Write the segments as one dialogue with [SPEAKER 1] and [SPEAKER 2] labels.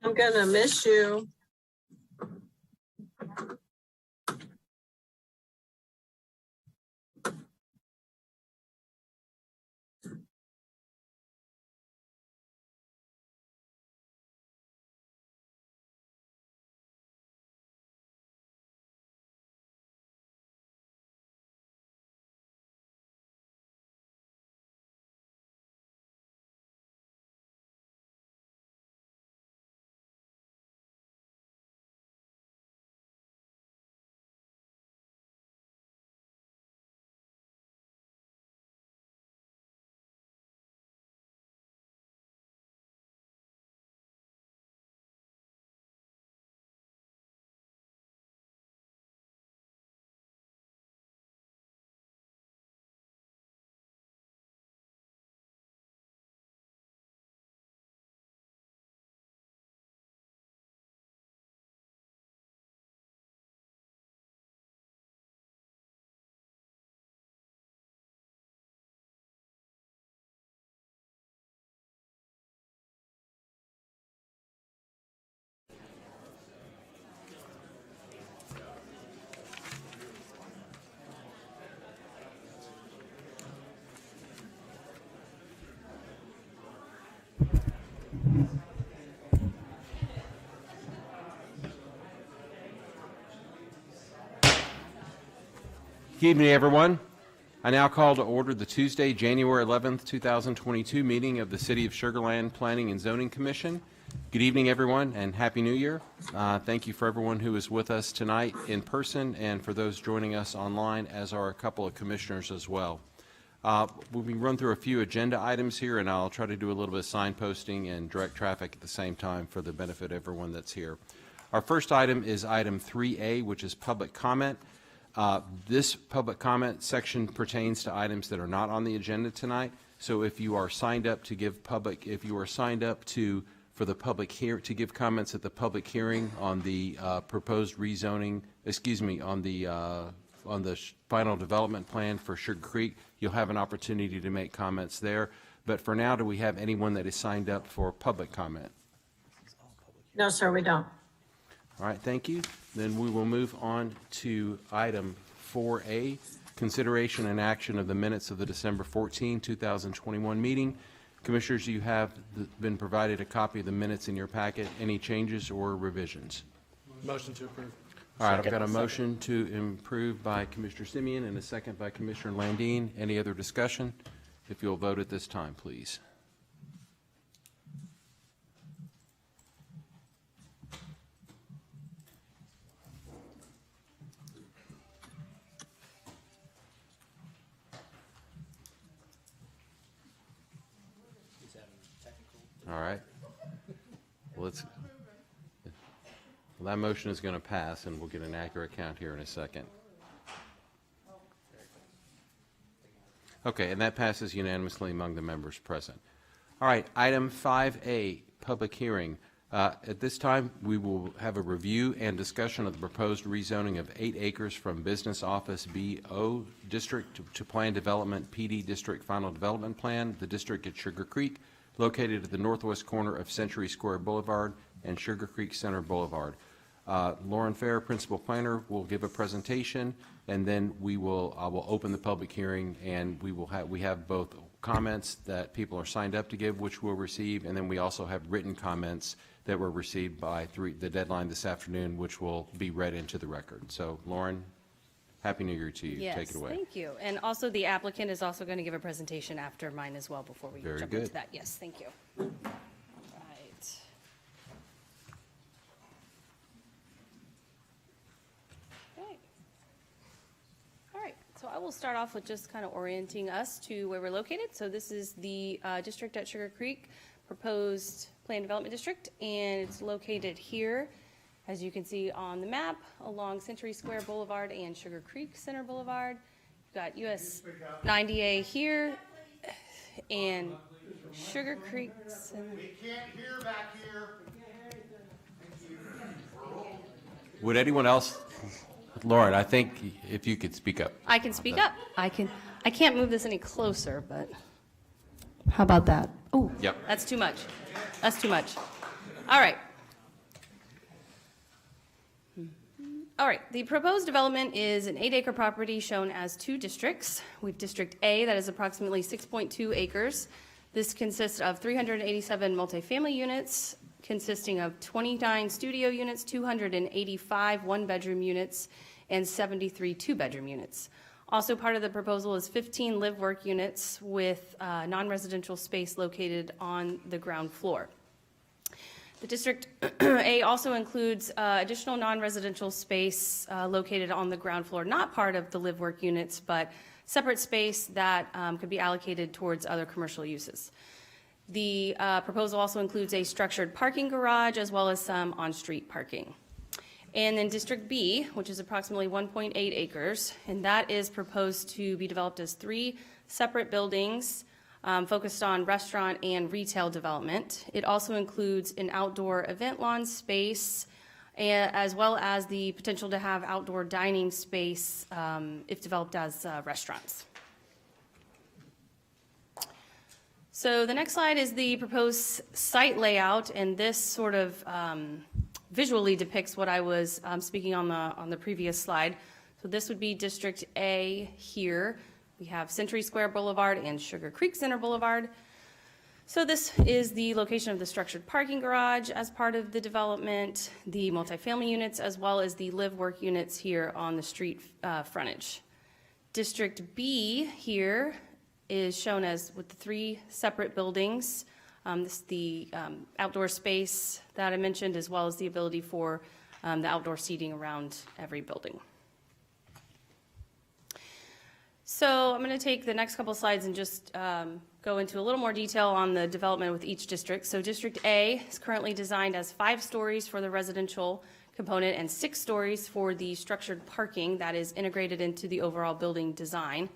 [SPEAKER 1] I'm gonna miss you.
[SPEAKER 2] Good evening, everyone. I now call to order the Tuesday, January 11th, 2022 meeting of the City of Sugarland Planning and Zoning Commission. Good evening, everyone, and Happy New Year. Thank you for everyone who is with us tonight in person and for those joining us online, as are a couple of commissioners as well. We'll run through a few agenda items here, and I'll try to do a little bit of signposting and direct traffic at the same time for the benefit of everyone that's here. Our first item is item 3A, which is public comment. This public comment section pertains to items that are not on the agenda tonight. So if you are signed up to give public, if you are signed up to for the public here to give comments at the public hearing on the proposed rezoning, on the final development plan for Sugar Creek, you'll have an opportunity to make comments there. But for now, do we have anyone that is signed up for public comment?
[SPEAKER 1] No, sir, we don't.
[SPEAKER 2] All right, thank you. Then we will move on to item 4A, consideration and action of the minutes of the December 14, 2021 meeting. Commissioners, you have been provided a copy of the minutes in your packet. Any changes or revisions?
[SPEAKER 3] Motion to approve.
[SPEAKER 2] All right, I've got a motion to approve by Commissioner Simeon and a second by Commissioner Landine. Any other discussion? If you'll vote at this time, please. All right. Well, that motion is going to pass, and we'll get an accurate count here in a second. Okay, and that passes unanimously among the members present. All right, item 5A, public hearing. At this time, we will have a review and discussion of the proposed rezoning of 8 acres from Business Office BO District to Plan Development PD District Final Development Plan, the district at Sugar Creek, located at the northwest corner of Century Square Boulevard and Sugar Creek Center Boulevard. Lauren Fair, Principal Planner, will give a presentation, and then I will open the public hearing, and we have both comments that people are signed up to give, which we'll receive, and then we also have written comments that were received by the deadline this afternoon, which will be read into the record. So, Lauren, Happy New Year to you.
[SPEAKER 4] Yes,
[SPEAKER 2] take it away.
[SPEAKER 4] Thank you. And also the applicant is also going to give a presentation after mine as well before we jump into that. Yes, thank you. All right. Okay. All right, so I will start off with just kind of orienting us to where we're located. So this is the district at Sugar Creek, proposed plan development district, and it's located here, as you can see on the map, along Century Square Boulevard and Sugar Creek Center Boulevard. You've got US 90A here and Sugar Creek Center.
[SPEAKER 5] We can't hear back here.
[SPEAKER 2] Would anyone else? Lauren, I think if you could speak up.
[SPEAKER 4] I can speak up. I can't move this any closer, but how about that? Oh,
[SPEAKER 2] Yep.
[SPEAKER 4] That's too much. That's too much. All right. All right, the proposed development is an 8-acre property shown as 2 districts. We have District A that is approximately 6.2 acres. This consists of 387 multifamily units consisting of 29 studio units, 285 one-bedroom units, and 73 two-bedroom units. Also part of the proposal is 15 live-work units with non-residential space located on the ground floor. The District A also includes additional non-residential space located on the ground floor, not part of the live-work units, but separate space that could be allocated towards other commercial uses. The proposal also includes a structured parking garage as well as some on-street parking. And then District B, which is approximately 1.8 acres, and that is proposed to be developed as 3 separate buildings focused on restaurant and retail development. It also includes an outdoor event lawn space, as well as the potential to have outdoor dining space if developed as restaurants. So the next slide is the proposed site layout, and this sort of visually depicts what I was speaking on the previous slide. So this would be District A here. We have Century Square Boulevard and Sugar Creek Center Boulevard. So this is the location of the structured parking garage as part of the development, the multifamily units, as well as the live-work units here on the street frontage. District B here is shown as with the 3 separate buildings. This is the outdoor space that I mentioned, as well as the ability for the outdoor seating around every building. So I'm going to take the next couple slides and just go into a little more detail on the development with each district. So District A is currently designed as 5 stories for the residential component and 6 stories for the structured parking that is integrated into the overall building design.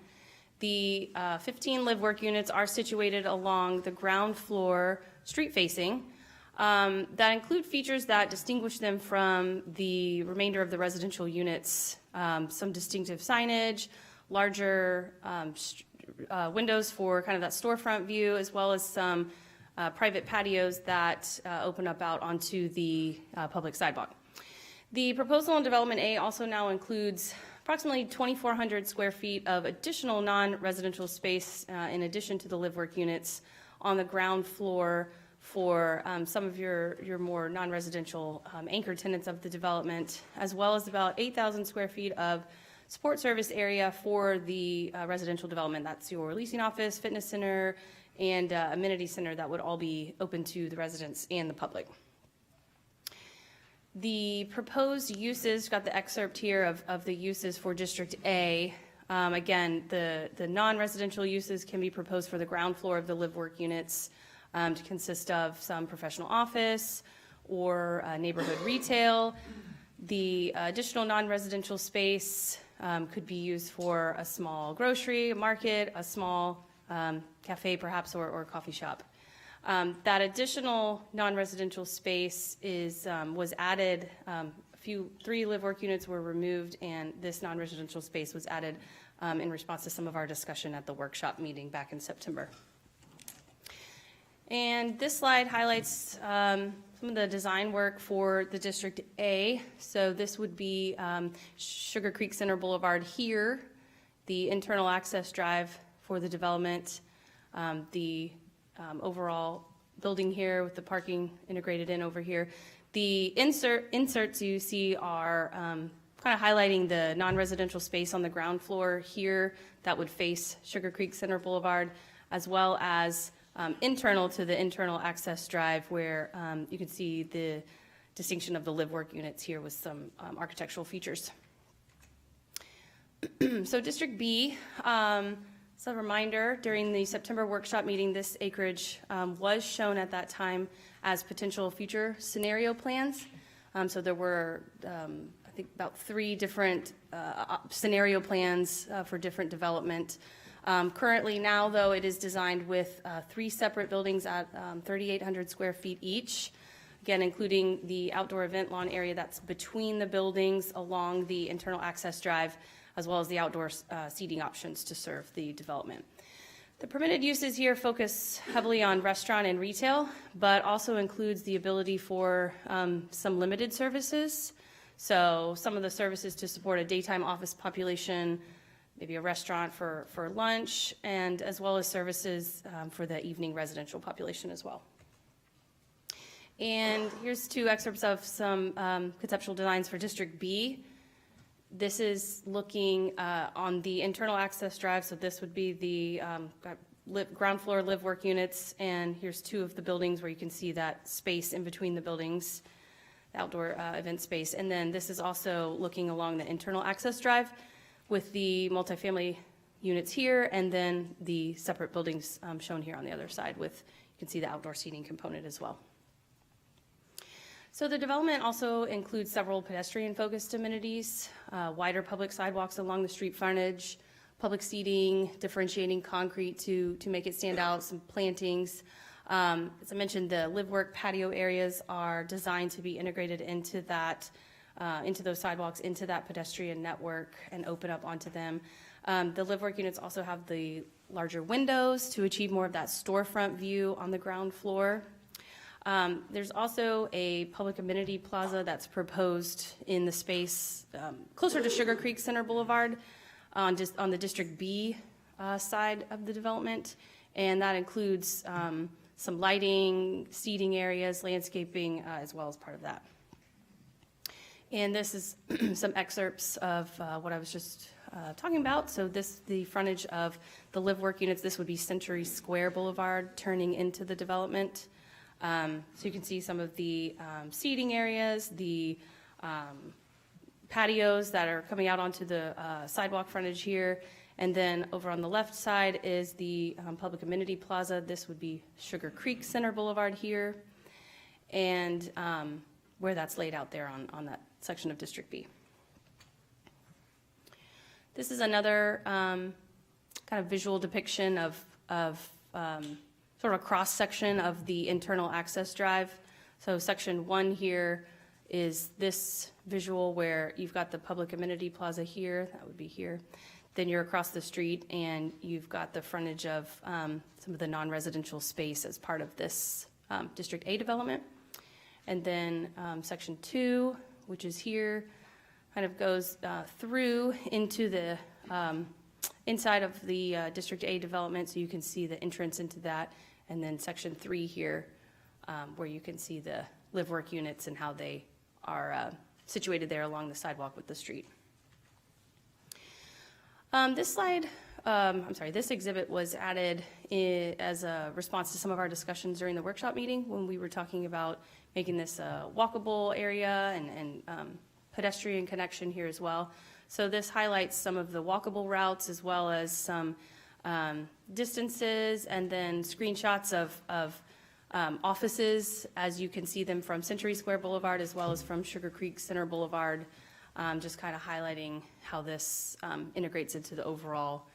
[SPEAKER 4] The 15 live-work units are situated along the ground floor street facing that include features that distinguish them from the remainder of the residential units, some distinctive signage, larger windows for kind of that storefront view, as well as some private patios that open up out onto the public sidewalk. The proposal on Development A also now includes approximately 2,400 square feet of additional non-residential space in addition to the live-work units on the ground floor for some of your more non-residential anchor tenants of the development, as well as about 8,000 square feet of support service area for the residential development. That's your leasing office, fitness center, and amenity center that would all be open to the residents and the public. The proposed uses, got the excerpt here of the uses for District A. Again, the non-residential uses can be proposed for the ground floor of the live-work units to consist of some professional office or neighborhood retail. The additional non-residential space could be used for a small grocery market, a small cafe perhaps, or coffee shop. That additional non-residential space was added, 3 live-work units were removed, and this non-residential space was added in response to some of our discussion at the workshop meeting back in September. And this slide highlights some of the design work for the District A. So this would be Sugar Creek Center Boulevard here, the internal access drive for the development, the overall building here with the parking integrated in over here. The inserts you see are kind of highlighting the non-residential space on the ground floor here that would face Sugar Creek Center Boulevard, as well as internal to the internal access drive where you can see the distinction of the live-work units here with some architectural features. So District B, as a reminder, during the September workshop meeting, this acreage was shown at that time as potential future scenario plans. So there were, I think, about 3 different scenario plans for different development. Currently now, though, it is designed with 3 separate buildings at 3,800 square feet each, again, including the outdoor event lawn area that's between the buildings along the internal access drive, as well as the outdoor seating options to serve the development. The permitted uses here focus heavily on restaurant and retail, but also includes the ability for some limited services. So some of the services to support a daytime office population, maybe a restaurant for lunch, and as well as services for the evening residential population as well. And here's two excerpts of some conceptual designs for District B. This is looking on the internal access drive, so this would be the ground floor live work units, and here's two of the buildings where you can see that space in between the buildings, the outdoor event space. And then this is also looking along the internal access drive with the multifamily units here, and then the separate buildings shown here on the other side with, you can see the outdoor seating component as well. So the development also includes several pedestrian-focused amenities, wider public sidewalks along the street frontage, public seating, differentiating concrete to make it stand out, some plantings. As I mentioned, the live-work patio areas are designed to be integrated into that, into those sidewalks, into that pedestrian network, and open up onto them. The live-work units also have the larger windows to achieve more of that storefront view on the ground floor. There's also a public amenity plaza that's proposed in the space closer to Sugar Creek Center Boulevard on the District B side of the development, and that includes some lighting, seating areas, landscaping as well as part of that. And this is some excerpts of what I was just talking about. So the frontage of the live work units, this would be Century Square Boulevard turning into the development. So you can see some of the seating areas, the patios that are coming out onto the sidewalk frontage here. And then over on the left side is the public amenity plaza. This would be Sugar Creek Center Boulevard here. And where that's laid out there on that section of District B. This is another kind of visual depiction of sort of a cross-section of the internal access drive. So section 1 here is this visual where you've got the public amenity plaza here, that would be here. Then you're across the street and you've got the frontage of some of the non-residential space as part of this District A development. And then section 2, which is here, kind of goes through into the inside of the District A development, so you can see the entrance into that. And then section 3 here, where you can see the live work units and how they are situated there along the sidewalk with the street. This exhibit was added as a response to some of our discussions during the workshop meeting when we were talking about making this a walkable area and pedestrian connection here as well. So this highlights some of the walkable routes as well as some distances and then screenshots of offices as you can see them from Century Square Boulevard as well as from Sugar Creek Center Boulevard, just kind of highlighting how this integrates into the overall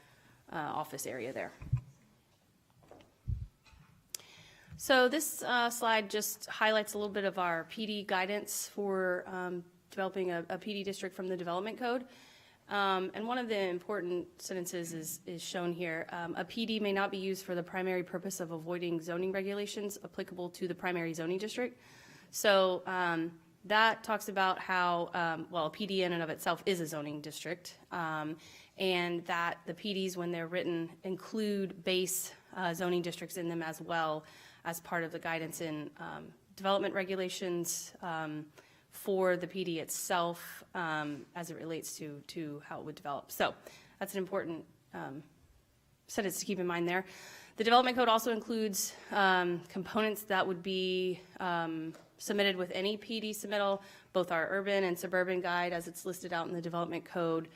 [SPEAKER 4] office area there. So this slide just highlights a little bit of our PD guidance for developing a PD district from the development code. And one of the important sentences is shown here. A PD may not be used for the primary purpose of avoiding zoning regulations applicable to the primary zoning district. So that talks about how, well, a PD in and of itself is a zoning district, and that the PDs, when they're written, include base zoning districts in them as well as part of the guidance in development regulations for the PD itself as it relates to how it would develop. So that's an important sentence to keep in mind there. The development code also includes components that would be submitted with any PD submittal, both our urban and suburban guide as it's listed out in the development code.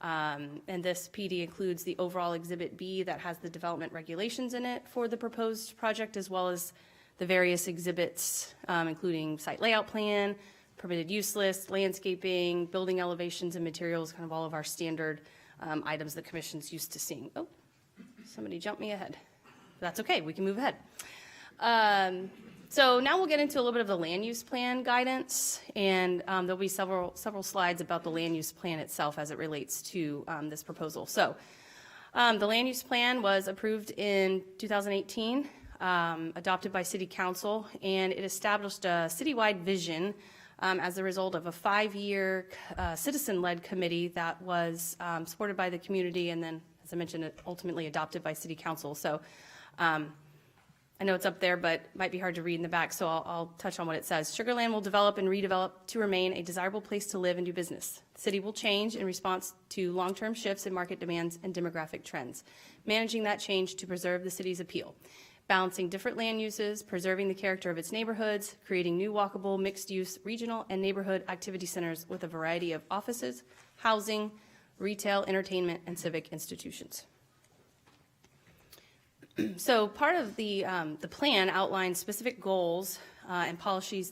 [SPEAKER 4] And this PD includes the overall Exhibit B that has the development regulations in it for the proposed project, as well as the various exhibits, including site layout plan, permitted use list, landscaping, building elevations and materials, kind of all of our standard items the commission's used to seeing. Oh, somebody jumped me ahead. That's okay, we can move ahead. So now we'll get into a little bit of the land use plan guidance, and there'll be several slides about the land use plan itself as it relates to this proposal. So the land use plan was approved in 2018, adopted by City Council, and it established a citywide vision as a result of a 5-year citizen-led committee that was supported by the community and then, as I mentioned, ultimately adopted by City Council. So I know it's up there, but it might be hard to read in the back, so I'll touch on what it says. Sugarland will develop and redevelop to remain a desirable place to live and do business. The city will change in response to long-term shifts in market demands and demographic trends, managing that change to preserve the city's appeal, balancing different land uses, preserving the character of its neighborhoods, creating new walkable, mixed-use, regional, and neighborhood activity centers with a variety of offices, housing, retail, entertainment, and civic institutions. So part of the plan outlines specific goals and policies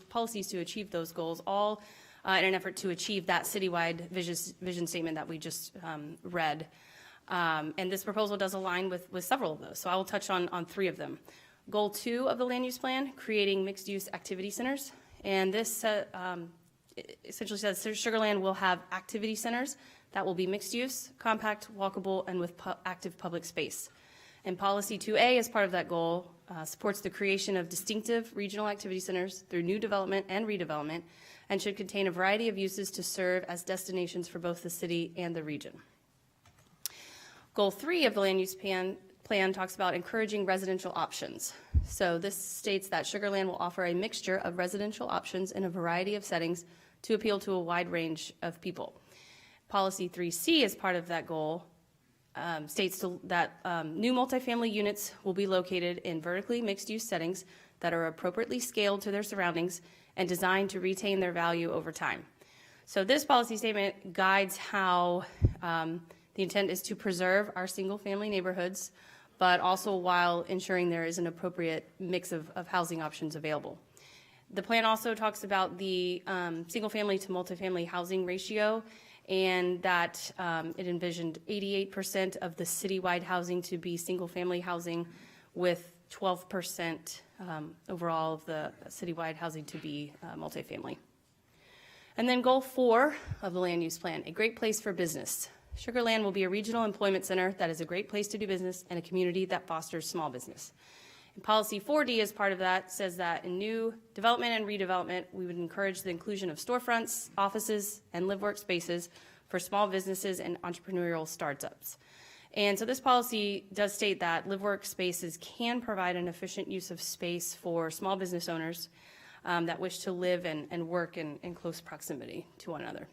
[SPEAKER 4] to achieve those goals, all in an effort to achieve that citywide vision statement that we just read. And this proposal does align with several of those. So I will touch on 3 of them. Goal 2 of the land use plan, creating mixed-use activity centers. And this essentially says Sugarland will have activity centers that will be mixed-use, compact, walkable, and with active public space. And Policy 2A, as part of that goal, supports the creation of distinctive regional activity centers through new development and redevelopment, and should contain a variety of uses to serve as destinations for both the city and the region. Goal 3 of the land use plan talks about encouraging residential options. So this states that Sugarland will offer a mixture of residential options in a variety of settings to appeal to a wide range of people. Policy 3C, as part of that goal, states that new multifamily units will be located in vertically mixed-use settings that are appropriately scaled to their surroundings and designed to retain their value over time. So this policy statement guides how the intent is to preserve our single-family neighborhoods, but also while ensuring there is an appropriate mix of housing options available. The plan also talks about the single-family to multifamily housing ratio, and that it envisioned 88% of the citywide housing to be single-family housing, with 12% overall of the citywide housing to be multifamily. And then goal 4 of the land use plan, a great place for business. Sugarland will be a regional employment center that is a great place to do business and a community that fosters small business. And Policy 4D, as part of that, says that in new development and redevelopment, we would encourage the inclusion of storefronts, offices, and live work spaces for small businesses and entrepreneurial startups. And so this policy does state that live work spaces can provide an efficient use of space for small business owners that wish to live and work in close proximity to one another.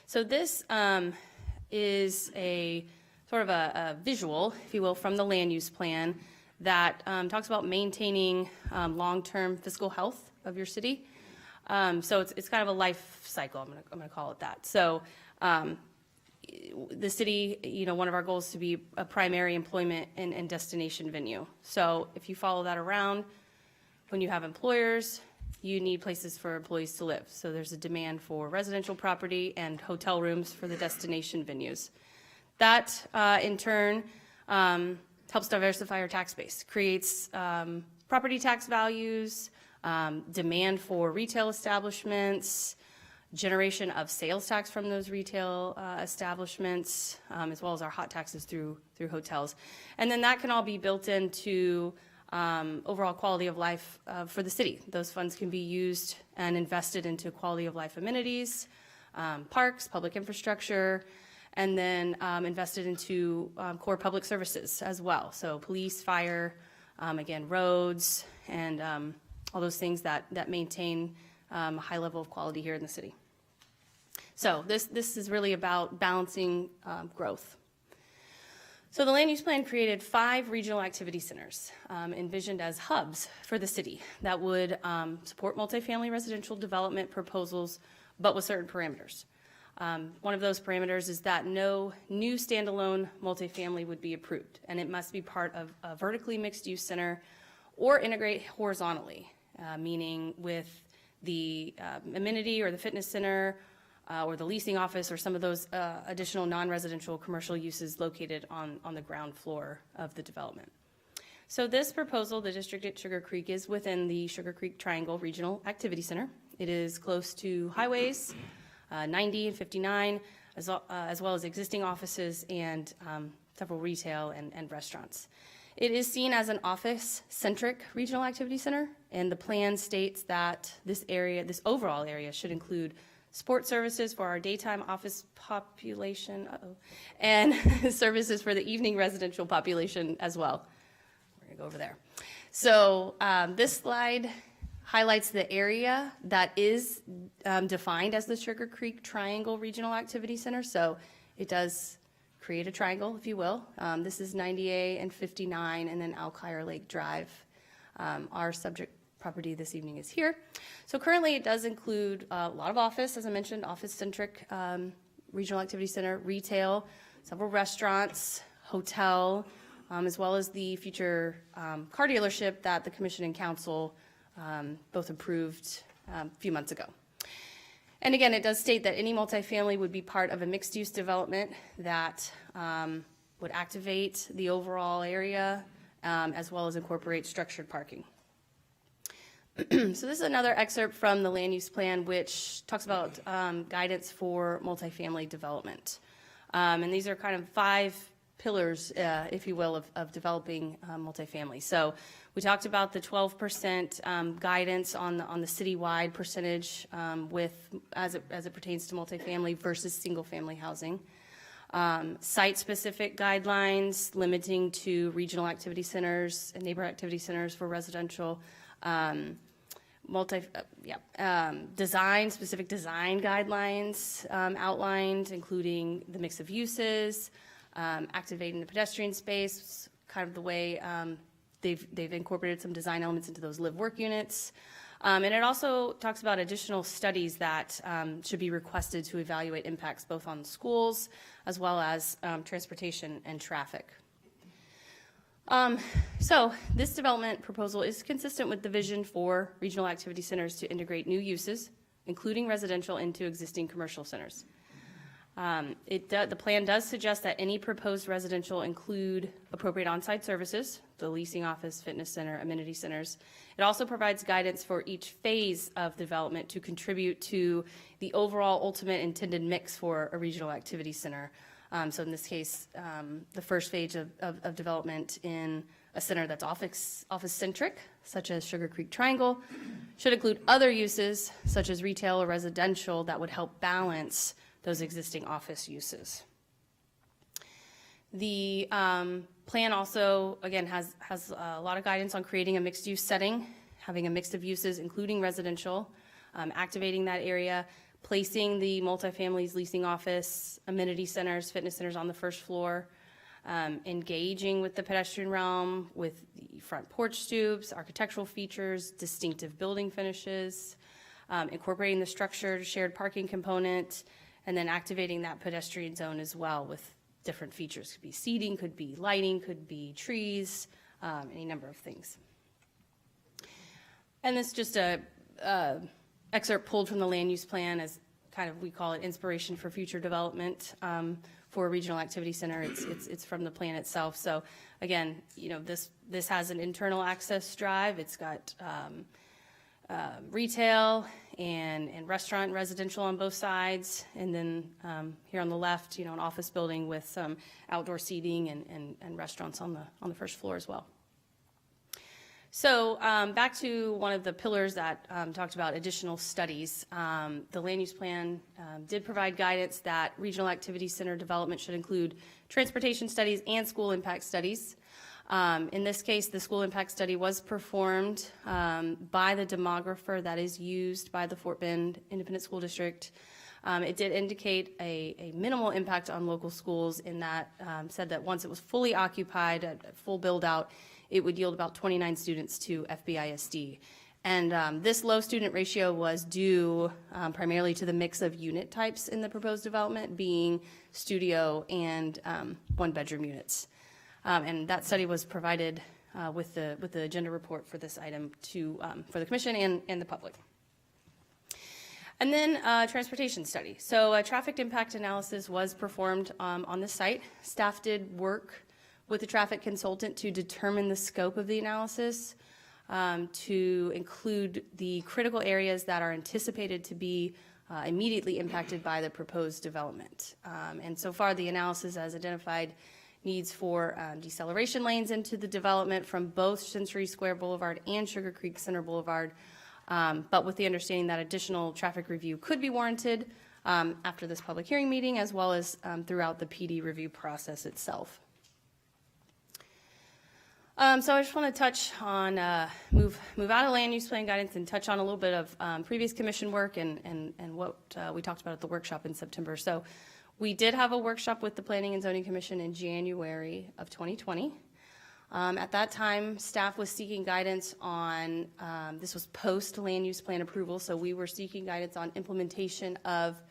[SPEAKER 4] So this is a sort of a visual, if you will, from the land use plan that talks about maintaining long-term fiscal health of your city. So it's kind of a life cycle, I'm gonna call it that. So the city, one of our goals is to be a primary employment and destination venue. So if you follow that around, when you have employers, you need places for employees to live. So there's a demand for residential property and hotel rooms for the destination venues. That, in turn, helps diversify our tax base, creates property tax values, demand for retail establishments, generation of sales tax from those retail establishments, as well as our hot taxes through hotels. And then that can all be built into overall quality of life for the city. Those funds can be used and invested into quality of life amenities, parks, public infrastructure, and then invested into core public services as well. So police, fire, again, roads, and all those things that maintain a high level of quality here in the city. So this is really about balancing growth. So the land use plan created 5 regional activity centers envisioned as hubs for the city that would support multifamily residential development proposals, but with certain parameters. One of those parameters is that no new standalone multifamily would be approved, and it must be part of a vertically mixed use center or integrate horizontally, meaning with the amenity or the fitness center or the leasing office or some of those additional non-residential commercial uses located on the ground floor of the development. So this proposal, the district at Sugar Creek, is within the Sugar Creek Triangle Regional Activity Center. It is close to highways, 90 and 59, as well as existing offices and several retail and restaurants. It is seen as an office-centric regional activity center, and the plan states that this area, this overall area, should include sports services for our daytime office population, and services for the evening residential population as well. We're gonna go over there. So this slide highlights the area that is defined as the Sugar Creek Triangle Regional Activity Center. So it does create a triangle, if you will. This is 90A and 59, and then Alkire Lake Drive. Our subject property this evening is here. So currently it does include a lot of office, as I mentioned, office-centric regional activity center, retail, several restaurants, hotel, as well as the future car dealership that the Commission and Council both approved a few months ago. And again, it does state that any multifamily would be part of a mixed-use development that would activate the overall area as well as incorporate structured parking. So this is another excerpt from the land use plan, which talks about guidance for multifamily development. And these are kind of 5 pillars, if you will, of developing multifamily. So we talked about the 12% guidance on the citywide percentage as it pertains to multifamily versus single-family housing. Site-specific guidelines limiting to regional activity centers and neighborhood activity centers for residential. Specific design guidelines outlined, including the mix of uses, activating the pedestrian space, kind of the way they've incorporated some design elements into those live-work units. And it also talks about additional studies that should be requested to evaluate impacts both on schools as well as transportation and traffic. So this development proposal is consistent with the vision for regional activity centers to integrate new uses, including residential, into existing commercial centers. The plan does suggest that any proposed residential include appropriate on-site services, the leasing office, fitness center, amenity centers. It also provides guidance for each phase of development to contribute to the overall ultimate intended mix for a regional activity center. So in this case, the first phase of development in a center that's office-centric, such as Sugar Creek Triangle, should include other uses, such as retail or residential, that would help balance those existing office uses. The plan also, again, has a lot of guidance on creating a mixed-use setting, having a mix of uses, including residential, activating that area, placing the multifamilies, leasing office, amenity centers, fitness centers on the first floor, engaging with the pedestrian realm with the front porch stoops, architectural features, distinctive building finishes, incorporating the structured shared parking component, and then activating that pedestrian zone as well with different features. Could be seating, could be lighting, could be trees, any number of things. And this is just a excerpt pulled from the land use plan as kind of, we call it inspiration for future development for a regional activity center. It's from the plan itself. So again, you know, this has an internal access drive. It's got retail and restaurant and residential on both sides, and then here on the left, you know, an office building with some outdoor seating and restaurants on the first floor as well. So back to one of the pillars that talked about additional studies. The land use plan did provide guidance that regional activity center development should include transportation studies and school impact studies. In this case, the school impact study was performed by the demographer that is used by the Fort Bend Independent School District. It did indicate a minimal impact on local schools in that said that once it was fully occupied, at full build out, it would yield about 29 students to FBISD. And this low student ratio was due primarily to the mix of unit types in the proposed development, being studio and one-bedroom units. And that study was provided with the agenda report for this item for the commission and the public. And then transportation study. So a traffic impact analysis was performed on the site. Staff did work with the traffic consultant to determine the scope of the analysis, to include the critical areas that are anticipated to be immediately impacted by the proposed development. And so far, the analysis has identified needs for deceleration lanes into the development from both Century Square Boulevard and Sugar Creek Center Boulevard, but with the understanding that additional traffic review could be warranted after this public hearing meeting, as well as throughout the PD review process itself. So I just want to touch on, move out of land use plan guidance and touch on a little bit of previous commission work and what we talked about at the workshop in September. So we did have a workshop with the Planning and Zoning Commission in January of 2020. At that time, staff was seeking guidance on, this was post land use plan approval, so we were seeking guidance on implementation of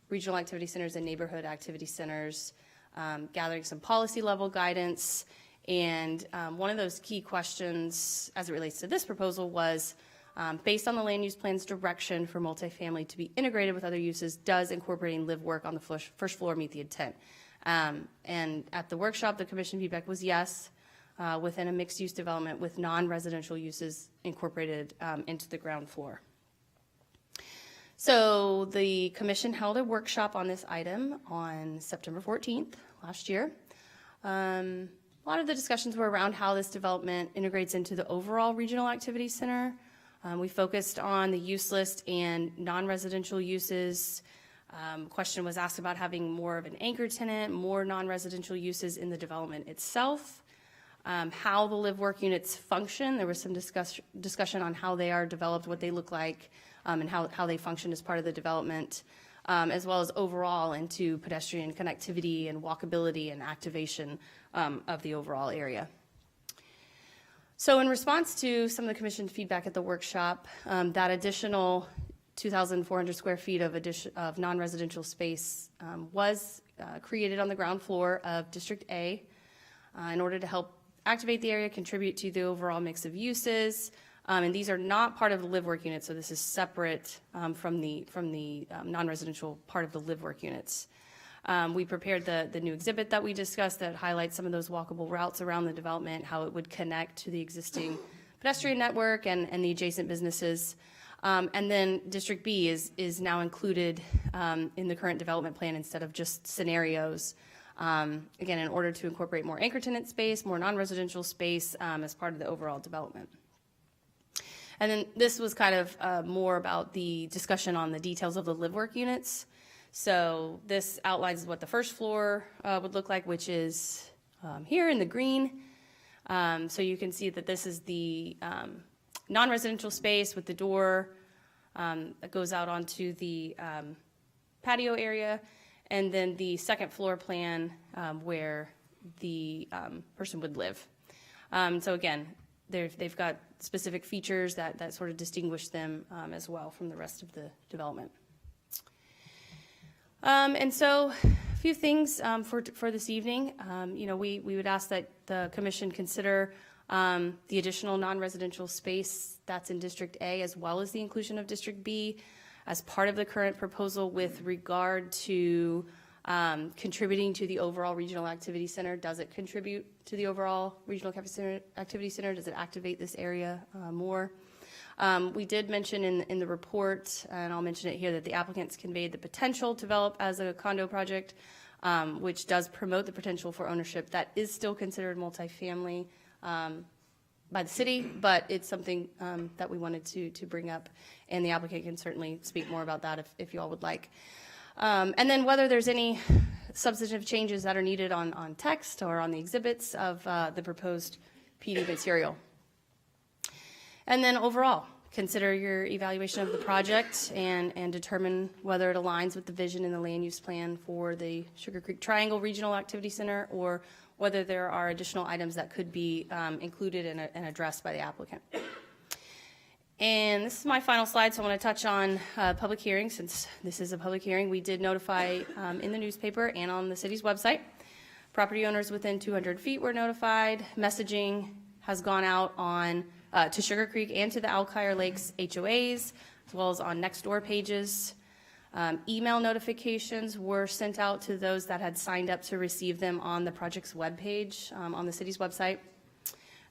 [SPEAKER 4] regional activity centers and neighborhood activity centers, gathering some policy level guidance. And one of those key questions as it relates to this proposal was, based on the land use plan's direction for multifamily to be integrated with other uses, does incorporating live work on the first floor meet the intent? And at the workshop, the commission feedback was yes, within a mixed use development with non-residential uses incorporated into the ground floor. So the commission held a workshop on this item on September 14th last year. A lot of the discussions were around how this development integrates into the overall regional activity center. We focused on the use list and non-residential uses. Question was asked about having more of an anchor tenant, more non-residential uses in the development itself. How the live work units function. There was some discussion on how they are developed, what they look like, and how they function as part of the development. As well as overall into pedestrian connectivity and walkability and activation of the overall area. So in response to some of the commission feedback at the workshop, that additional 2,400 square feet of non-residential space was created on the ground floor of District A in order to help activate the area, contribute to the overall mix of uses. And these are not part of the live work units, so this is separate from the non-residential part of the live work units. We prepared the new exhibit that we discussed that highlights some of those walkable routes around the development, how it would connect to the existing pedestrian network and the adjacent businesses. And then District B is now included in the current development plan instead of just scenarios. Again, in order to incorporate more anchor tenant space, more non-residential space as part of the overall development. And then this was kind of more about the discussion on the details of the live work units. So this outlines what the first floor would look like, which is here in the green. So you can see that this is the non-residential space with the door that goes out onto the patio area. And then the second floor plan where the person would live. So again, they've got specific features that sort of distinguish them as well from the rest of the development. And so a few things for this evening. We would ask that the commission consider the additional non-residential space that's in District A as well as the inclusion of District B as part of the current proposal with regard to contributing to the overall regional activity center. Does it contribute to the overall regional activity center? Does it activate this area more? We did mention in the report, and I'll mention it here, that the applicants conveyed the potential to develop as a condo project, which does promote the potential for ownership. That is still considered multifamily by the city, but it's something that we wanted to bring up, and the applicant can certainly speak more about that if you all would like. And then whether there's any substantive changes that are needed on text or on the exhibits of the proposed PD material. And then overall, consider your evaluation of the project and determine whether it aligns with the vision in the land use plan for the Sugar Creek Triangle Regional Activity Center, or whether there are additional items that could be included and addressed by the applicant. And this is my final slide, so I want to touch on public hearing. Since this is a public hearing, we did notify in the newspaper and on the city's website. Property owners within 200 feet were notified. Messaging has gone out on to Sugar Creek and to the Alkire Lakes HOAs, as well as on next door pages. Email notifications were sent out to those that had signed up to receive them on the project's webpage on the city's website.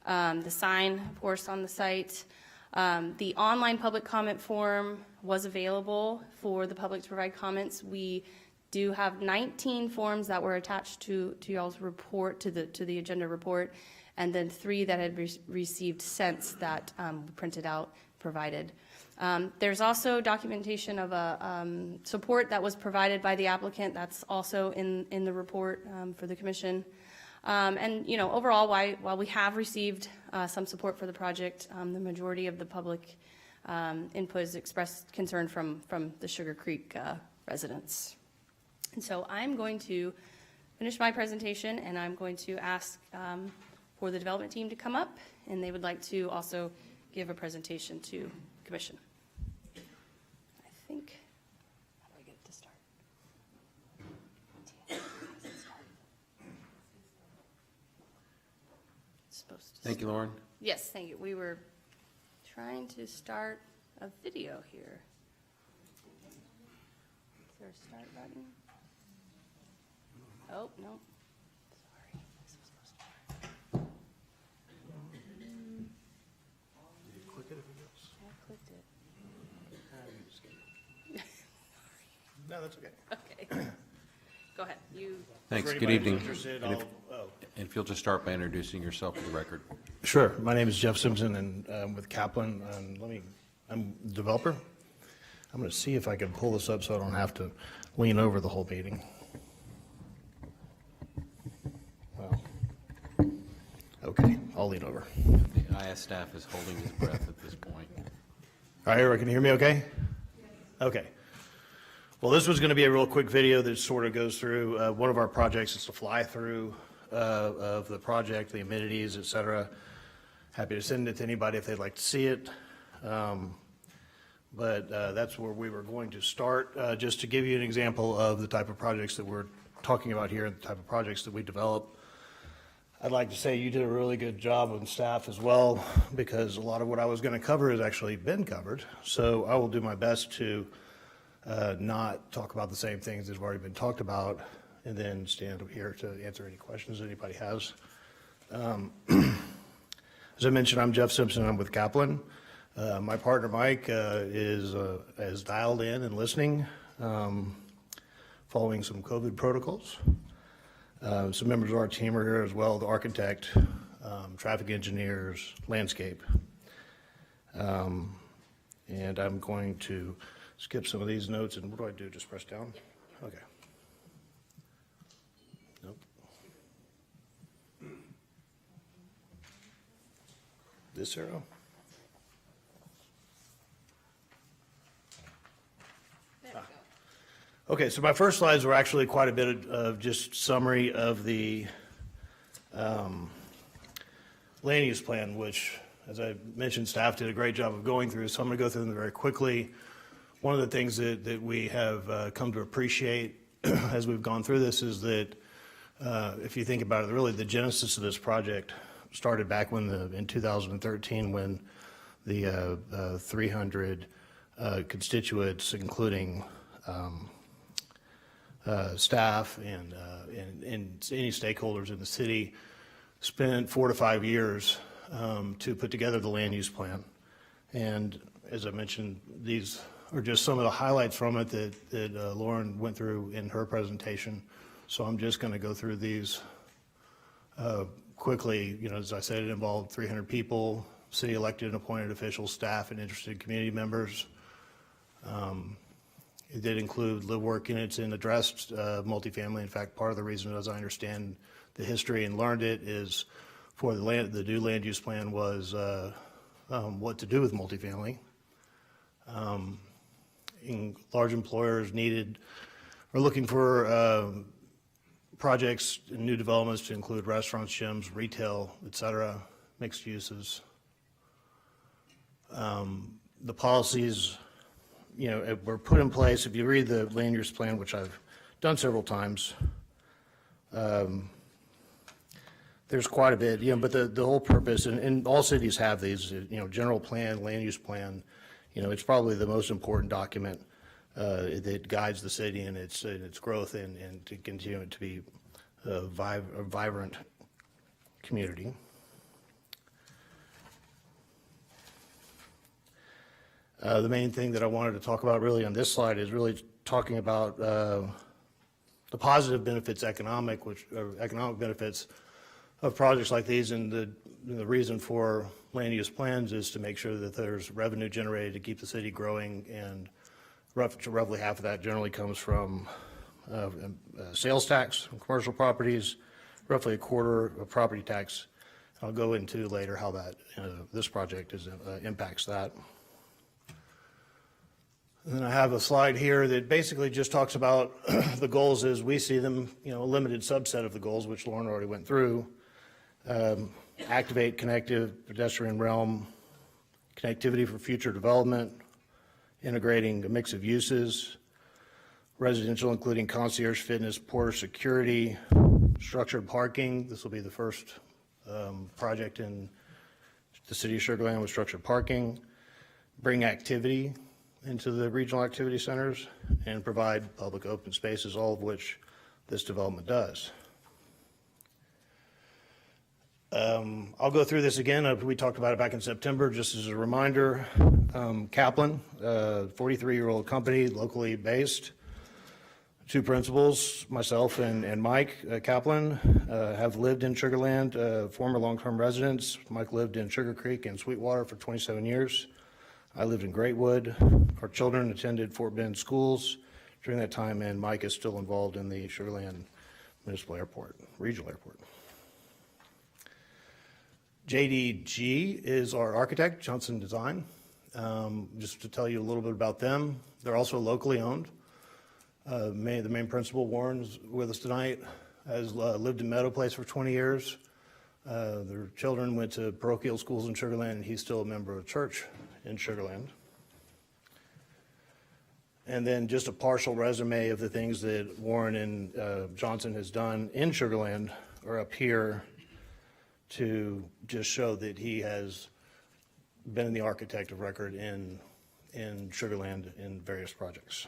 [SPEAKER 4] The sign, of course, on the site. The online public comment form was available for the public to provide comments. We do have 19 forms that were attached to y'all's report, to the agenda report, and then 3 that had received since that printed out, provided. There's also documentation of a support that was provided by the applicant. That's also in the report for the commission. And, you know, overall, while we have received some support for the project, the majority of the public input has expressed concern from the Sugar Creek residents. And so I'm going to finish my presentation, and I'm going to ask for the development team to come up, and they would like to also give a presentation to commission. I think, how do I get it to start? It's supposed to
[SPEAKER 2] Thank you, Lauren.
[SPEAKER 4] Yes, thank you. We were trying to start a video here. Is there a start button? Oh, no. Sorry. This was supposed to work.
[SPEAKER 3] Click it if it goes.
[SPEAKER 4] I clicked it.
[SPEAKER 3] No, that's okay.
[SPEAKER 4] Okay. Go ahead. You.
[SPEAKER 2] Thanks.
[SPEAKER 3] For
[SPEAKER 2] Good
[SPEAKER 3] anybody
[SPEAKER 2] evening.
[SPEAKER 3] who's interested,
[SPEAKER 2] And if-
[SPEAKER 3] oh.
[SPEAKER 2] And if you'll just start by introducing yourself for the record.
[SPEAKER 3] Sure. My name is Jeff Simpson, and I'm with Kaplan. And I'm a developer. I'm going to see if I can pull this up so I don't have to lean over the whole meeting. Well, okay, I'll lean over.
[SPEAKER 2] The IS staff is holding his breath at this point.
[SPEAKER 3] All right, everyone can hear me okay? Okay. Well, this was going to be a real quick video that sort of goes through one of our projects. It's a fly-through of the project, the amenities, et cetera. Happy to send it to anybody if they'd like to see it. But that's where we were going to start, just to give you an example of the type of projects that we're talking about here and the type of projects that we develop. I'd like to say you did a really good job on staff as well, because a lot of what I was going to cover has actually been covered. So I will do my best to not talk about the same things that have already been talked about, and then stand up here to answer any questions anybody has. As I mentioned, I'm Jeff Simpson. I'm with Kaplan. My partner Mike is dialed in and listening, following some COVID protocols. Some members of our team are here as well: the architect, traffic engineers, landscape. And I'm going to skip some of these notes. And what do I do? Just press down? Okay. Nope. This arrow? Okay, so my first slides were actually quite a bit of just summary of the land use plan, which, as I mentioned, staff did a great job of going through, so I'm going to go through them very quickly. One of the things that we have come to appreciate as we've gone through this is that if you think about it, really the genesis of this project started back in 2013 when the 300 constituents, including staff and any stakeholders in the city, spent 4 to 5 years to put together the land use plan. And as I mentioned, these are just some of the highlights from it that Lauren went through in her presentation. So I'm just going to go through these quickly. You know, as I said, it involved 300 people, city elected and appointed officials, staff, and interested community members. It did include live work units and addressed multifamily. In fact, part of the reason, as I understand the history and learned it, is for the new land use plan was what to do with multifamily. Large employers are looking for projects and new developments to include restaurants, gyms, retail, et cetera, mixed uses. The policies, you know, were put in place. If you read the land use plan, which I've done several times, there's quite a bit, you know, but the whole purpose, and all cities have these, you know, general plan, land use plan, you know, it's probably the most important document that guides the city in its growth and to continue it to be a vibrant community. The main thing that I wanted to talk about really on this slide is really talking about the positive benefits economic benefits of projects like these, and the reason for land use plans is to make sure that there's revenue generated to keep the city growing, and roughly half of that generally comes from sales tax from commercial properties, roughly a quarter of property tax. I'll go into later how that this project impacts that. And then I have a slide here that basically just talks about the goals as we see them, a limited subset of the goals, which Lauren already went through. Activate connective pedestrian realm, connectivity for future development, integrating a mix of uses, residential including concierge, fitness, porter security, structured parking. This will be the first project in the city of Sugarland with structured parking, bring activity into the regional activity centers, and provide public open spaces, all of which this development does. I'll go through this again. We talked about it back in September. Just as a reminder, Kaplan, a 43-year-old company, locally based. Two principals, myself and Mike Kaplan, have lived in Sugarland, former long-term residents. Mike lived in Sugar Creek and Sweetwater for 27 years. I lived in Greatwood. Our children attended Fort Bend schools during that time, and Mike is still involved in the Sugarland Municipal Airport, Regional Airport. JDG is our architect, Jensen Design. Just to tell you a little bit about them, they're also locally owned. The main principal, Warren's with us tonight, has lived in Meadow Place for 20 years. Their children went to parochial schools in Sugarland, and he's still a member of church in Sugarland. And then just a partial resume of the things that Warren and Johnson has done in Sugarland are up here to just show that he has been the architect of record in Sugarland in various projects.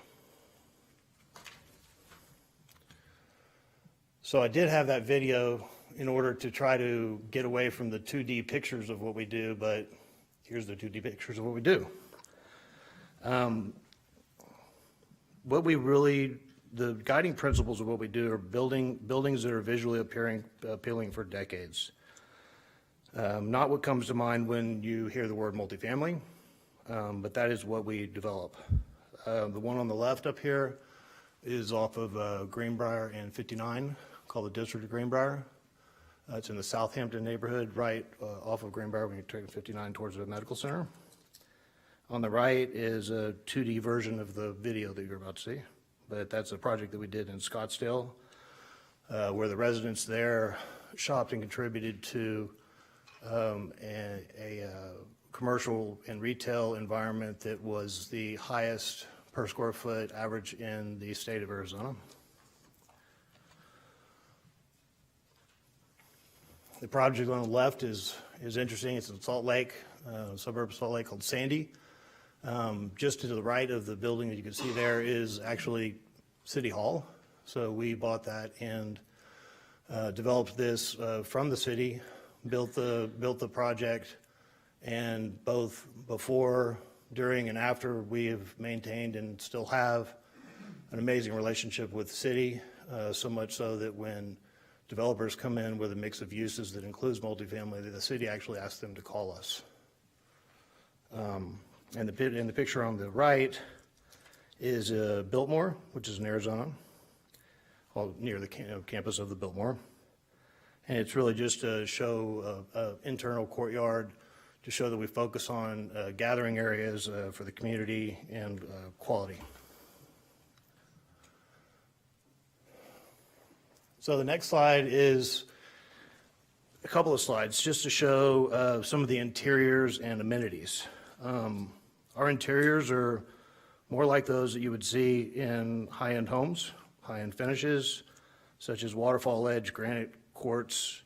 [SPEAKER 3] So I did have that video in order to try to get away from the 2D pictures of what we do, but here's the 2D pictures of what we do. The guiding principles of what we do are buildings that are visually appealing for decades. Not what comes to mind when you hear the word multifamily, but that is what we develop. The one on the left up here is off of Greenbrier and 59, called the District of Greenbrier. It's in the Southampton neighborhood, right off of Greenbrier when you turn 59 towards the medical center. On the right is a 2D version of the video that you're about to see, but that's a project that we did in Scottsdale, where the residents there shopped and contributed to a commercial and retail environment that was the highest per square foot average in the state of Arizona. The project on the left is interesting. It's in Salt Lake, suburb of Salt Lake, called Sandy. Just to the right of the building that you can see there is actually City Hall. So we bought that and developed this from the city, built the project, and both before, during, and after, we have maintained and still have an amazing relationship with the city, so much so that when developers come in with a mix of uses that includes multifamily, the city actually asks them to call us. And in the picture on the right is Biltmore, which is in Arizona, well, near the campus of the Biltmore. And it's really just to show an internal courtyard to show that we focus on gathering areas for the community and quality. So the next slide is a couple of slides just to show some of the interiors and amenities. Our interiors are more like those that you would see in high-end homes, high-end finishes, such as waterfall edge, granite quartz,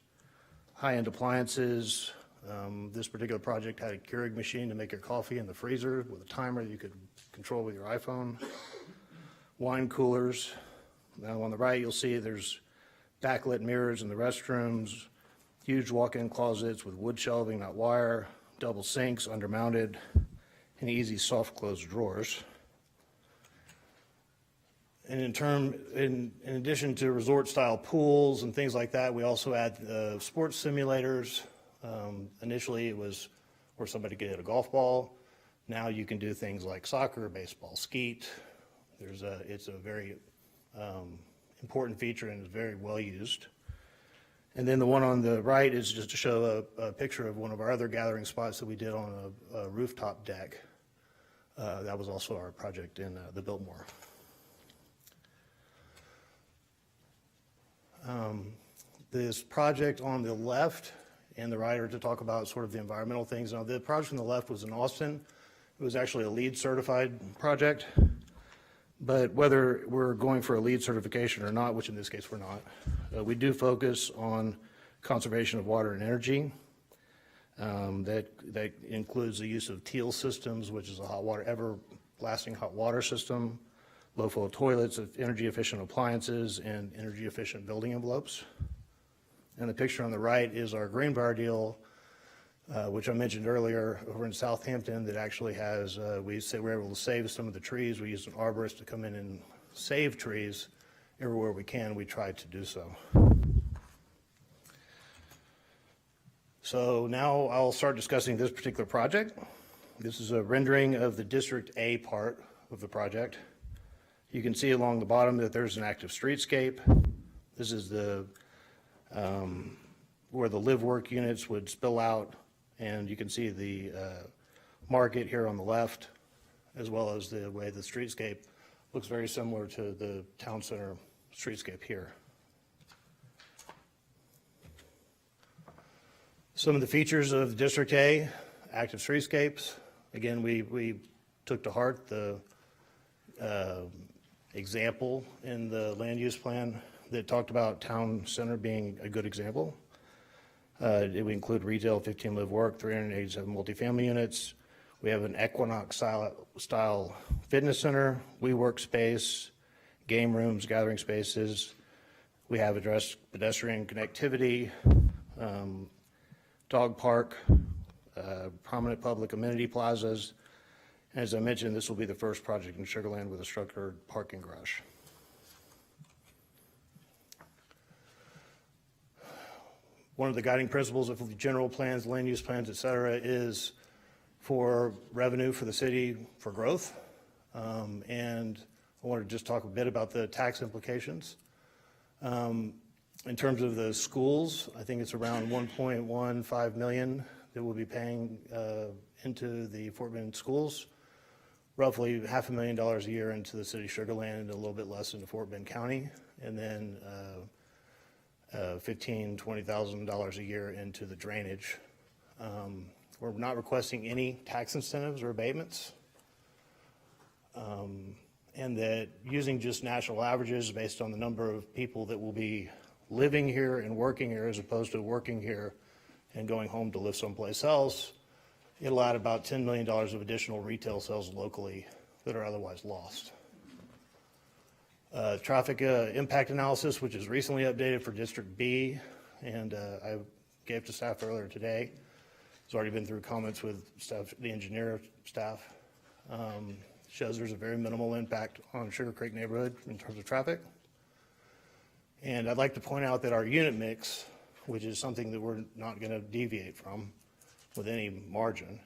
[SPEAKER 3] high-end appliances. This particular project had a Keurig machine to make your coffee in the freezer with a timer that you could control with your iPhone. Wine coolers. Now on the right you'll see there's backlit mirrors in the restrooms, huge walk-in closets with wood shelving, not wire, double sinks, undermounted, and easy soft close drawers. And in addition to resort-style pools and things like that, we also add sports simulators. Initially, it was where somebody could hit a golf ball. Now you can do things like soccer, baseball, skeet. It's a very important feature and is very well used. And then the one on the right is just to show a picture of one of our other gathering spots that we did on a rooftop deck. That was also our project in the Biltmore. This project on the left and the right are to talk about sort of the environmental things. Now, the project on the left was in Austin. It was actually a LEED certified project. But whether we're going for a LEED certification or not, which in this case we're not, we do focus on conservation of water and energy. That includes the use of teal systems, which is a everlasting hot water system, low flow toilets, energy efficient appliances, and energy efficient building envelopes. And the picture on the right is our green bar deal, which I mentioned earlier over in Southampton, that actually has, we say we're able to save some of the trees. We used an arborist to come in and save trees everywhere we can. We try to do so. So now I'll start discussing this particular project. This is a rendering of the District A part of the project. You can see along the bottom that there's an active streetscape. This is where the live-work units would spill out. And you can see the market here on the left, as well as the way the streetscape looks very similar to the town center streetscape here. Some of the features of District A, active streetscapes. Again, we took to heart the example in the land use plan that talked about town center being a good example. It would include retail, 15 live work, 387 multifamily units. We have an Equinox style fitness center, WeWork space, game rooms, gathering spaces. We have addressed pedestrian connectivity, dog park, prominent public amenity plazas. As I mentioned, this will be the first project in Sugarland with a structured parking garage. One of the guiding principles of the general plans, land use plans, et cetera, is for revenue for the city for growth. And I want to just talk a bit about the tax implications. In terms of the schools, I think it's around 1.15 million that we'll be paying into the Fort Bend schools, roughly $500,000 a year into the city of Sugarland and a little bit less into Fort Bend County, and then $15,000, $20,000 a year into the drainage. We're not requesting any tax incentives or abatements. And that using just national averages based on the number of people that will be living here and working here as opposed to working here and going home to live someplace else, it'll add about $10 million of additional retail sales locally that are otherwise lost. Traffic impact analysis, which is recently updated for District B, and I gave to staff earlier today. It's already been through comments with staff, the engineer staff. Shows there's a very minimal impact on Sugar Creek neighborhood in terms of traffic. And I'd like to point out that our unit mix, which is something that we're not going to deviate from with any margin,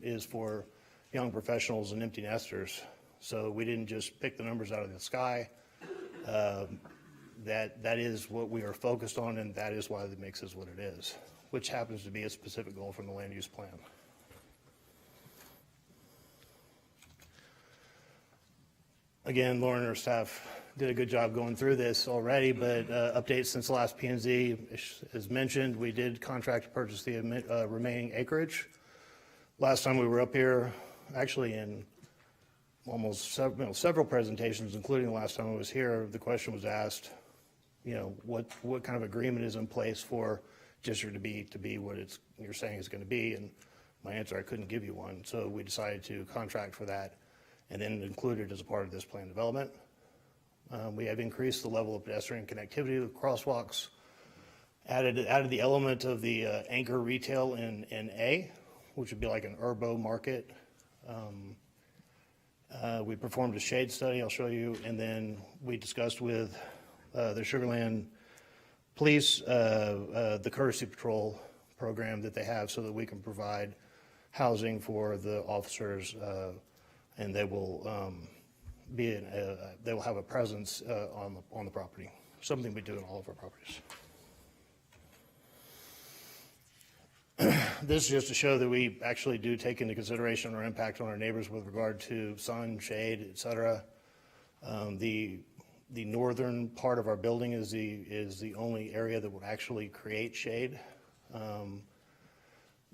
[SPEAKER 3] is for young professionals and empty nesters. So we didn't just pick the numbers out of the sky. That is what we are focused on, and that is why the mix is what it is, which happens to be a specific goal from the land use plan. Again, Lauren and her staff did a good job going through this already, but updates since the last P&Z, as mentioned, we did contract to purchase the remaining acreage. Last time we were up here, actually in almost several presentations, including the last time I was here, the question was asked, what kind of agreement is in place for district to be what you're saying is going to be, and my answer, I couldn't give you one. So we decided to contract for that and then include it as a part of this plan development. We have increased the level of pedestrian connectivity with crosswalks, added the element of the anchor retail in A, which would be like an urbo market. We performed a shade study, I'll show you, and then we discussed with the Sugarland Police the courtesy patrol program that they have so that we can provide housing for the officers, and they will they will have a presence on the property, something we do in all of our properties. This is just to show that we actually do take into consideration our impact on our neighbors with regard to sun, shade, et cetera. The northern part of our building is the only area that would actually create shade.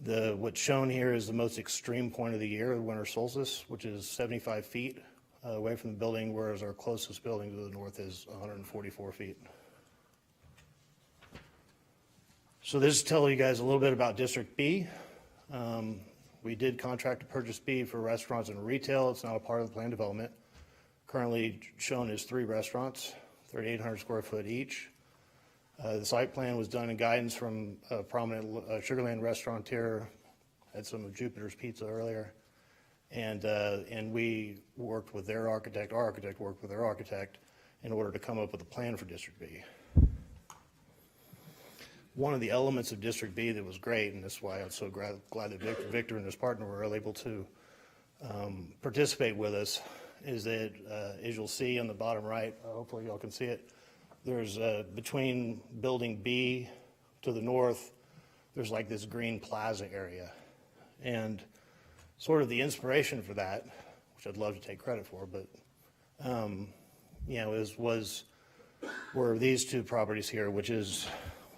[SPEAKER 3] What's shown here is the most extreme point of the year, the winter solstice, which is 75 feet away from the building, whereas our closest building to the north is 144 feet. So this is telling you guys a little bit about District B. We did contract to purchase B for restaurants and retail. It's not a part of the plan development. Currently shown as 3 restaurants, 3,800 square foot each. The site plan was done in guidance from a prominent Sugarland restaurateur, had some of Jupiter's Pizza earlier, and we worked with their architect, our architect worked with their architect in order to come up with a plan for District B. One of the elements of District B that was great, and that's why I'm so glad that Victor and his partner were able to participate with us, is that as you'll see on the bottom right, hopefully y'all can see it, there's between building B to the north, there's like this green plaza area. And sort of the inspiration for that, which I'd love to take credit for, but you know, were these 2 properties here, which is,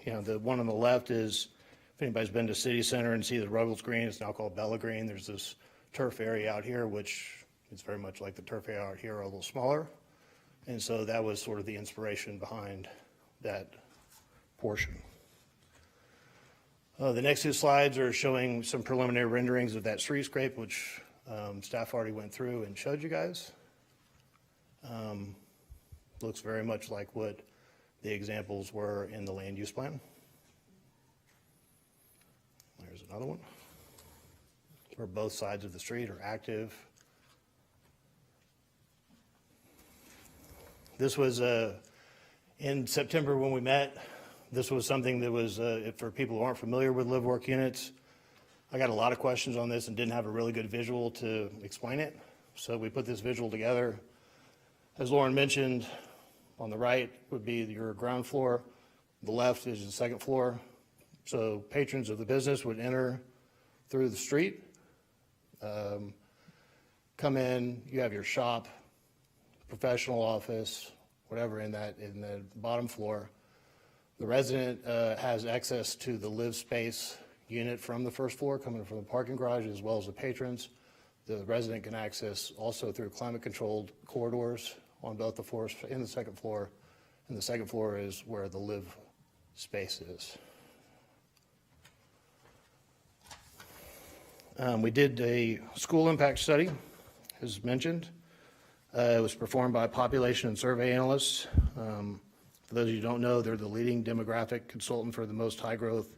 [SPEAKER 3] you know, the one on the left is, if anybody's been to City Center and see the Ruggles Green, it's now called Bella Green. There's this turf area out here, which is very much like the turf area out here, a little smaller. And so that was sort of the inspiration behind that portion. The next 2 slides are showing some preliminary renderings of that streetscape, which staff already went through and showed you guys. Looks very much like what the examples were in the land use plan. There's another one where both sides of the street are active. This was in September when we met. This was something that was, for people who aren't familiar with live-work units, I got a lot of questions on this and didn't have a really good visual to explain it. So we put this visual together. As Lauren mentioned, on the right would be your ground floor. The left is the second floor. So patrons of the business would enter through the street, come in, you have your shop, professional office, whatever in the bottom floor. The resident has access to the live space unit from the first floor, coming from the parking garage, as well as the patrons. The resident can access also through climate-controlled corridors on both the floors in the second floor, and the second floor is where the live space is. We did a school impact study, as mentioned. It was performed by population and survey analysts. For those of you who don't know, they're the leading demographic consultant for the most high-growth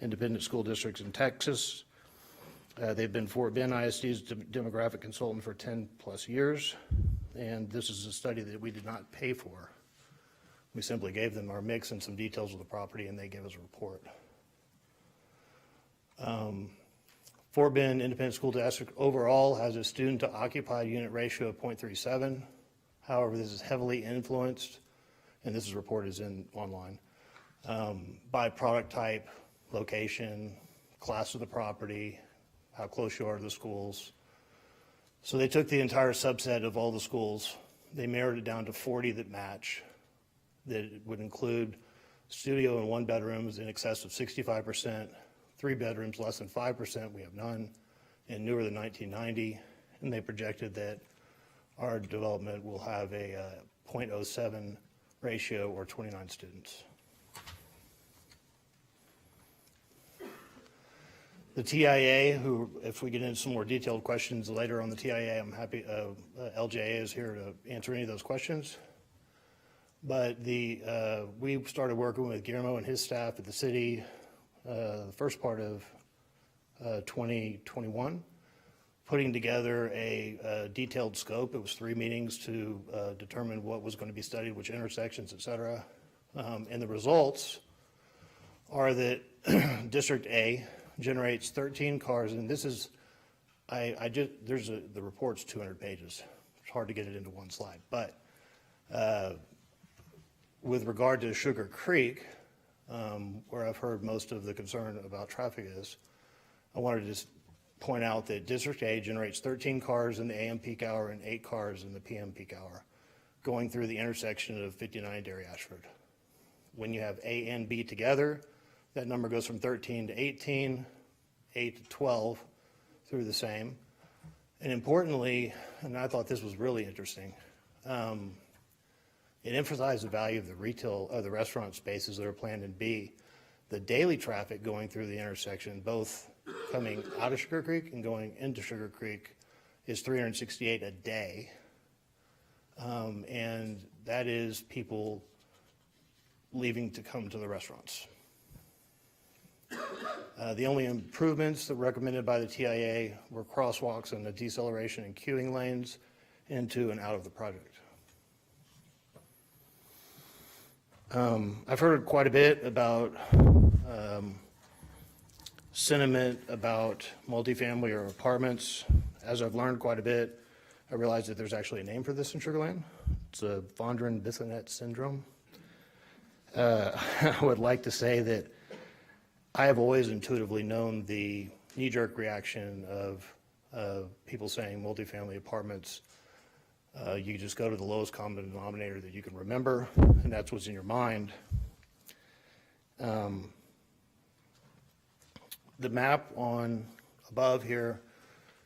[SPEAKER 3] independent school districts in Texas. They've been Ben ISD's demographic consultant for 10 plus years, and this is a study that we did not pay for. We simply gave them our mix and some details of the property, and they gave us a report. Fort Bend Independent School District overall has a student to occupied unit ratio of 0.37. However, this is heavily influenced, and this is reported online, by product type, location, class of the property, how close you are to the schools. So they took the entire subset of all the schools, they narrowed it down to 40 that match, that would include studio and 1 bedrooms in excess of 65%, 3 bedrooms less than 5%, we have none, and newer than 1990, and they projected that our development will have a 0.07 ratio or 29 students. The TIA, who, if we get into some more detailed questions later on the TIA, I'm happy, LJA is here to answer any of those questions. But we started working with Guillermo and his staff at the city the first part of 2021 putting together a detailed scope. It was 3 meetings to determine what was going to be studied, which intersections, et cetera. And the results are that District A generates 13 cars, and this is, the report's 200 pages. It's hard to get it into one slide, but with regard to Sugar Creek, where I've heard most of the concern about traffic is, I wanted to just point out that District A generates 13 cars in the AM peak hour and 8 cars in the PM peak hour, going through the intersection of 59 Dairy Ashford. When you have A and B together, that number goes from 13 to 18, 8 to 12 through the same. And importantly, and I thought this was really interesting, it emphasized the value of the the restaurant spaces that are planned in B. The daily traffic going through the intersection, both coming out of Sugar Creek and going into Sugar Creek, is 368 a day. And that is people leaving to come to the restaurants. The only improvements that were recommended by the TIA were crosswalks and the deceleration and queuing lanes into and out of the project. I've heard quite a bit about sentiment about multifamily or apartments. As I've learned quite a bit, I realized that there's actually a name for this in Sugarland. It's a von Bissonet syndrome. I would like to say that I have always intuitively known the knee-jerk reaction of people saying multifamily apartments. You just go to the lowest common denominator that you can remember, and that's what's in your mind. The map on above here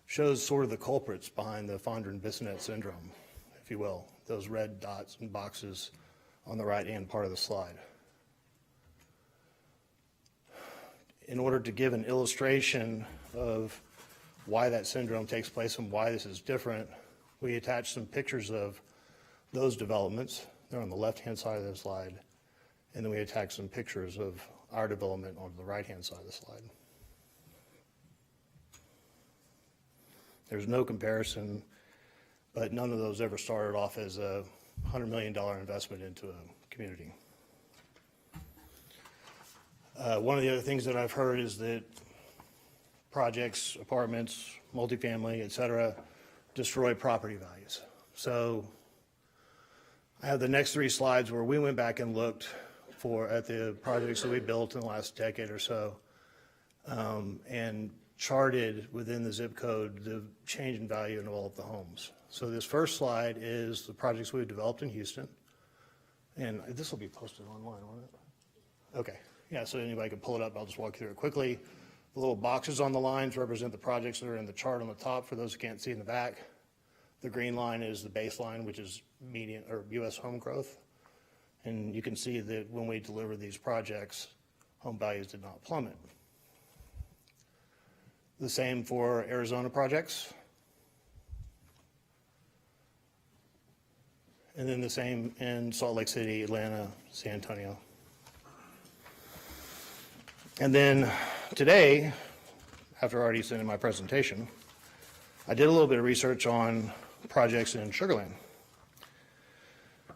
[SPEAKER 3] shows sort of the culprits behind the von Bissonet syndrome, if you will, those red dots and boxes on the right-hand part of the slide. In order to give an illustration of why that syndrome takes place and why this is different, we attached some pictures of those developments. They're on the left-hand side of the slide. And then we attached some pictures of our development on the right-hand side of the slide. There's no comparison, but none of those ever started off as a $100 million investment into a community. One of the other things that I've heard is that projects, apartments, multifamily, et cetera, destroy property values. So I have the next 3 slides where we went back and looked at the projects that we built in the last decade or so, and charted within the zip code the change in value in all of the homes. So this first slide is the projects we've developed in Houston, and this will be posted online, won't it? Okay, yeah, so anybody can pull it up. I'll just walk through it quickly. The little boxes on the lines represent the projects that are in the chart on the top for those who can't see in the back. The green line is the baseline, which is median or U.S. home growth. And you can see that when we delivered these projects, home values did not plummet. The same for Arizona projects. And then the same in Salt Lake City, Atlanta, San Antonio. And then today, after already sending my presentation, I did a little bit of research on projects in Sugarland.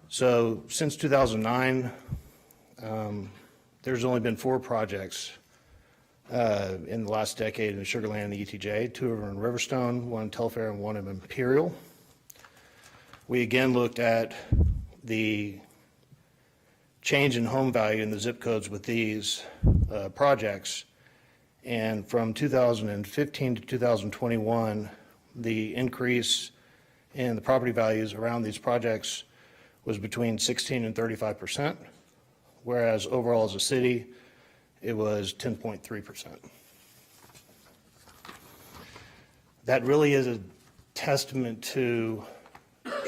[SPEAKER 3] So since 2009, there's only been 4 projects in the last decade in Sugarland and the ETJ. 2 of them in Riverstone, 1 in Telfair, and 1 in Imperial. We again looked at the change in home value in the zip codes with these projects, and from 2015 to 2021, the increase in the property values around these projects was between 16 and 35%, whereas overall as a city, it was 10.3%. That really is a testament to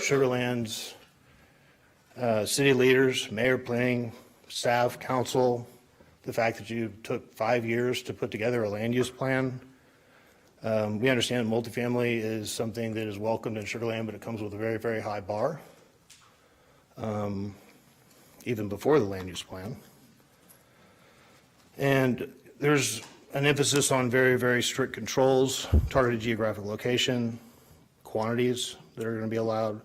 [SPEAKER 3] Sugarland's city leaders, mayor, planning, staff, council, the fact that you took 5 years to put together a land use plan. We understand multifamily is something that is welcomed in Sugarland, but it comes with a very, very high bar, even before the land use plan. And there's an emphasis on very, very strict controls, targeted geographic location, quantities that are going to be allowed,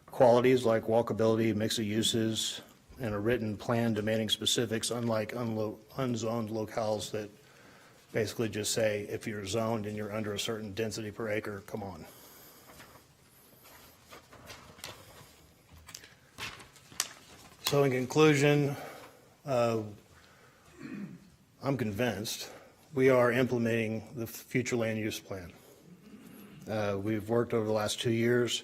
[SPEAKER 3] qualities like walkability, mix of uses, and a written plan demanding specifics, unlike unzoned locales that basically just say, if you're zoned and you're under a certain density per acre, come on. So in conclusion, I'm convinced we are implementing the future land use plan. We've worked over the last 2 years.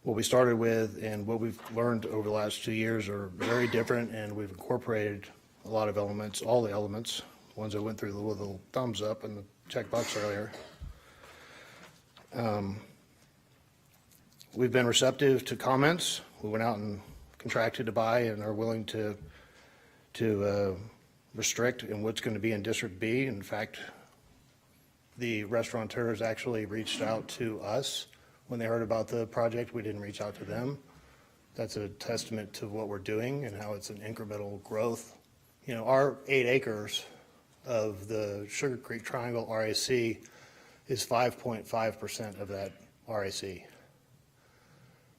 [SPEAKER 3] What we started with and what we've learned over the last 2 years are very different, and we've incorporated a lot of elements, all the elements, ones I went through with the little thumbs up and the checkbox earlier. We've been receptive to comments. We went out and contracted to buy and are willing to restrict in what's going to be in District B. In fact, the restaurateurs actually reached out to us when they heard about the project. We didn't reach out to them. That's a testament to what we're doing and how it's an incremental growth. You know, our 8 acres of the Sugar Creek Triangle RAC is 5.5% of that RAC.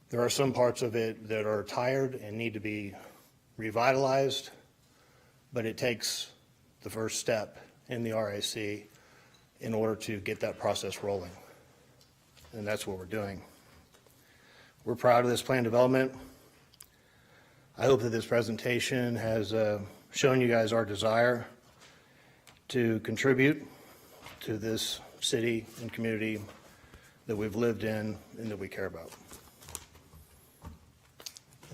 [SPEAKER 3] There are some parts of it that are tired and need to be revitalized, but it takes the first step in the RAC in order to get that process rolling. And that's what we're doing. We're proud of this plan development. I hope that this presentation has shown you guys our desire to contribute to this city and community that we've lived in and that we care about.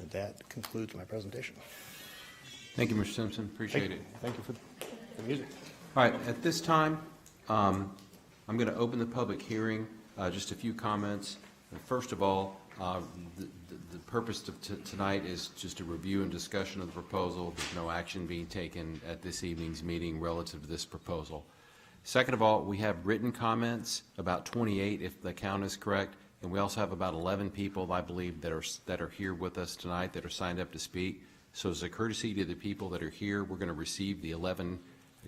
[SPEAKER 3] And that concludes my presentation.
[SPEAKER 2] Thank you, Mr. Simpson. Appreciate it.
[SPEAKER 3] Thank you for the music.
[SPEAKER 2] All right, at this time, I'm going to open the public hearing. Just a few comments. First of all, the purpose of tonight is just a review and discussion of the proposal. There's no action being taken at this evening's meeting relative to this proposal. Second of all, we have written comments, about 28 if the count is correct, and we also have about 11 people, I believe, that are here with us tonight that are signed up to speak. So as a courtesy to the people that are here, we're going to receive the 11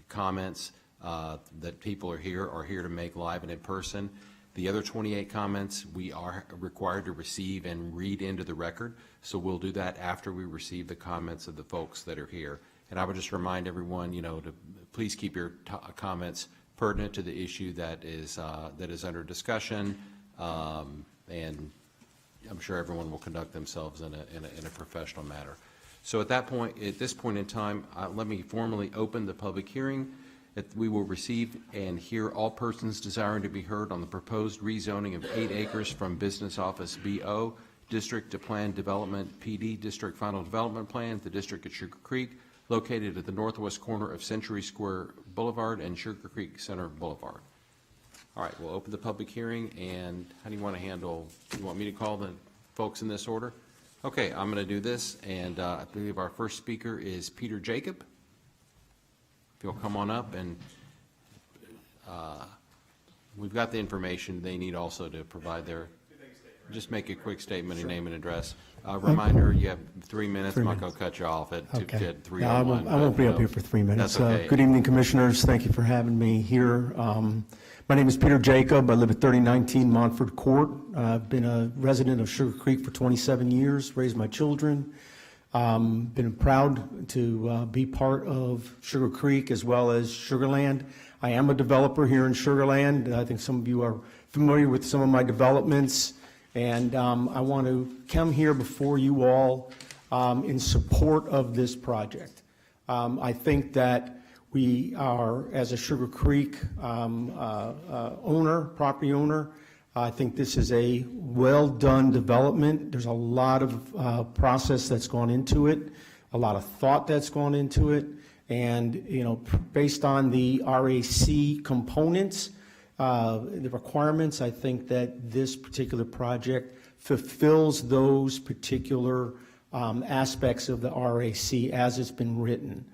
[SPEAKER 2] comments that people are here to make live and in person. The other 28 comments we are required to receive and read into the record, so we'll do that after we receive the comments of the folks that are here. And I would just remind everyone, you know, to please keep your comments pertinent to the issue that is under discussion, and I'm sure everyone will conduct themselves in a professional manner. So at this point in time, let me formally open the public hearing. We will receive and hear all persons desiring to be heard on the proposed rezoning of 8 acres from Business Office BO District to Planned Development PD District Final Development Plan, the District at Sugar Creek, located at the northwest corner of Century Square Boulevard and Sugar Creek Center Boulevard. All right, we'll open the public hearing, and how do you want to handle, you want me to call the folks in this order? Okay, I'm going to do this, and I believe our first speaker is Peter Jacob. If you'll come on up, and we've got the information they need also to provide their, just make a quick statement, your name and address. Reminder, you have 3 minutes. I'm not going to cut you off at 3:01.
[SPEAKER 6] No, I won't be up here for 3 minutes.
[SPEAKER 2] That's okay.
[SPEAKER 6] Good evening, Commissioners. Thank you for having me here. My name is Peter Jacob. I live at 3019 Montford Court. I've been a resident of Sugar Creek for 27 years, raised my children. Been proud to be part of Sugar Creek as well as Sugarland. I am a developer here in Sugarland. I think some of you are familiar with some of my developments, and I want to come here before you all in support of this project. I think that we are, as a Sugar Creek property owner, I think this is a well-done development. There's a lot of process that's gone into it, a lot of thought that's gone into it, and, you know, based on the RAC components, the requirements, I think that this particular project fulfills those particular aspects of the RAC as it's been written.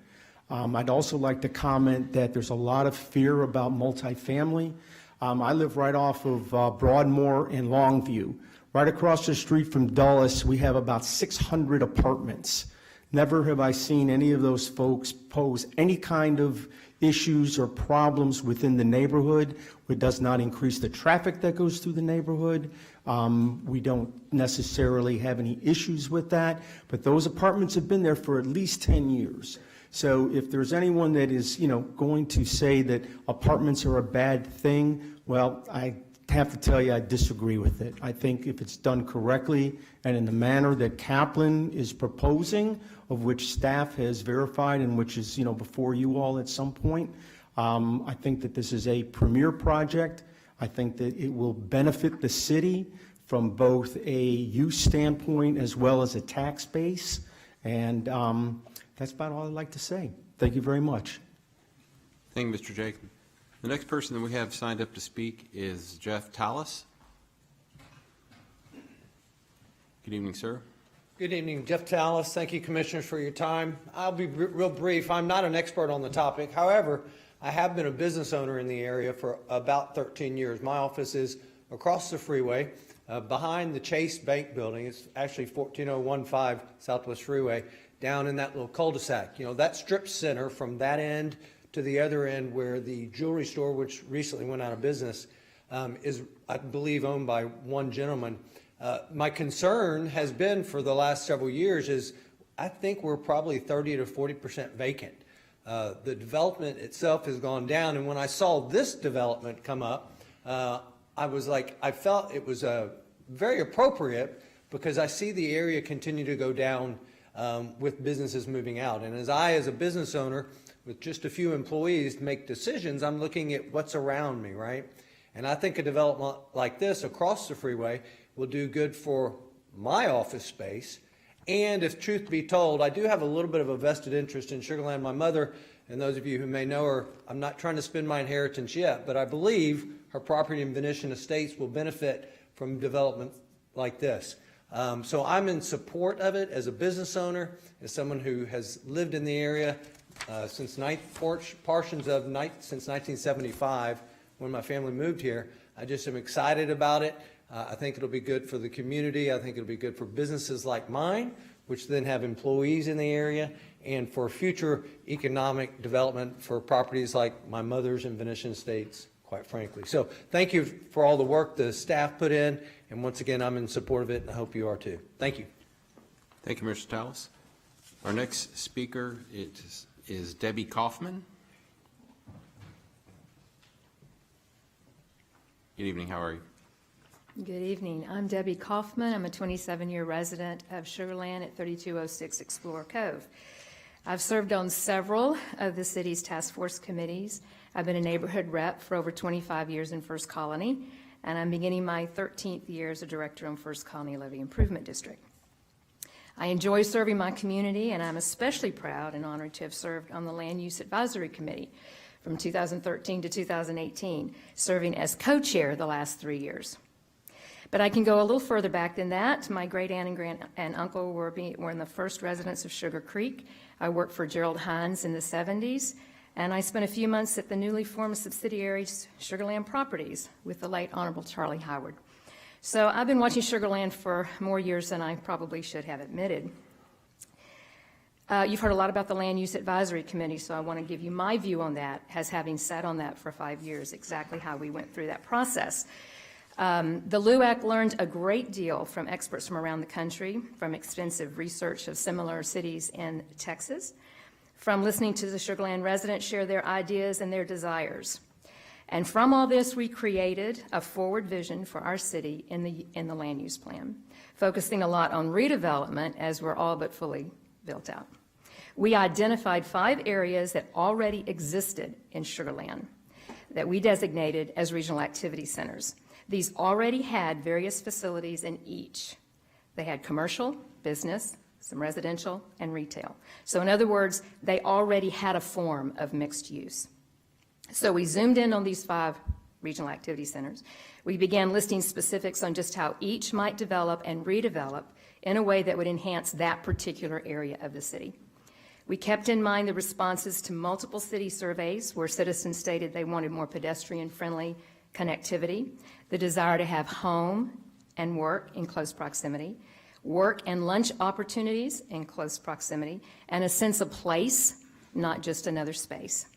[SPEAKER 6] I'd also like to comment that there's a lot of fear about multifamily. I live right off of Broadmoor and Longview. Right across the street from Dulles, we have about 600 apartments. Never have I seen any of those folks pose any kind of issues or problems within the neighborhood. It does not increase the traffic that goes through the neighborhood. We don't necessarily have any issues with that, but those apartments have been there for at least 10 years. So if there's anyone that is, going to say that apartments are a bad thing, well, I have to tell you, I disagree with it. I think if it's done correctly and in the manner that Kaplan is proposing, of which staff has verified and which is, before you all at some point, I think that this is a premier project. I think that it will benefit the city from both a use standpoint as well as a tax base. And that's about all I'd like to say. Thank you very much.
[SPEAKER 2] Thank you, Mr. Jacob. The next person that we have signed up to speak is Jeff Tallis. Good evening, sir.
[SPEAKER 7] Good evening, Jeff Tallis. Thank you, Commissioners, for your time. I'll be real brief. I'm not an expert on the topic. However, I have been a business owner in the area for about 13 years. My office is across the freeway, behind the Chase Bank building. It's actually 14015 Southwest Freeway, down in that little cul-de-sac. That strip center from that end to the other end where the jewelry store, which recently went out of business, is, I believe, owned by one gentleman. My concern has been for the last several years is I think we're probably 30 to 40% vacant. The development itself has gone down, and when I saw this development come up, I felt it was very appropriate because I see the area continue to go down with businesses moving out. And as a business owner with just a few employees, make decisions, I'm looking at what's around me, right? And I think a development like this across the freeway will do good for my office space. And if truth be told, I do have a little bit of a vested interest in Sugarland. My mother, and those of you who may know her, I'm not trying to spend my inheritance yet, but I believe her property in Venetian Estates will benefit from development like this. So I'm in support of it as a business owner, as someone who has lived in the area since 1975 when my family moved here. I just am excited about it. I think it'll be good for the community. I think it'll be good for businesses like mine, which then have employees in the area, and for future economic development for properties like my mother's in Venetian Estates, quite frankly. So thank you for all the work the staff put in, and once again, I'm in support of it, and I hope you are too. Thank you.
[SPEAKER 2] Thank you, Mr. Tallis. Our next speaker is Debbie Kaufman. Good evening. How are you?
[SPEAKER 8] Good evening. I'm Debbie Kaufman. I'm a 27-year resident of Sugarland at 3206 Explorer Cove. I've served on several of the city's task force committees. I've been a neighborhood rep for over 25 years in First Colony, and I'm beginning my 13th year as a director on First Colony Levy Improvement District. I enjoy serving my community, and I'm especially proud and honored to have served on the Land Use Advisory Committee from 2013 to 2018, serving as co-chair the last 3 years. But I can go a little further back than that. My great aunt and grand and uncle were in the first residents of Sugar Creek. I worked for Gerald Hines in the 70s, and I spent a few months at the newly formed subsidiary Sugarland Properties with the late Honorable Charlie Howard. So I've been watching Sugarland for more years than I probably should have admitted. You've heard a lot about the Land Use Advisory Committee, so I want to give you my view on that, as having sat on that for 5 years, exactly how we went through that process. The LUAC learned a great deal from experts from around the country, from extensive research of similar cities in Texas, from listening to the Sugarland residents share their ideas and their desires. And from all this, we created a forward vision for our city in the land use plan, focusing a lot on redevelopment as we're all but fully built out. We identified 5 areas that already existed in Sugarland that we designated as regional activity centers. These already had various facilities in each. They had commercial, business, some residential, and retail. So in other words, they already had a form of mixed use. So we zoomed in on these 5 regional activity centers. We began listing specifics on just how each might develop and redevelop in a way that would enhance that particular area of the city. We kept in mind the responses to multiple city surveys where citizens stated they wanted more pedestrian-friendly connectivity, the desire to have home and work in close proximity, work and lunch opportunities in close proximity, and a sense of place, not just another space.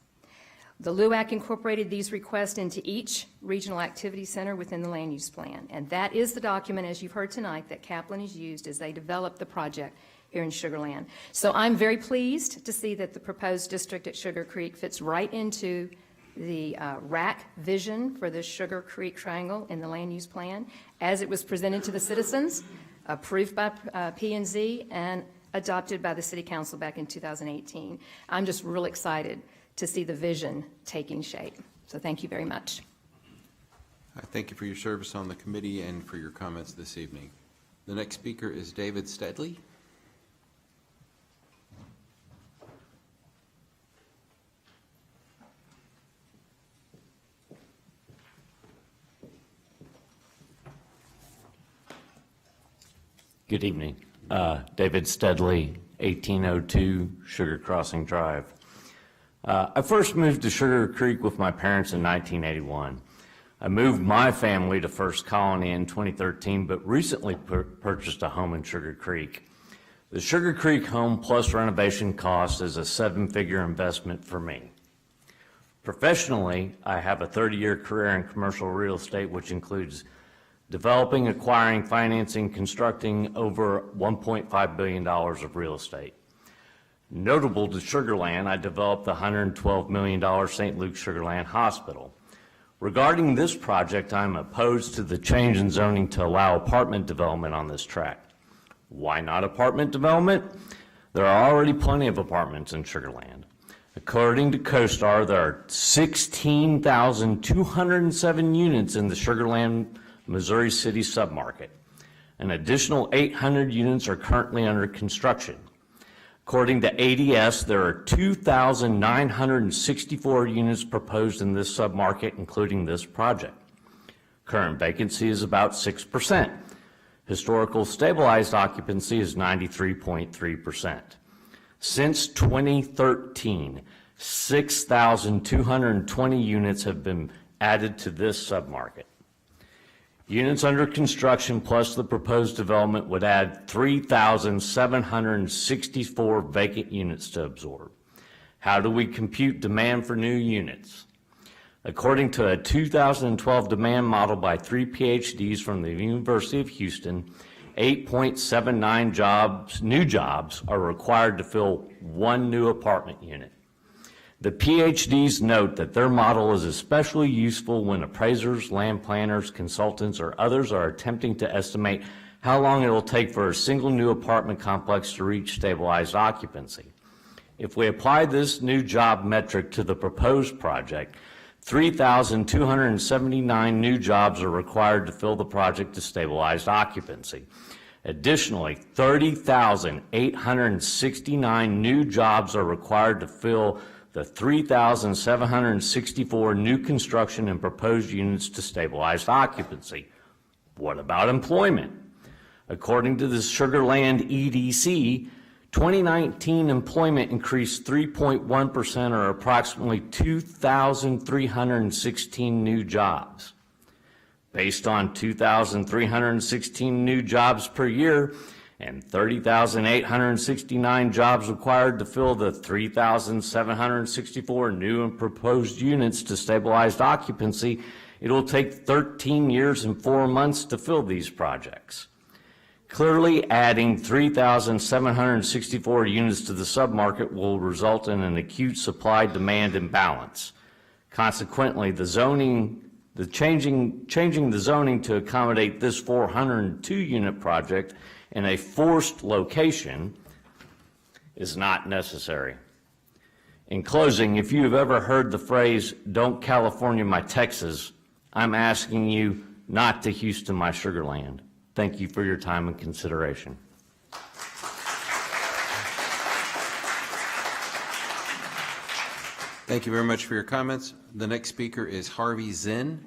[SPEAKER 8] The LUAC incorporated these requests into each regional activity center within the land use plan, and that is the document, as you've heard tonight, that Kaplan has used as they develop the project here in Sugarland. So I'm very pleased to see that the proposed district at Sugar Creek fits right into the RAC vision for the Sugar Creek Triangle in the land use plan, as it was presented to the citizens, approved by P&Z, and adopted by the City Council back in 2018. I'm just real excited to see the vision taking shape. So thank you very much.
[SPEAKER 2] I thank you for your service on the committee and for your comments this evening. The next speaker is David Steadley.
[SPEAKER 9] Good evening. David Steadley, 1802 Sugar Crossing Drive. I first moved to Sugar Creek with my parents in 1981. I moved my family to First Colony in 2013, but recently purchased a home in Sugar Creek. The Sugar Creek home plus renovation cost is a 7-figure investment for me. Professionally, I have a 30-year career in commercial real estate, which includes developing, acquiring, financing, constructing over $1.5 billion of real estate. Notable to Sugarland, I developed the $112 million St. Luke's Sugarland Hospital. Regarding this project, I'm opposed to the change in zoning to allow apartment development on this tract. Why not apartment development? There are already plenty of apartments in Sugarland. According to CoStar, there are 16,207 units in the Sugarland, Missouri City submarket. An additional 800 units are currently under construction. According to ADS, there are 2,964 units proposed in this submarket, including this project. Current vacancy is about 6%. Historical stabilized occupancy is 93.3%. Since 2013, 6,220 units have been added to this submarket. Units under construction plus the proposed development would add 3,764 vacant units to absorb. How do we compute demand for new units? According to a 2012 demand model by 3 PhDs from the University of Houston, 8.79 new jobs are required to fill one new apartment unit. The PhDs note that their model is especially useful when appraisers, land planners, consultants, or others are attempting to estimate how long it will take for a single new apartment complex to reach stabilized occupancy. If we apply this new job metric to the proposed project, 3,279 new jobs are required to fill the project to stabilized occupancy. Additionally, 30,869 new jobs are required to fill the 3,764 new construction and proposed units to stabilized occupancy. What about employment? According to the Sugarland EDC, 2019 employment increased 3.1%, or approximately 2,316 new jobs. Based on 2,316 new jobs per year and 30,869 jobs required to fill the 3,764 new and proposed units to stabilized occupancy, it will take 13 years and 4 months to fill these projects. Clearly, adding 3,764 units to the submarket will result in an acute supply-demand imbalance. Consequently, changing the zoning to accommodate this 402-unit project in a forced location is not necessary. In closing, if you have ever heard the phrase, "Don't California my Texas," I'm asking you not to Houston my Sugarland. Thank you for your time and consideration.
[SPEAKER 2] Thank you very much for your comments. The next speaker is Harvey Zinn.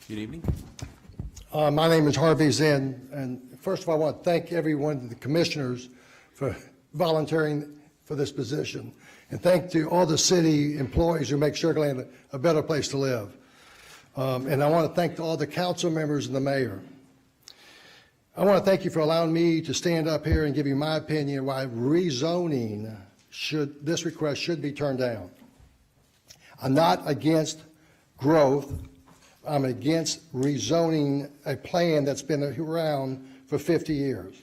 [SPEAKER 2] Good evening.
[SPEAKER 10] My name is Harvey Zinn, and first of all, I want to thank everyone, the commissioners, for volunteering for this position. And thank to all the city employees who make Sugarland a better place to live. And I want to thank all the council members and the mayor. I want to thank you for allowing me to stand up here and give you my opinion why rezoning this request should be turned down. I'm not against growth. I'm against rezoning a plan that's been around for 50 years.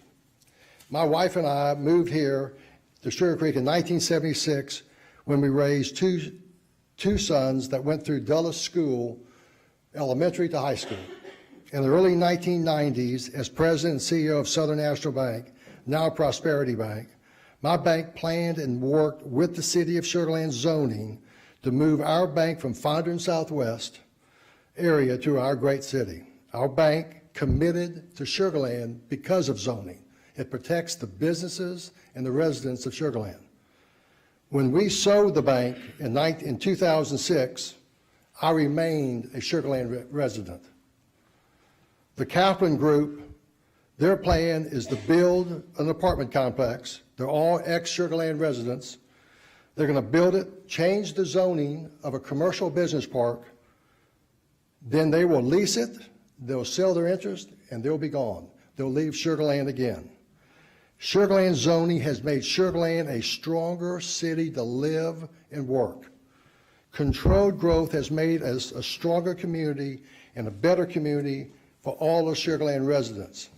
[SPEAKER 10] My wife and I moved here to Sugar Creek in 1976 when we raised two sons that went through Dulles School, elementary to high school. In the early 1990s, as president and CEO of Southern National Bank, now Prosperity Bank, my bank planned and worked with the city of Sugarland zoning to move our bank from Fondren Southwest area to our great city. Our bank committed to Sugarland because of zoning. It protects the businesses and the residents of Sugarland. When we sold the bank in 2006, I remained a Sugarland resident. The Kaufman Group, their plan is to build an apartment complex. They're all ex-Sugarland residents. They're going to build it, change the zoning of a commercial business park. Then they will lease it, they'll sell their interest, and they'll be gone. They'll leave Sugarland again. Sugarland zoning has made Sugarland a stronger city to live and work. Controlled growth has made us a stronger community and a better community for all of Sugarland residents.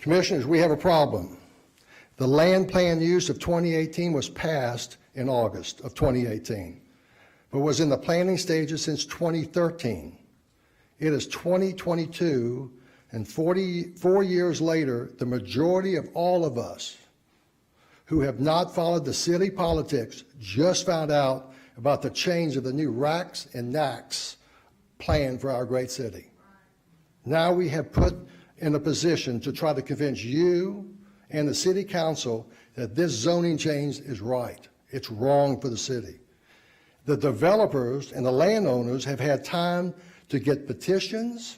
[SPEAKER 10] Commissioners, we have a problem. The land plan use of 2018 was passed in August of 2018, but was in the planning stages since 2013. It is 2022, and 44 years later, the majority of all of us who have not followed the city politics just found out about the change of the new RACs and NACs plan for our great city. Now we have put in a position to try to convince you and the city council that this zoning change is right. It's wrong for the city. The developers and the landowners have had time to get petitions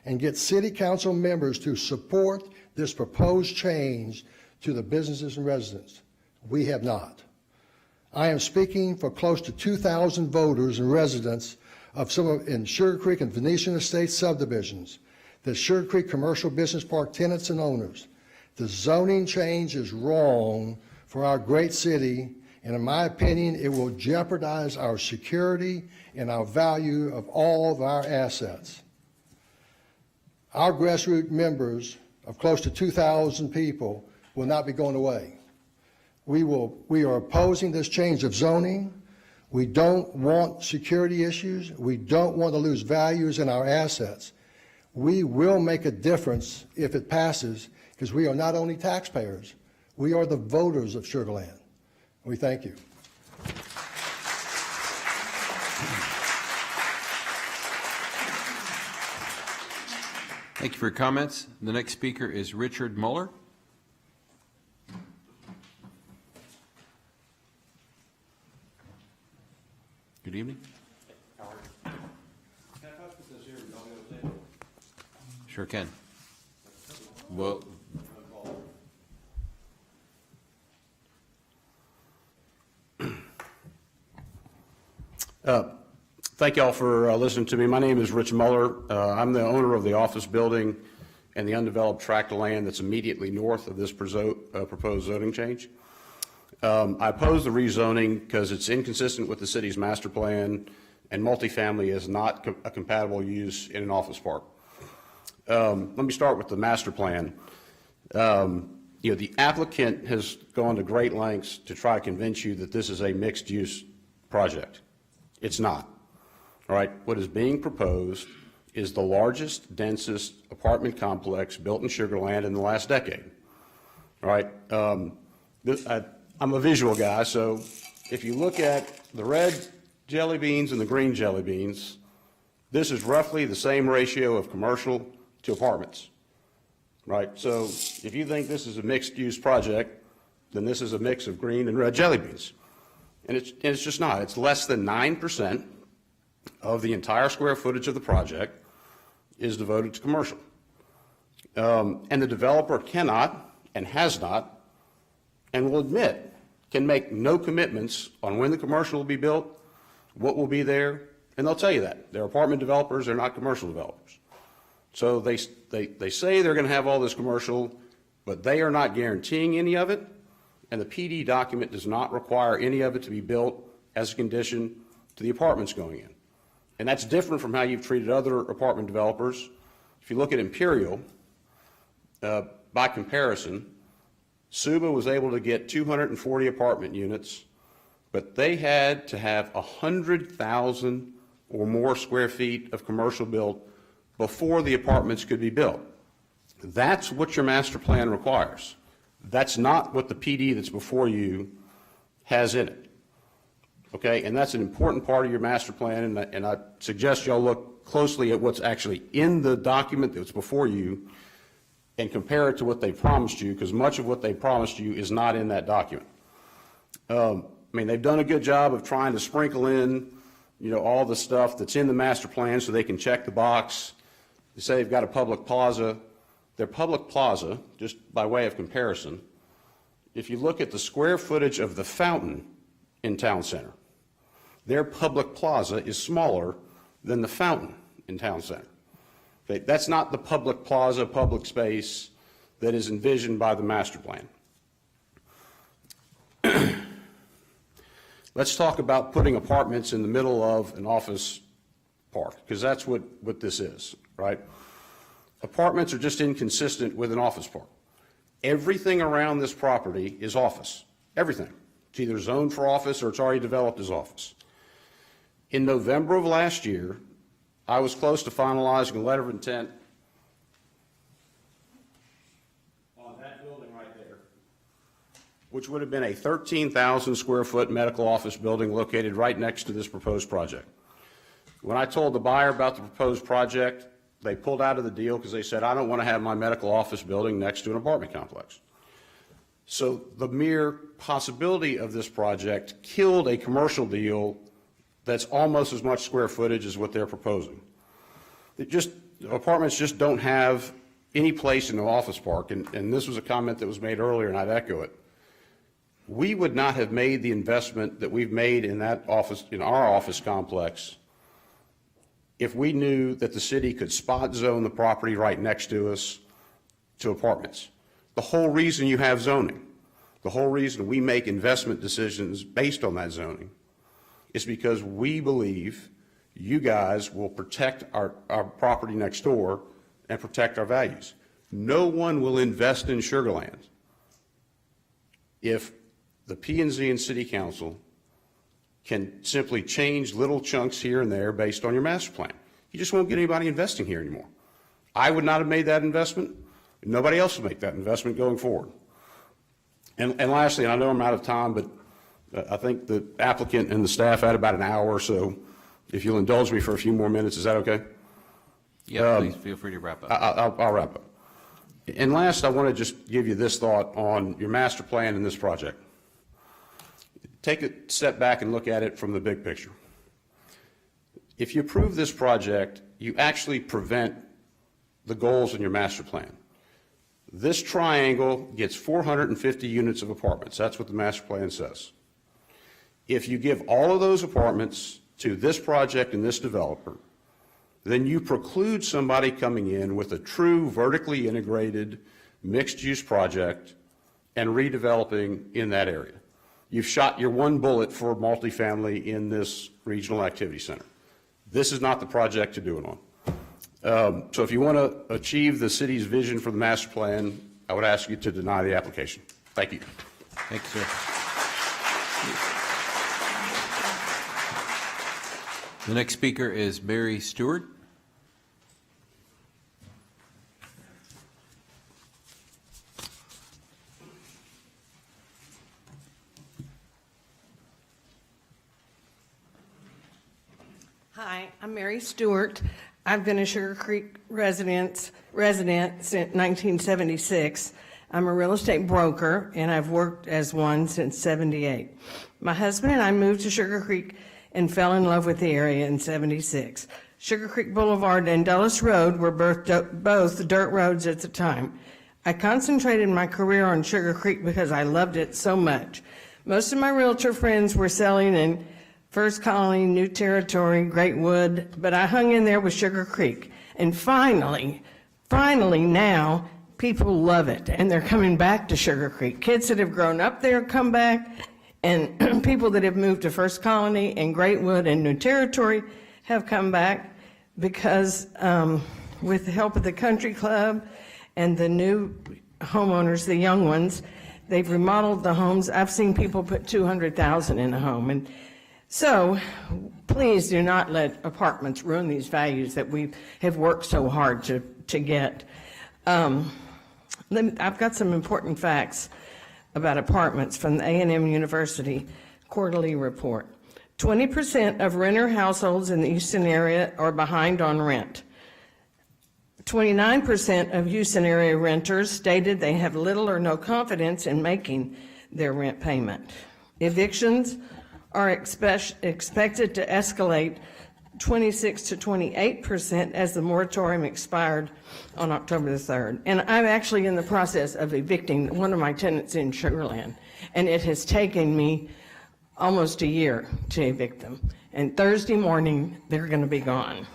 [SPEAKER 10] and get city council members to support this proposed change to the businesses and residents. We have not. I am speaking for close to 2,000 voters and residents in Sugar Creek and Venetian Estates subdivisions, the Sugar Creek Commercial Business Park tenants and owners. The zoning change is wrong for our great city, and in my opinion, it will jeopardize our security and our value of all of our assets. Our grassroots members of close to 2,000 people will not be going away. We are opposing this change of zoning. We don't want security issues. We don't want to lose values in our assets. We will make a difference if it passes, because we are not only taxpayers, we are the voters of Sugarland. We thank you.
[SPEAKER 2] Thank you for your comments. The next speaker is Richard Muller. Good evening. Sure can. Well,
[SPEAKER 11] thank you all for listening to me. My name is Rich Muller. I'm the owner of the office building and the undeveloped tract of land that's immediately north of this proposed zoning change. I oppose the rezoning because it's inconsistent with the city's master plan, and multifamily is not a compatible use in an office park. Let me start with the master plan. The applicant has gone to great lengths to try to convince you that this is a mixed-use project. It's not. All right, what is being proposed is the largest, densest apartment complex built in Sugarland in the last decade. All right, I'm a visual guy, so if you look at the red jelly beans and the green jelly beans, this is roughly the same ratio of commercial to apartments, right? So if you think this is a mixed-use project, then this is a mix of green and red jelly beans. And it's just not. It's less than 9% of the entire square footage of the project is devoted to commercial. And the developer cannot and has not, and will admit, can make no commitments on when the commercial will be built, what will be there, and they'll tell you that. They're apartment developers, they're not commercial developers. So they say they're going to have all this commercial, but they are not guaranteeing any of it, and the PD document does not require any of it to be built as a condition to the apartments going in. And that's different from how you've treated other apartment developers. If you look at Imperial, by comparison, Suba was able to get 240 apartment units, but they had to have 100,000 or more square feet of commercial built before the apartments could be built. That's what your master plan requires. That's not what the PD that's before you has in it. Okay, and that's an important part of your master plan, and I suggest y'all look closely at what's actually in the document that's before you and compare it to what they promised you, because much of what they promised you is not in that document. I mean, they've done a good job of trying to sprinkle in, all the stuff that's in the master plan so they can check the box. They say they've got a public plaza. Their public plaza, just by way of comparison, if you look at the square footage of the fountain in Town Center, their public plaza is smaller than the fountain in Town Center. Okay, that's not the public plaza, public space that is envisioned by the master plan. Let's talk about putting apartments in the middle of an office park, because that's what this is, right? Apartments are just inconsistent with an office park. Everything around this property is office, everything. It's either zoned for office or it's already developed as office. In November of last year, I was close to finalizing a letter of intent on that building right there, which would have been a 13,000 square foot medical office building located right next to this proposed project. When I told the buyer about the proposed project, they pulled out of the deal because they said, I don't want to have my medical office building next to an apartment complex. So the mere possibility of this project killed a commercial deal that's almost as much square footage as what they're proposing. Apartments just don't have any place in an office park, and this was a comment that was made earlier, and I'd echo it. We would not have made the investment that we've made in that office, in our office complex, if we knew that the city could spot zone the property right next to us to apartments. The whole reason you have zoning, the whole reason we make investment decisions based on that zoning, is because we believe you guys will protect our property next door and protect our values. No one will invest in Sugarland if the P&Z and City Council can simply change little chunks here and there based on your master plan. You just won't get anybody investing here anymore. I would not have made that investment. Nobody else will make that investment going forward. And lastly, and I know I'm out of time, but I think the applicant and the staff had about an hour or so. If you'll indulge me for a few more minutes, is that okay?
[SPEAKER 2] Yeah, please feel free to wrap up.
[SPEAKER 11] I'll wrap up. And last, I want to just give you this thought on your master plan and this project. Take a step back and look at it from the big picture. If you approve this project, you actually prevent the goals in your master plan. This triangle gets 450 units of apartments. That's what the master plan says. If you give all of those apartments to this project and this developer, then you preclude somebody coming in with a true vertically integrated mixed-use project and redeveloping in that area. You've shot your one bullet for multifamily in this regional activity center. This is not the project to do it on. So if you want to achieve the city's vision for the master plan, I would ask you to deny the application. Thank you.
[SPEAKER 2] Thank you, sir. The next speaker is Barry Stewart.
[SPEAKER 1] Hi, I'm Mary Stewart. I've been a Sugar Creek resident since 1976. I'm a real estate broker, and I've worked as one since '78. My husband and I moved to Sugar Creek and fell in love with the area in '76. Sugar Creek Boulevard and Dulles Road were both dirt roads at the time. I concentrated my career on Sugar Creek because I loved it so much. Most of my realtor friends were selling in First Colony, New Territory, Greatwood, but I hung in there with Sugar Creek. And finally now, people love it, and they're coming back to Sugar Creek. Kids that have grown up there come back, and people that have moved to First Colony and Greatwood and New Territory have come back because with the help of the country club and the new homeowners, the young ones, they've remodeled the homes. I've seen people put $200,000 in a home. And so please do not let apartments ruin these values that we have worked so hard to get. I've got some important facts about apartments from the A&M University quarterly report. 20% of renter households in the Houston area are behind on rent. 29% of Houston area renters stated they have little or no confidence in making their rent payment. Evictions are expected to escalate 26 to 28% as the moratorium expired on October the 3rd. And I'm actually in the process of evicting one of my tenants in Sugarland, and it has taken me almost a year to evict them. And Thursday morning, they're going to be gone.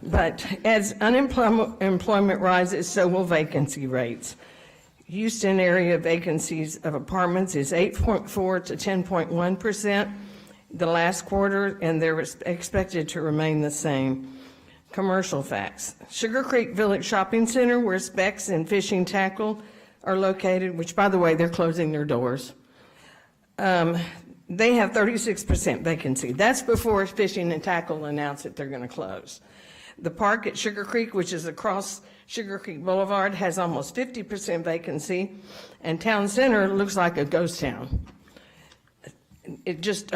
[SPEAKER 1] But as unemployment rises, so will vacancy rates. Houston area vacancies of apartments is 8.4 to 10.1% the last quarter, and they're expected to remain the same. Commercial facts. Sugar Creek Village Shopping Center, where Specs and Fishing Tackle are located, which, by the way, they're closing their doors. They have 36% vacancy. That's before Fishing and Tackle announced that they're going to close. The park at Sugar Creek, which is across Sugar Creek Boulevard, has almost 50% vacancy, and Town Center looks like a ghost town. It just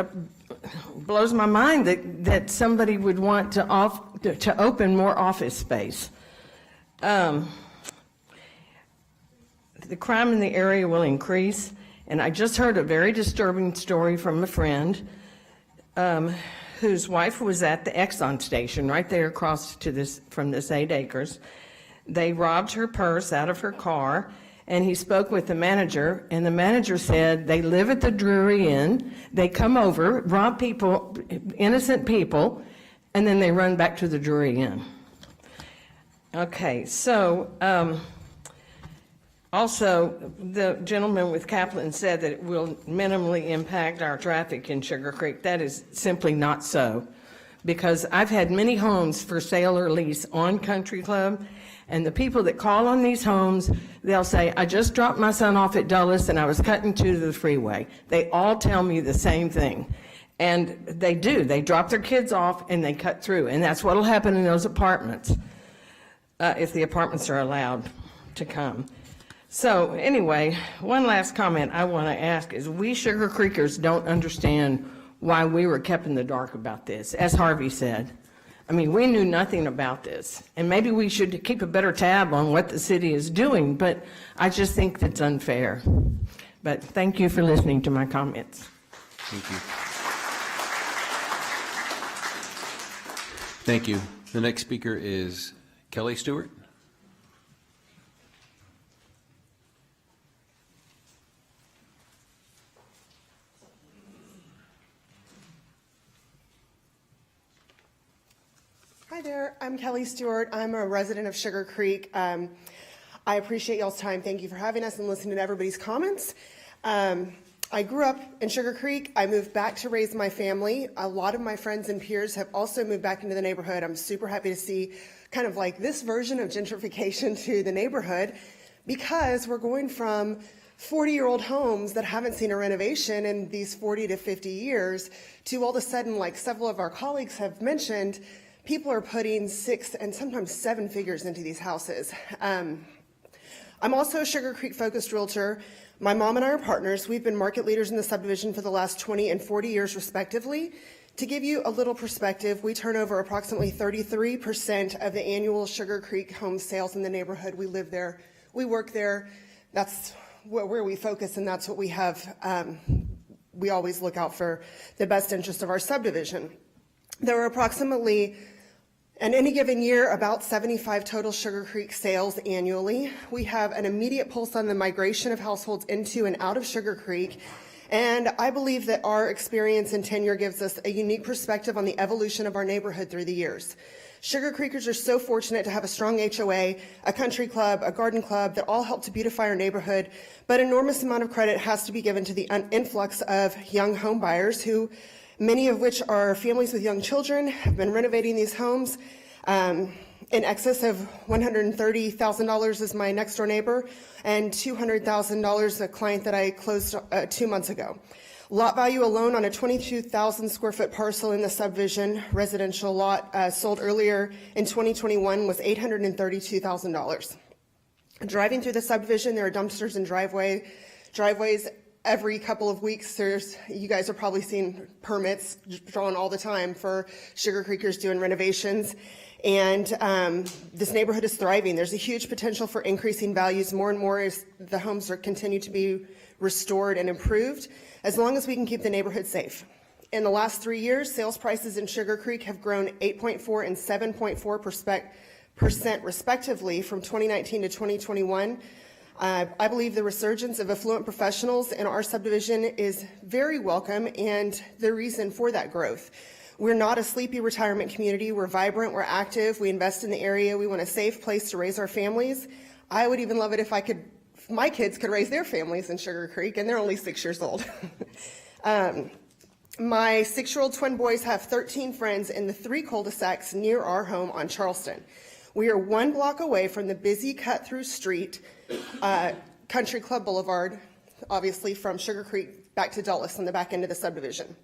[SPEAKER 1] blows my mind that somebody would want to open more office space. The crime in the area will increase, and I just heard a very disturbing story from a friend whose wife was at the Exxon station right there across from this 8 acres. They robbed her purse out of her car, and he spoke with the manager, and the manager said they live at the Drury Inn, they come over, rob people, innocent people, and then they run back to the Drury Inn. Okay, so also the gentleman with Kaplan said that it will minimally impact our traffic in Sugar Creek. That is simply not so, because I've had many homes for sale or lease on Country Club, and the people that call on these homes, they'll say, I just dropped my son off at Dulles and I was cutting to the freeway. They all tell me the same thing. And they do. They drop their kids off and they cut through. And that's what will happen in those apartments, if the apartments are allowed to come. So anyway, one last comment I want to ask is we Sugar Creekers don't understand why we were kept in the dark about this, as Harvey said. I mean, we knew nothing about this, and maybe we should keep a better tab on what the city is doing, but I just think that's unfair. But thank you for listening to my comments.
[SPEAKER 2] Thank you. Thank you. The next speaker is Kelly Stewart.
[SPEAKER 12] Hi there, I'm Kelly Stewart. I'm a resident of Sugar Creek. I appreciate y'all's time. Thank you for having us and listening to everybody's comments. I grew up in Sugar Creek. I moved back to raise my family. A lot of my friends and peers have also moved back into the neighborhood. I'm super happy to see kind of like this version of gentrification to the neighborhood, because we're going from 40-year-old homes that haven't seen a renovation in these 40 to 50 years to all of a sudden, like several of our colleagues have mentioned, people are putting 6 and sometimes 7 figures into these houses. I'm also a Sugar Creek focused realtor. My mom and I are partners. We've been market leaders in the subdivision for the last 20 and 40 years respectively. To give you a little perspective, we turn over approximately 33% of the annual Sugar Creek home sales in the neighborhood. We live there, we work there. That's where we focus, and that's what we have. We always look out for the best interest of our subdivision. There are approximately In any given year, about 75 total Sugar Creek sales annually. We have an immediate pulse on the migration of households into and out of Sugar Creek, and I believe that our experience and tenure gives us a unique perspective on the evolution of our neighborhood through the years. Sugar Creekers are so fortunate to have a strong HOA, a country club, a garden club that all help to beautify our neighborhood, but an enormous amount of credit has to be given to the influx of young home buyers who, many of which are families with young children, have been renovating these homes. In excess of $130,000 is my next door neighbor, and $200,000 a client that I closed 2 months ago. Lot value alone on a 22,000 square foot parcel in the subdivision residential lot sold earlier in 2021 was $832,000. Driving through the subdivision, there are dumpsters and driveways. Every couple of weeks, you guys have probably seen permits drawn all the time for Sugar Creekers doing renovations. And this neighborhood is thriving. There's a huge potential for increasing values more and more as the homes continue to be restored and improved, as long as we can keep the neighborhood safe. In the last 3 years, sales prices in Sugar Creek have grown 8.4% and 7.4% respectively from 2019 to 2021. I believe the resurgence of affluent professionals in our subdivision is very welcome and the reason for that growth. We're not a sleepy retirement community. We're vibrant, we're active, we invest in the area, we want a safe place to raise our families. I would even love it if my kids could raise their families in Sugar Creek, and they're only 6 years old. My 6-year-old twin boys have 13 friends in the 3 cul-de-sacs near our home on Charleston. We are 1 block away from the busy cut-through street, Country Club Boulevard, obviously from Sugar Creek back to Dulles on the back end of the subdivision.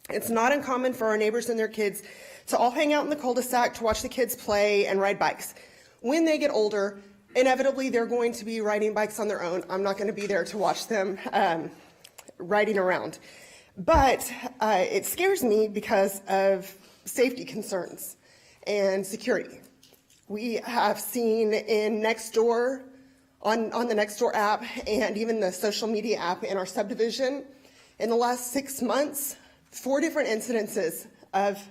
[SPEAKER 12] It's not uncommon for our neighbors and their kids to all hang out in the cul-de-sac to watch the kids play and ride bikes. When they get older, inevitably they're going to be riding bikes on their own. I'm not going to be there to watch them riding around. But it scares me because of safety concerns and security. We have seen in Nextdoor, on the Nextdoor app, and even the social media app in our subdivision, in the last 6 months, 4 different incidences of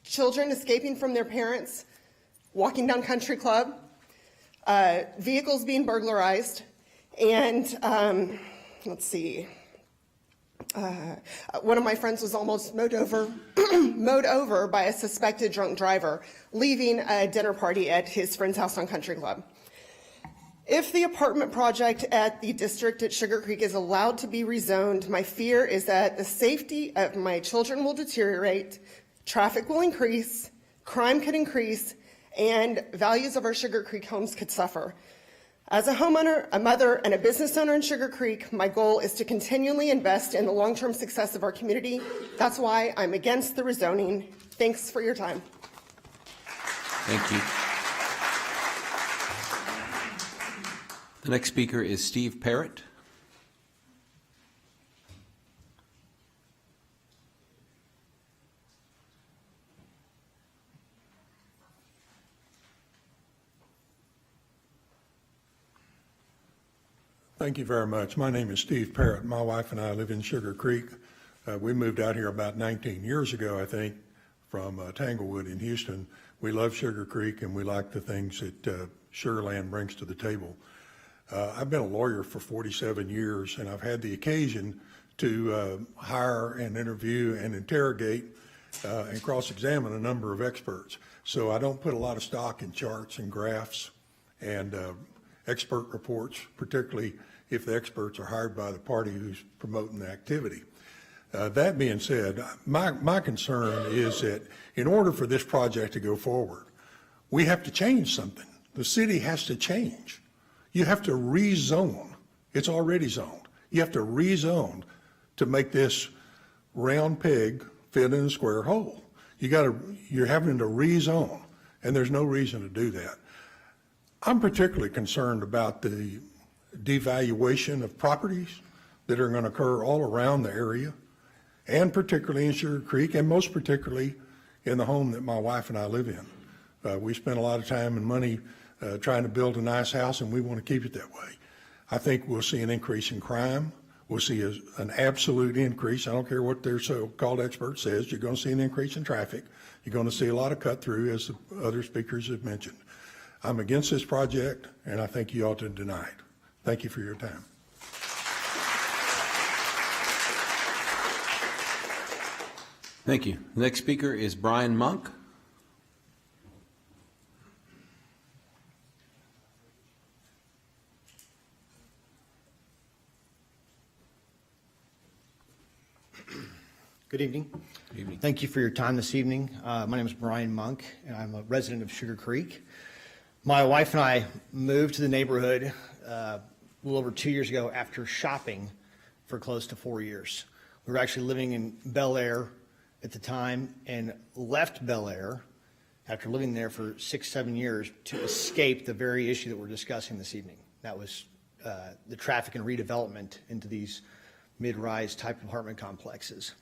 [SPEAKER 12] children escaping from their parents, walking down Country Club, vehicles being burglarized, and let's see, one of my friends was almost mowed over by a suspected drunk driver leaving a dinner party at his friend's house on Country Club. If the apartment project at the district at Sugar Creek is allowed to be rezoned, my fear is that the safety of my children will deteriorate, traffic will increase, crime could increase, and values of our Sugar Creek homes could suffer. As a homeowner, a mother, and a business owner in Sugar Creek, my goal is to continually invest in the long-term success of our community. That's why I'm against the rezoning. Thanks for your time.
[SPEAKER 2] Thank you. The next speaker is Steve Parrott.
[SPEAKER 13] Thank you very much. My name is Steve Parrott. My wife and I live in Sugar Creek. We moved out here about 19 years ago, I think, from Tanglewood in Houston. We love Sugar Creek and we like the things that Sugarland brings to the table. I've been a lawyer for 47 years and I've had the occasion to hire and interview and interrogate and cross-examine a number of experts. So I don't put a lot of stock in charts and graphs and expert reports, particularly if the experts are hired by the party who's promoting the activity. That being said, my concern is that in order for this project to go forward, we have to change something. The city has to change. You have to rezone. It's already zoned. You have to rezone to make this round peg fit in a square hole. You're having to rezone, and there's no reason to do that. I'm particularly concerned about the devaluation of properties that are going to occur all around the area, and particularly in Sugar Creek, and most particularly in the home that my wife and I live in. We spend a lot of time and money trying to build a nice house, and we want to keep it that way. I think we'll see an increase in crime. we'll see an absolute increase. I don't care what their so-called expert says. You're going to see an increase in traffic. You're going to see a lot of cut through, as the other speakers have mentioned. I'm against this project, and I think you ought to deny it. Thank you for your time.
[SPEAKER 2] Thank you. The next speaker is Brian Monk.
[SPEAKER 14] Good evening.
[SPEAKER 2] Good evening.
[SPEAKER 14] Thank you for your time this evening. My name is Brian Monk, and I'm a resident of Sugar Creek. My wife and I moved to the neighborhood a little over 2 years ago after shopping for close to 4 years. We were actually living in Bel Air at the time and left Bel Air after living there for 6-7 years to escape the very issue that we're discussing this evening. That was the traffic and redevelopment into these mid-rise type apartment complexes.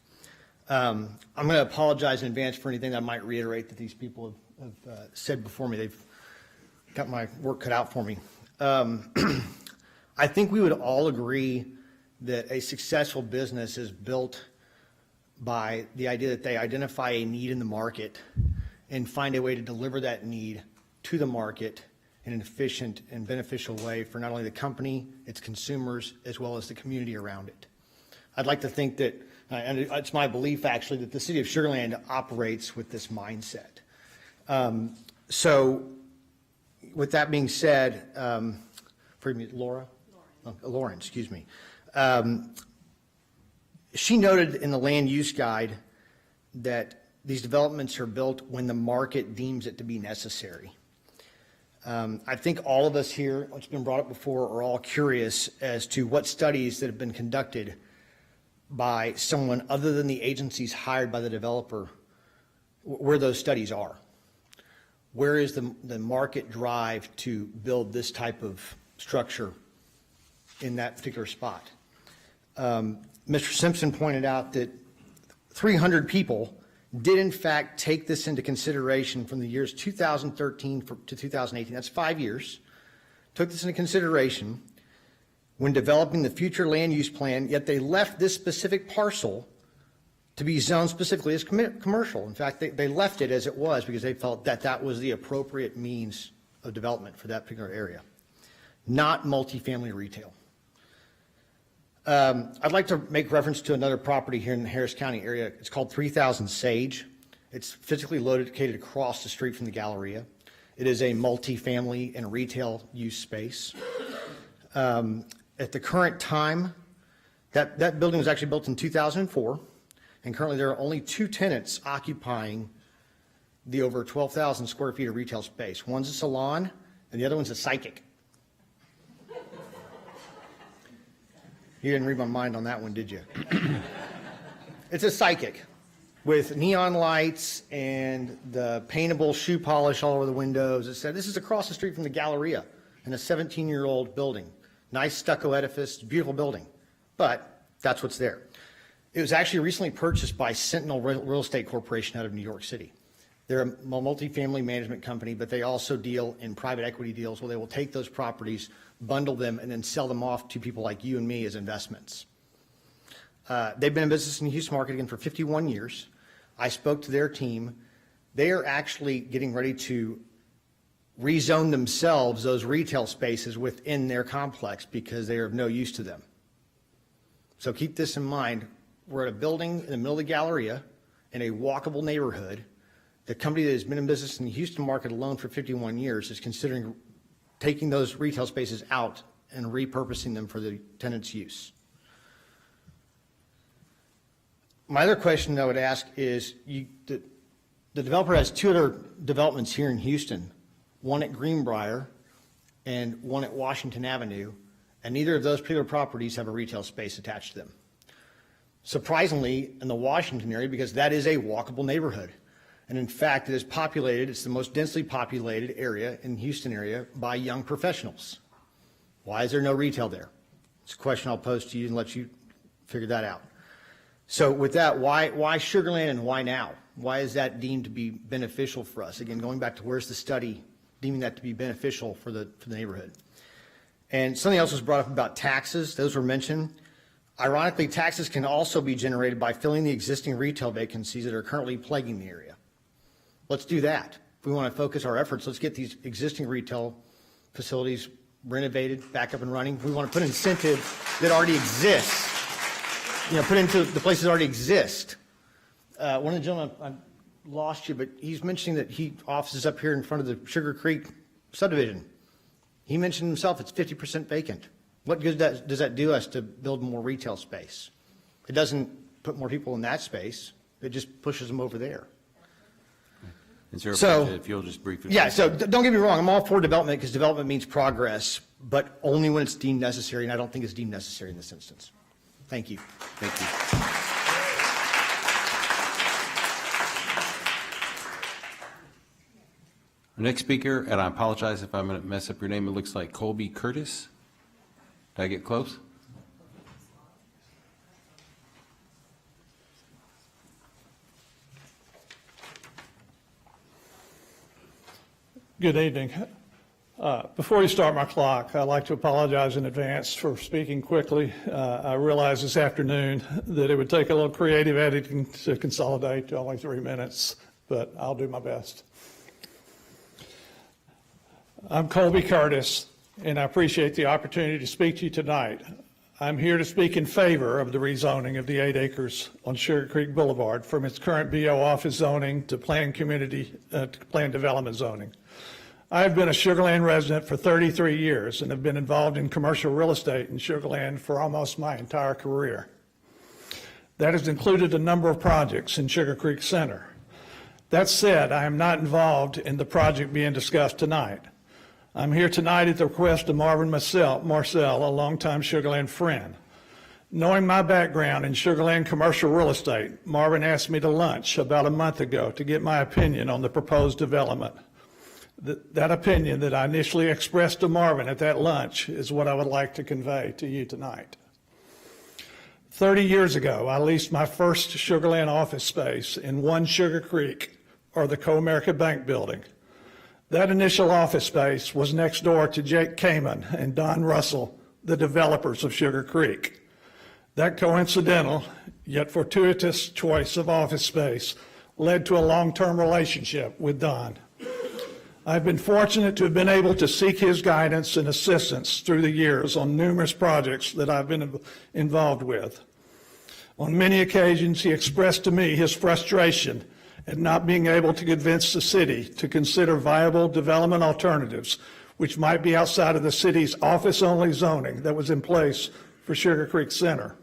[SPEAKER 14] I'm going to apologize in advance for anything that I might reiterate that these people have said before me. They've got my work cut out for me. I think we would all agree that a successful business is built by the idea that they identify a need in the market and find a way to deliver that need to the market in an efficient and beneficial way for not only the company, its consumers, as well as the community around it. I'd like to think that, and it's my belief actually, that the city of Sugarland operates with this mindset. So with that being said, forgive me, Lauren, excuse me. She noted in the land use guide that these developments are built when the market deems it to be necessary. I think all of us here, what's been brought up before, are all curious as to what studies that have been conducted by someone other than the agencies hired by the developer, where those studies are. Where is the market drive to build this type of structure in that particular spot? Mr. Simpson pointed out that 300 people did in fact take this into consideration from the years 2013 to 2018. That's 5 years. Took this into consideration when developing the future land use plan, yet they left this specific parcel to be zoned specifically as commercial. In fact, they left it as it was because they felt that that was the appropriate means of development for that particular area, not multifamily retail. I'd like to make reference to another property here in the Harris County area. It's called 3000 Sage. It's physically located across the street from the Galleria. It is a multifamily and retail use space. At the current time, that building was actually built in 2004, and currently there are only 2 tenants occupying the over 12,000 square feet of retail space. One's a salon, and the other one's a psychic. You didn't read my mind on that one, did you? It's a psychic with neon lights and the paintable shoe polish all over the windows. It said, this is across the street from the Galleria in a 17-year-old building. Nice stucco edifice, beautiful building. But that's what's there. It was actually recently purchased by Sentinel Real Estate Corporation out of New York City. They're a multifamily management company, but they also deal in private equity deals where they will take those properties, bundle them, and then sell them off to people like you and me as investments. They've been in business in the Houston market again for 51 years. I spoke to their team. They are actually getting ready to rezone themselves, those retail spaces within their complex, because they are of no use to them. So keep this in mind. We're at a building in the middle of the Galleria in a walkable neighborhood. The company that has been in business in the Houston market alone for 51 years is considering taking those retail spaces out and repurposing them for the tenant's use. My other question I would ask is, the developer has 2 other developments here in Houston, one at Greenbrier and one at Washington Avenue, and neither of those particular properties have a retail space attached to them. Surprisingly, in the Washington area, because that is a walkable neighborhood. And in fact, it is populated, it's the most densely populated area in the Houston area by young professionals. Why is there no retail there? It's a question I'll pose to you and let you figure that out. So with that, why Sugarland and why now? Why is that deemed to be beneficial for us? Again, going back to where's the study deeming that to be beneficial for the neighborhood? And something else was brought up about taxes. Those were mentioned. Ironically, taxes can also be generated by filling the existing retail vacancies that are currently plaguing the area. Let's do that. If we want to focus our efforts, let's get these existing retail facilities renovated, back up and running. We want to put incentive that already exists, put into the places that already exist. One of the gentlemen, I lost you, but he's mentioning that he offices up here in front of the Sugar Creek subdivision. He mentioned himself it's 50% vacant. What good does that do us to build more retail space? It doesn't put more people in that space. It just pushes them over there.
[SPEAKER 2] Is there a
[SPEAKER 14] So-
[SPEAKER 2] budget, if you'll just briefly?
[SPEAKER 14] Yeah, so don't get me wrong, I'm all for development because development means progress, but only when it's deemed necessary, and I don't think it's deemed necessary in this instance. Thank you.
[SPEAKER 2] Thank you. Our next speaker, and I apologize if I'm going to mess up your name, it looks like Colby Curtis. Did I get close?
[SPEAKER 15] Good evening. Before you start my clock, I'd like to apologize in advance for speaking quickly. I realized this afternoon that it would take a little creative editing to consolidate to only 3 minutes, but I'll do my best. I'm Colby Curtis, and I appreciate the opportunity to speak to you tonight. I'm here to speak in favor of the rezoning of the 8 acres on Sugar Creek Boulevard from its current BO office zoning to planned development zoning. I've been a Sugarland resident for 33 years and have been involved in commercial real estate in Sugarland for almost my entire career. That has included a number of projects in Sugar Creek Center. That said, I am not involved in the project being discussed tonight. I'm here tonight at the request of Marvin Marcel, a longtime Sugarland friend. Knowing my background in Sugarland commercial real estate, Marvin asked me to lunch about a month ago to get my opinion on the proposed development. That opinion that I initially expressed to Marvin at that lunch is what I would like to convey to you tonight. 30 years ago, I leased my first Sugarland office space in 1 Sugar Creek, or the Co-America Bank building. That initial office space was next door to Jake Kaufman and Don Russell, the developers of Sugar Creek. That coincidental, yet fortuitous choice of office space led to a long-term relationship with Don. I've been fortunate to have been able to seek his guidance and assistance through the years on numerous projects that I've been involved with. On many occasions, he expressed to me his frustration at not being able to convince the city to consider viable development alternatives, which might be outside of the city's office-only zoning that was in place for Sugar Creek Center.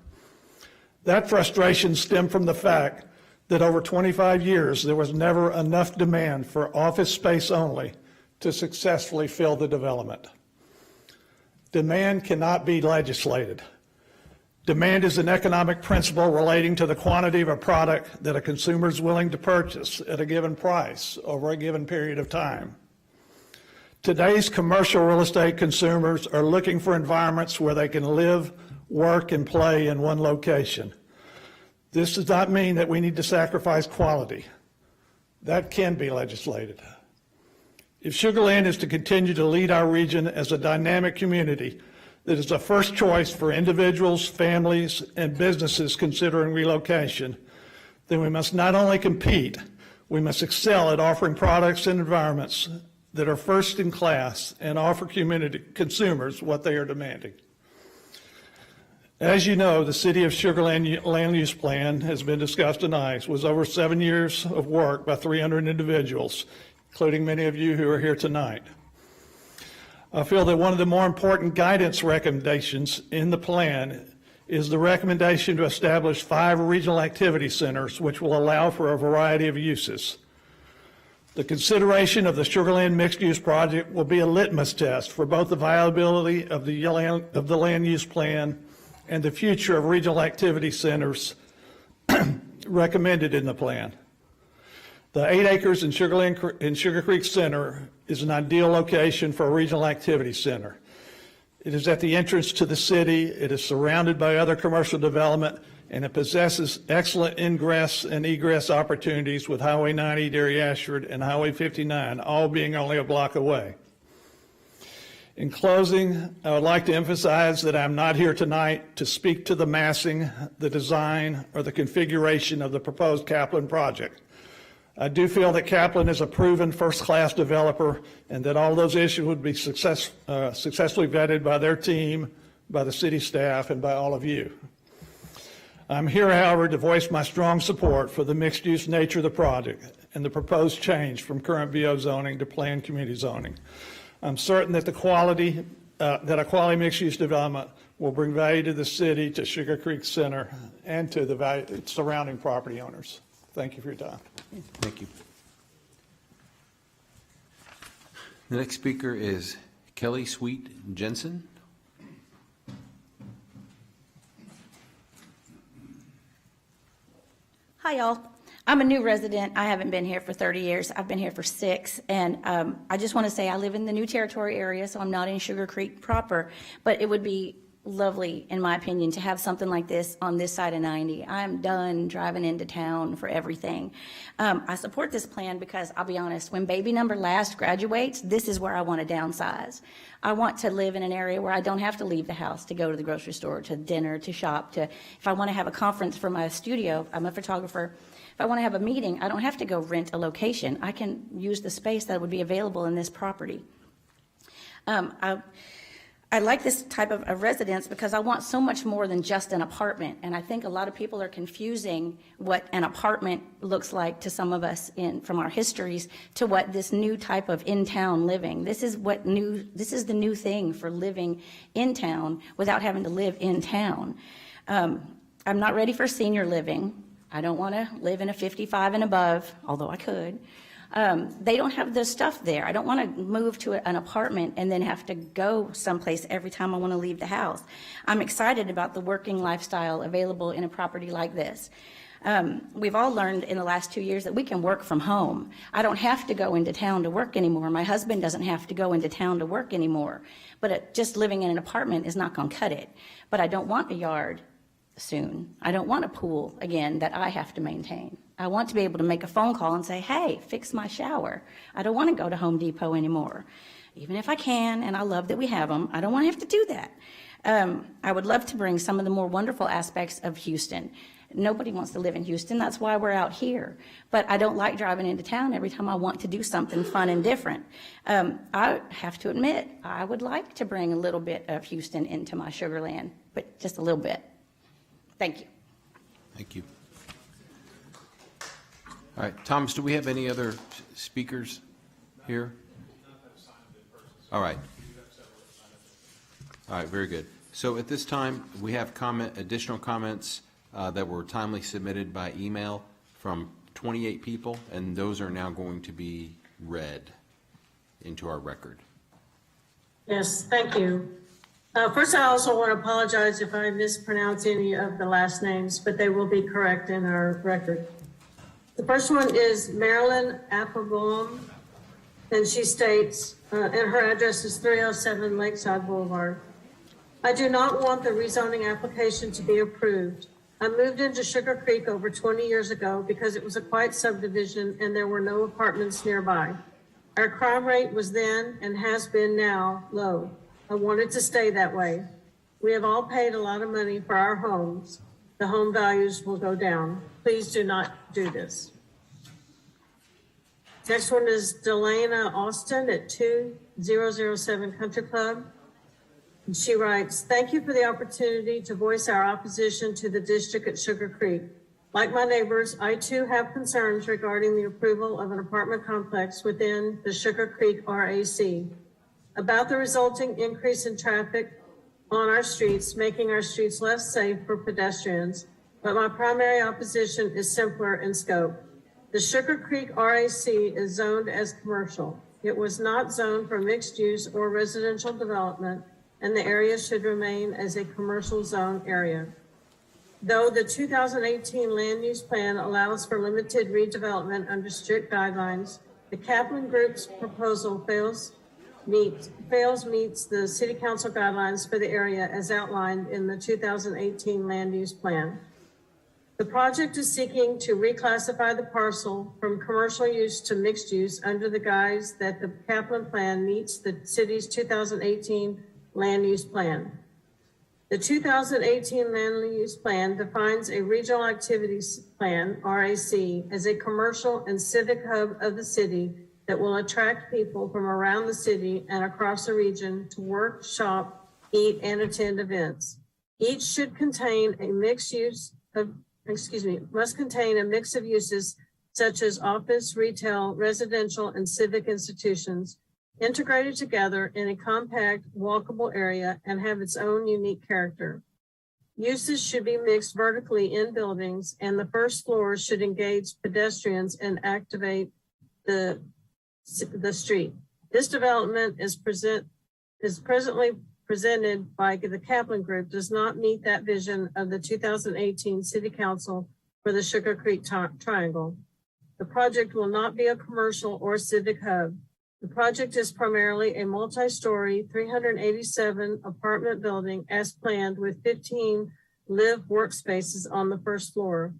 [SPEAKER 15] That frustration stemmed from the fact that over 25 years, there was never enough demand for office space only to successfully fill the development. Demand cannot be legislated. Demand is an economic principle relating to the quantity of a product that a consumer is willing to purchase at a given price over a given period of time. Today's commercial real estate consumers are looking for environments where they can live, work, and play in one location. This does not mean that we need to sacrifice quality. That can be legislated. If Sugarland is to continue to lead our region as a dynamic community that is a first choice for individuals, families, and businesses considering relocation, then we must not only compete, we must excel at offering products and environments that are first in class and offer consumers what they are demanding. As you know, the City of Sugarland Land Use Plan has been discussed tonight. It was over 7 years of work by 300 individuals, including many of you who are here tonight. I feel that one of the more important guidance recommendations in the plan is the recommendation to establish 5 regional activity centers, which will allow for a variety of uses. The consideration of the Sugarland mixed-use project will be a litmus test for both the viability of the land use plan and the future of regional activity centers recommended in the plan. The 8 acres in Sugar Creek Center is an ideal location for a regional activity center. It is at the entrance to the city, it is surrounded by other commercial development, and it possesses excellent ingress and egress opportunities with Highway 90, Dairy Ashford, and Highway 59, all being only a block away. In closing, I would like to emphasize that I'm not here tonight to speak to the massing, the design, or the configuration of the proposed Kaplan project. I do feel that Kaplan is a proven first-class developer and that all those issues would be successfully vetted by their team, by the city staff, and by all of you. I'm here, however, to voice my strong support for the mixed-use nature of the project and the proposed change from current VO zoning to planned community zoning. I'm certain that a quality mixed-use development will bring value to the city, to Sugar Creek Center, and to the surrounding property owners. Thank you for your time.
[SPEAKER 2] Thank you. The next speaker is Kelly Sweet Jensen.
[SPEAKER 16] Hi, y'all. I'm a new resident. I haven't been here for 30 years. I've been here for 6. And I just want to say I live in the New Territory area, so I'm not in Sugar Creek proper. But it would be lovely, in my opinion, to have something like this on this side of 90. I'm done driving into town for everything. I support this plan because, I'll be honest, when baby number last graduates, this is where I want to downsize. I want to live in an area where I don't have to leave the house to go to the grocery store, to dinner, to shop, to, if I want to have a conference for my studio, I'm a photographer, if I want to have a meeting, I don't have to go rent a location. I can use the space that would be available in this property. I like this type of residence because I want so much more than just an apartment. And I think a lot of people are confusing what an apartment looks like to some of us from our histories to what this new type of in-town living. This is the new thing for living in town without having to live in town. I'm not ready for senior living. I don't want to live in a 55 and above, although I could. They don't have the stuff there. I don't want to move to an apartment and then have to go someplace every time I want to leave the house. I'm excited about the working lifestyle available in a property like this. We've all learned in the last 2 years that we can work from home. I don't have to go into town to work anymore. My husband doesn't have to go into town to work anymore. But just living in an apartment is not going to cut it. But I don't want a yard soon. I don't want a pool, again, that I have to maintain. I want to be able to make a phone call and say, hey, fix my shower. I don't want to go to Home Depot anymore. Even if I can, and I love that we have them, I don't want to have to do that. I would love to bring some of the more wonderful aspects of Houston. Nobody wants to live in Houston. That's why we're out here. But I don't like driving into town every time I want to do something fun and different. I have to admit, I would like to bring a little bit of Houston into my Sugarland, but just a little bit. Thank you.
[SPEAKER 2] Thank you. All right, Thomas, do we have any other speakers here? All right. All right, very good. So at this time, we have additional comments that were timely submitted by email from 28 people, and those are now going to be read into our record.
[SPEAKER 17] Yes, thank you. First, I also want to apologize if I mispronounce any of the last names, but they will be correct in our record. The first one is Marilyn Applebaum, and she states, and her address is 307 Lakeside Boulevard. I do not want the rezoning application to be approved. I moved into Sugar Creek over 20 years ago because it was a quiet subdivision and there were no apartments nearby. Our crime rate was then and has been now low. I wanted to stay that way. We have all paid a lot of money for our homes. The home values will go down. Please do not do this. Next one is Delana Austin at 2007 Country Club. And she writes, thank you for the opportunity to voice our opposition to the district at Sugar Creek. Like my neighbors, I too have concerns regarding the approval of an apartment complex within the Sugar Creek RAC. About the resulting increase in traffic on our streets, making our streets less safe for pedestrians, but my primary opposition is simpler in scope. The Sugar Creek RAC is zoned as commercial. It was not zoned for mixed use or residential development, and the area should remain as a commercial zone area. Though the 2018 land use plan allows for limited redevelopment under strict guidelines, the Kaplan Group's proposal meets the City Council guidelines for the area as outlined in the 2018 land use plan. The project is seeking to reclassify the parcel from commercial use to mixed use under the guise that the Kaplan Plan meets the city's 2018 land use plan. The 2018 land use plan defines a regional activities plan, RAC, as a commercial and civic hub of the city that will attract people from around the city and across the region to work, shop, eat, and attend events. Each should contain a mixed use of, must contain a mix of uses such as office, retail, residential, and civic institutions, integrated together in a compact, walkable area and have its own unique character. Uses should be mixed vertically in buildings, and the first floor should engage pedestrians and activate the street. This development is presently presented by the Kaplan Group does not meet that vision of the 2018 City Council for the Sugar Creek Triangle. The project will not be a commercial or civic hub. The project is primarily a multi-story, 387 apartment building as planned with 15 live workspaces on the first floor.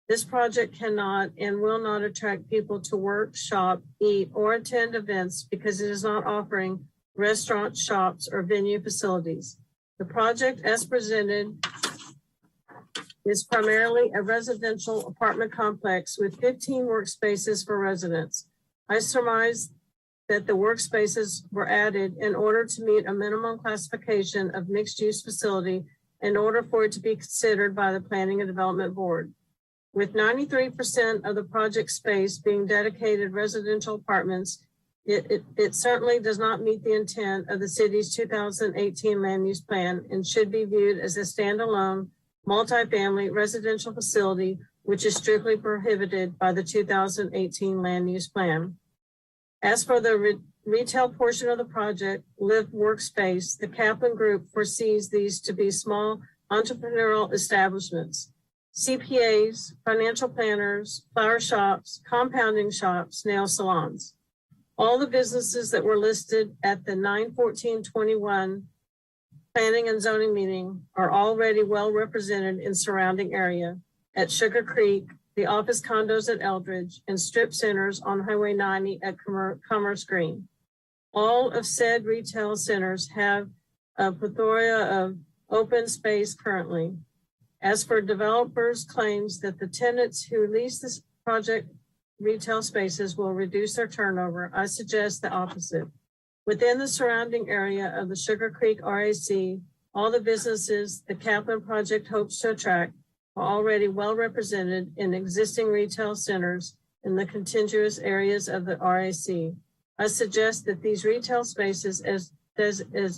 [SPEAKER 17] This project cannot and will not attract people to work, shop, eat, or attend events because it is not offering restaurants, shops, or venue facilities. The project as presented is primarily a residential apartment complex with 15 workspaces for residents. I surmise that the workspaces were added in order to meet a minimum classification of mixed-use facility in order for it to be considered by the Planning and Development Board. With 93% of the project space being dedicated residential apartments, it certainly does not meet the intent of the city's 2018 land use plan and should be viewed as a standalone multifamily residential facility, which is strictly prohibited by the 2018 land use plan. As for the retail portion of the project, live workspace, the Kaplan Group foresees these to be small entrepreneurial establishments. CPAs, financial planners, flower shops, compounding shops, nail salons. All the businesses that were listed at the 9/14/21 Planning and Zoning meeting are already well represented in surrounding area at Sugar Creek, the office condos at Eldridge, and strip centers on Highway 90 at Commerce Green. All of said retail centers have a plethora of open space currently. As for developers' claims that the tenants who lease this project retail spaces will reduce their turnover, I suggest the opposite. Within the surrounding area of the Sugar Creek RAC, all the businesses the Kaplan project hopes to attract are already well represented in existing retail centers in the contiguous areas of the RAC. I suggest that these retail spaces as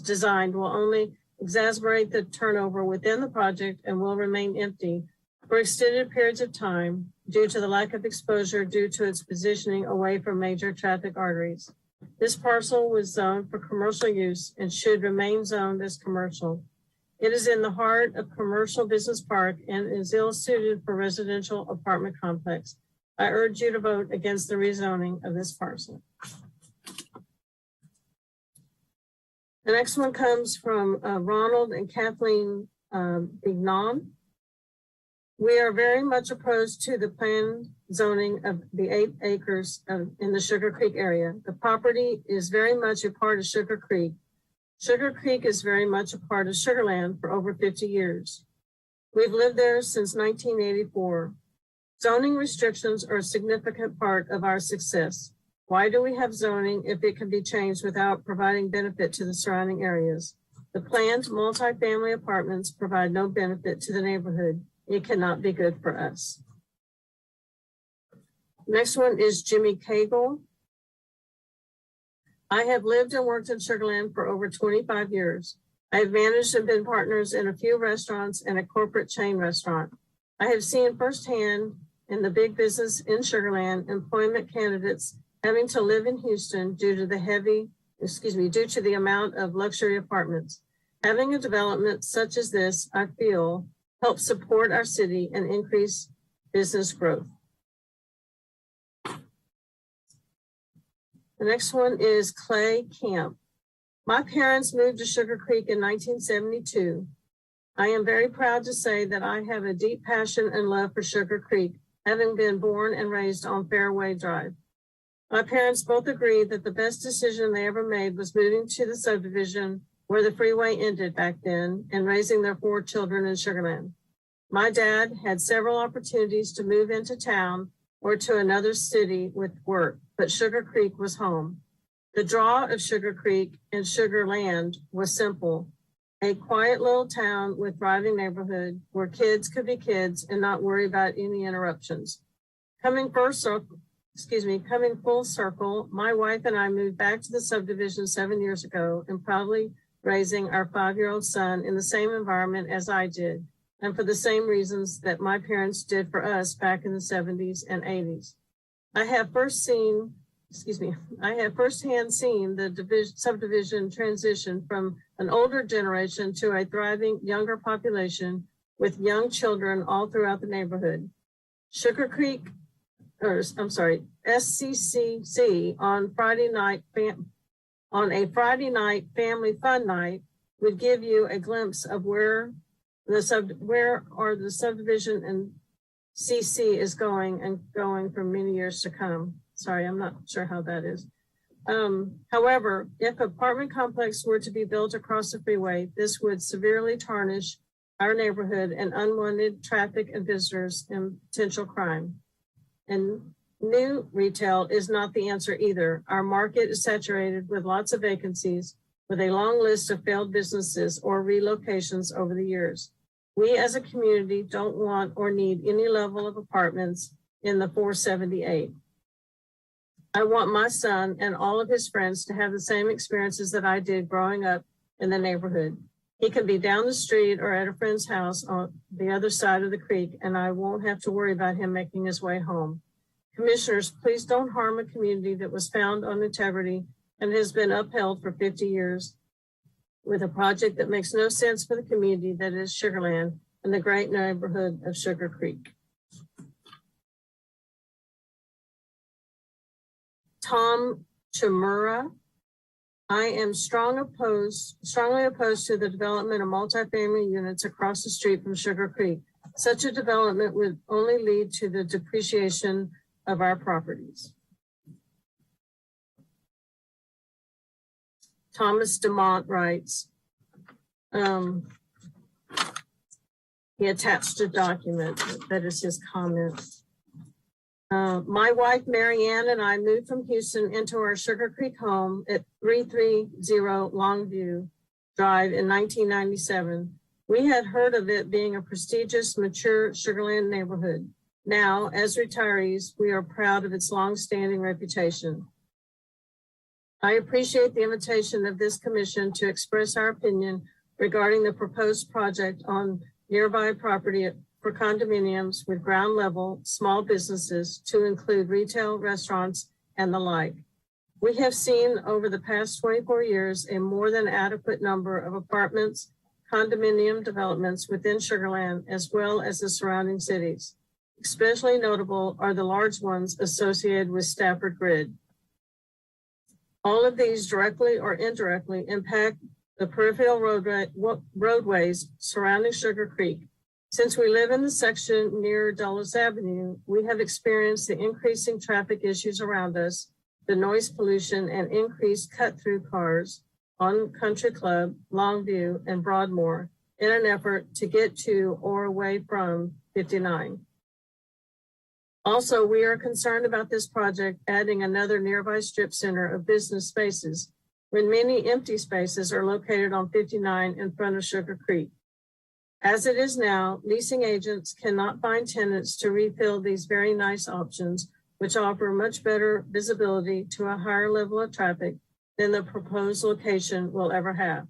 [SPEAKER 17] designed will only exacerbate the turnover within the project and will remain empty for extended periods of time due to the lack of exposure due to its positioning away from major traffic arteries. This parcel was zoned for commercial use and should remain zoned as commercial. It is in the heart of commercial business park and is ill-suited for residential apartment complex. I urge you to vote against the rezoning of this parcel. The next one comes from Ronald and Kathleen Bignon. We are very much opposed to the planned zoning of the 8 acres in the Sugar Creek area. The property is very much a part of Sugar Creek. Sugar Creek is very much a part of Sugarland for over 50 years. We've lived there since 1984. Zoning restrictions are a significant part of our success. Why do we have zoning if it can be changed without providing benefit to the surrounding areas? The planned multifamily apartments provide no benefit to the neighborhood. It cannot be good for us. Next one is Jimmy Cagle. I have lived and worked in Sugarland for over 25 years. I have managed and been partners in a few restaurants and a corporate chain restaurant. I have seen firsthand in the big business in Sugarland employment candidates having to live in Houston due to the amount of luxury apartments. Having a development such as this, I feel, helps support our city and increase business growth. The next one is Clay Camp. My parents moved to Sugar Creek in 1972. I am very proud to say that I have a deep passion and love for Sugar Creek, having been born and raised on Fairway Drive. My parents both agreed that the best decision they ever made was moving to the subdivision where the freeway ended back then and raising their 4 children in Sugarland. My dad had several opportunities to move into town or to another city with work, but Sugar Creek was home. The draw of Sugar Creek and Sugarland was simple. A quiet little town with thriving neighborhood where kids could be kids and not worry about any interruptions. Coming full circle, my wife and I moved back to the subdivision 7 years ago and proudly raising our 5-year-old son in the same environment as I did, and for the same reasons that my parents did for us back in the 70s and 80s. I have firsthand seen the subdivision transition from an older generation to a thriving younger population with young children all throughout the neighborhood. SCCC on a Friday night family fun night would give you a glimpse of where the subdivision and CC is going for many years to come. Sorry, I'm not sure how that is. However, if apartment complex were to be built across the freeway, this would severely tarnish our neighborhood and unwanted traffic and visitors and potential crime. And new retail is not the answer either. Our market is saturated with lots of vacancies with a long list of failed businesses or relocations over the years. We as a community don't want or need any level of apartments in the 478. I want my son and all of his friends to have the same experiences that I did growing up in the neighborhood. He can be down the street or at a friend's house on the other side of the creek, and I won't have to worry about him making his way home. Commissioners, please don't harm a community that was found on integrity and has been upheld for 50 years with a project that makes no sense for the community that is Sugarland and the great neighborhood of Sugar Creek. Tom Chimura, I am strongly opposed to the development of multifamily units across the street from Sugar Creek. Such a development would only lead to the depreciation of our properties. Thomas DeMont writes, he attached a document that is his comment. My wife, Mary Ann, and I moved from Houston into our Sugar Creek home at 330 Longview Drive in 1997. We had heard of it being a prestigious, mature Sugarland neighborhood. Now, as retirees, we are proud of its long-standing reputation. I appreciate the invitation of this commission to express our opinion regarding the proposed project on nearby property for condominiums with ground level small businesses to include retail, restaurants, and the like. We have seen over the past 24 years a more than adequate number of apartments, condominium developments within Sugarland, as well as the surrounding cities. Especially notable are the large ones associated with Stafford Grid. All of these directly or indirectly impact the peripheral roadways surrounding Sugar Creek. Since we live in the section near Dulles Avenue, we have experienced the increasing traffic issues around us, the noise pollution and increased cut-through cars on Country Club, Longview, and Broadmoor in an effort to get to or away from 59. Also, we are concerned about this project adding another nearby strip center of business spaces when many empty spaces are located on 59 in front of Sugar Creek. As it is now, leasing agents cannot find tenants to refill these very nice options, which offer much better visibility to a higher level of traffic than the proposed location will ever have.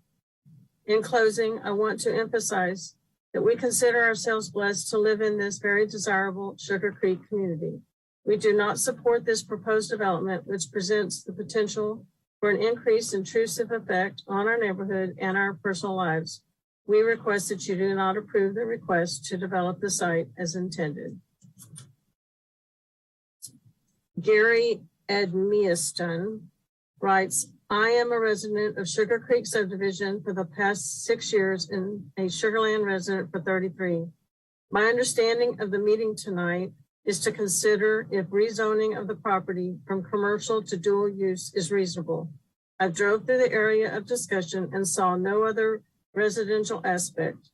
[SPEAKER 17] In closing, I want to emphasize that we consider ourselves blessed to live in this very desirable Sugar Creek community. We do not support this proposed development, which presents the potential for an increased intrusive effect on our neighborhood and our personal lives. We request that you do not approve the request to develop the site as intended. Gary Edmiston writes, I am a resident of Sugar Creek subdivision for the past 6 years and a Sugarland resident for 33. My understanding of the meeting tonight is to consider if rezoning of the property from commercial to dual use is reasonable. I drove through the area of discussion and saw no other residential aspect.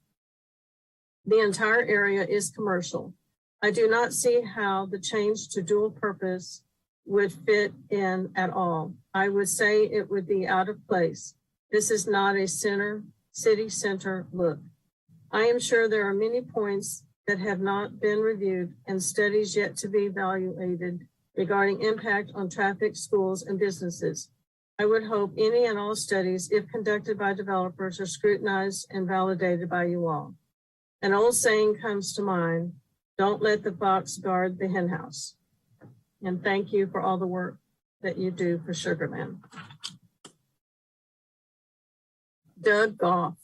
[SPEAKER 17] The entire area is commercial. I do not see how the change to dual purpose would fit in at all. I would say it would be out of place. This is not a city center look. I am sure there are many points that have not been reviewed and studies yet to be evaluated regarding impact on traffic, schools, and businesses. I would hope any and all studies, if conducted by developers, are scrutinized and validated by you all. An old saying comes to mind, don't let the fox guard the henhouse. And thank you for all the work that you do for Sugarland. Doug Goff.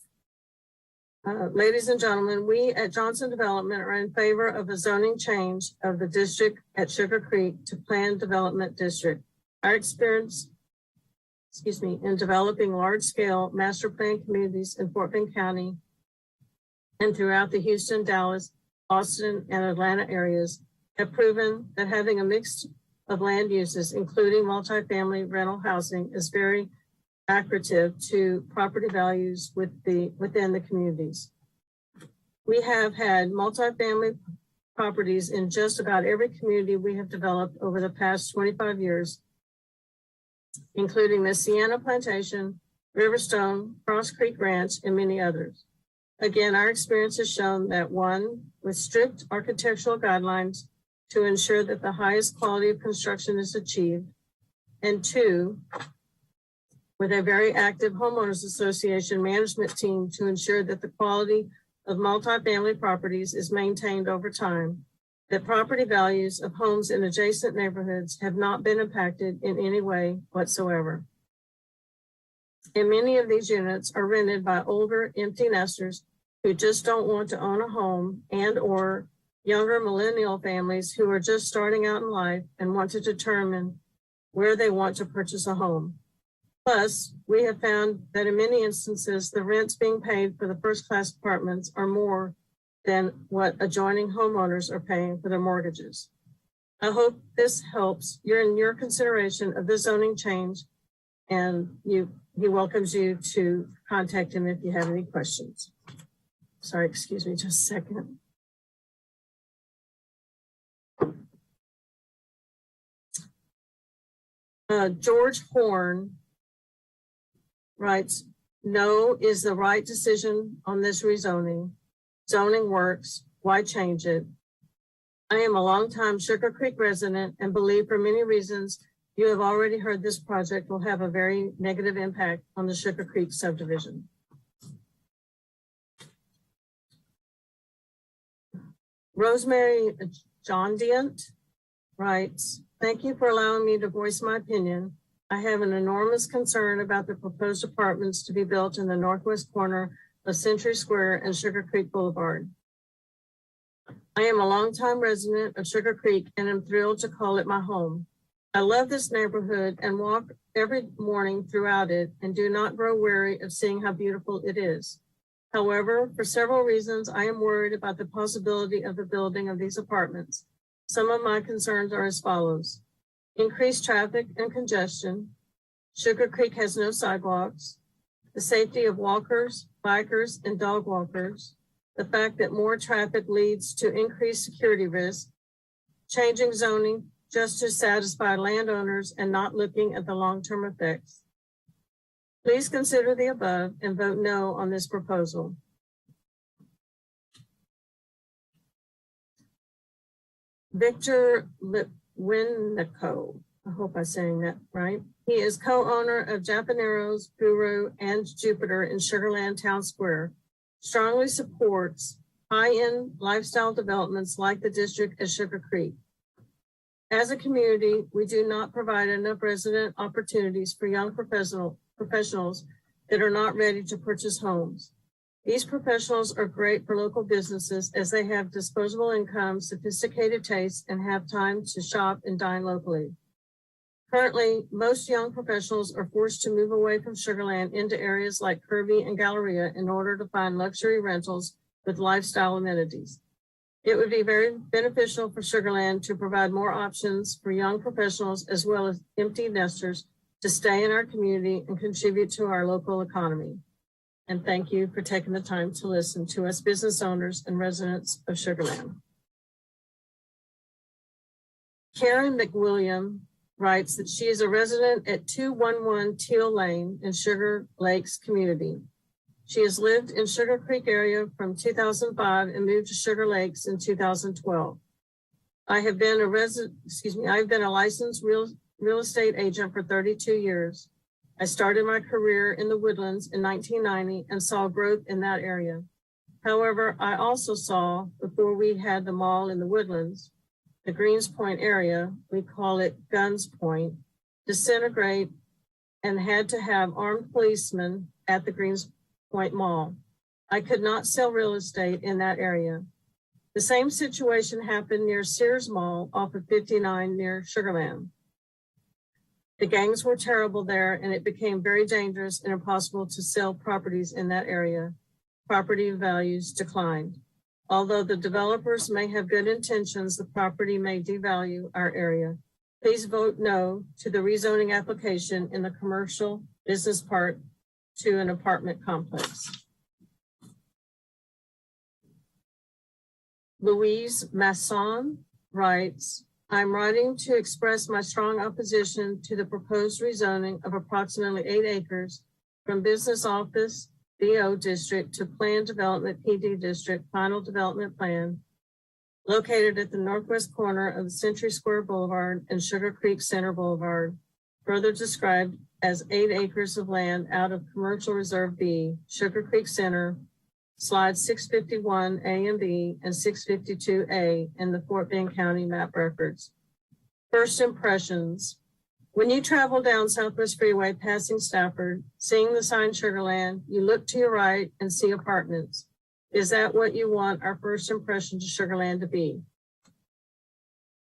[SPEAKER 17] Ladies and gentlemen, we at Johnson Development are in favor of a zoning change of the district at Sugar Creek to Planned Development District. Our experience, in developing large-scale master plan communities in Fort Bend County and throughout the Houston, Dallas, Austin, and Atlanta areas have proven that having a mix of land uses, including multifamily rental housing, is very accretive to property values within the communities. We have had multifamily properties in just about every community we have developed over the past 25 years, including the Sienna Plantation, Riverstone, Cross Creek Ranch, and many others. Again, our experience has shown that one, with strict architectural guidelines to ensure that the highest quality of construction is achieved, and two, with a very active homeowners association management team to ensure that the quality of multifamily properties is maintained over time, that property values of homes in adjacent neighborhoods have not been impacted in any way whatsoever. And many of these units are rented by older empty nesters who just don't want to own a home, and or younger millennial families who are just starting out in life and want to determine where they want to purchase a home. Plus, we have found that in many instances, the rents being paid for the first-class apartments are more than what adjoining homeowners are paying for their mortgages. I hope this helps in your consideration of the zoning change, and he welcomes you to contact him if you have any questions. Sorry, excuse me just a second. George Horn writes, no is the right decision on this rezoning. Zoning works, why change it? I am a longtime Sugar Creek resident and believe for many reasons you have already heard this project will have a very negative impact on the Sugar Creek subdivision. Rosemary Jondiant writes, thank you for allowing me to voice my opinion. I have an enormous concern about the proposed apartments to be built in the northwest corner of Century Square and Sugar Creek Boulevard. I am a longtime resident of Sugar Creek and am thrilled to call it my home. I love this neighborhood and walk every morning throughout it and do not grow weary of seeing how beautiful it is. However, for several reasons, I am worried about the possibility of the building of these apartments. Some of my concerns are as follows. Increased traffic and congestion. Sugar Creek has no sidewalks. The safety of walkers, bikers, and dog walkers. The fact that more traffic leads to increased security risk. Changing zoning just to satisfy landowners and not looking at the long-term effects. Please consider the above and vote no on this proposal. Victor Lipwinnico, I hope I'm saying that right. He is co-owner of Japaneros, Guru, and Jupiter in Sugarland Town Square. Strongly supports high-end lifestyle developments like the district at Sugar Creek. As a community, we do not provide enough resident opportunities for young professionals that are not ready to purchase homes. These professionals are great for local businesses as they have disposable income, sophisticated tastes, and have time to shop and dine locally. Currently, most young professionals are forced to move away from Sugarland into areas like Kirby and Galleria in order to find luxury rentals with lifestyle amenities. It would be very beneficial for Sugarland to provide more options for young professionals as well as empty nesters to stay in our community and contribute to our local economy. And thank you for taking the time to listen to us business owners and residents of Sugarland. Karen Mcwilliam writes that she is a resident at 211 Teal Lane in Sugar Lakes community. She has lived in Sugar Creek area from 2005 and moved to Sugar Lakes in 2012. I've been a licensed real estate agent for 32 years. I started my career in the Woodlands in 1990 and saw growth in that area. However, I also saw, before we had the mall in the Woodlands, the Greens Point area, we call it Guns Point, disintegrate and had to have armed policemen at the Greens Point Mall. I could not sell real estate in that area. The same situation happened near Sears Mall off of 59 near Sugarland. The gangs were terrible there and it became very dangerous and impossible to sell properties in that area. Property values declined. Although the developers may have good intentions, the property may devalue our area. Please vote no to the rezoning application in the commercial business part to an apartment complex. Louise Masson writes, I'm writing to express my strong opposition to the proposed rezoning of approximately 8 acres from business office BO district to planned development PD district final development plan located at the northwest corner of the Century Square Boulevard and Sugar Creek Center Boulevard, further described as 8 acres of land out of Commercial Reserve B, Sugar Creek Center, slides 651 A and B and 652A in the Fort Bend County map records. First impressions. When you travel down Southwest Freeway passing Stafford, seeing the sign Sugarland, you look to your right and see apartments. Is that what you want our first impression to Sugarland to be?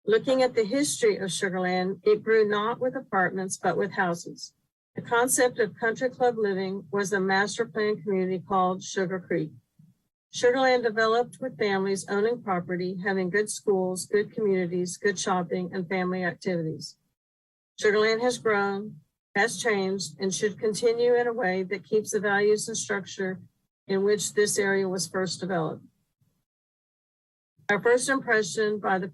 [SPEAKER 17] Looking at the history of Sugarland, it grew not with apartments, but with houses. The concept of country club living was a master plan community called Sugar Creek. Sugarland developed with families owning property, having good schools, good communities, good shopping, and family activities. Sugarland has grown, has changed, and should continue in a way that keeps the values and structure in which this area was first developed. Our first impression by the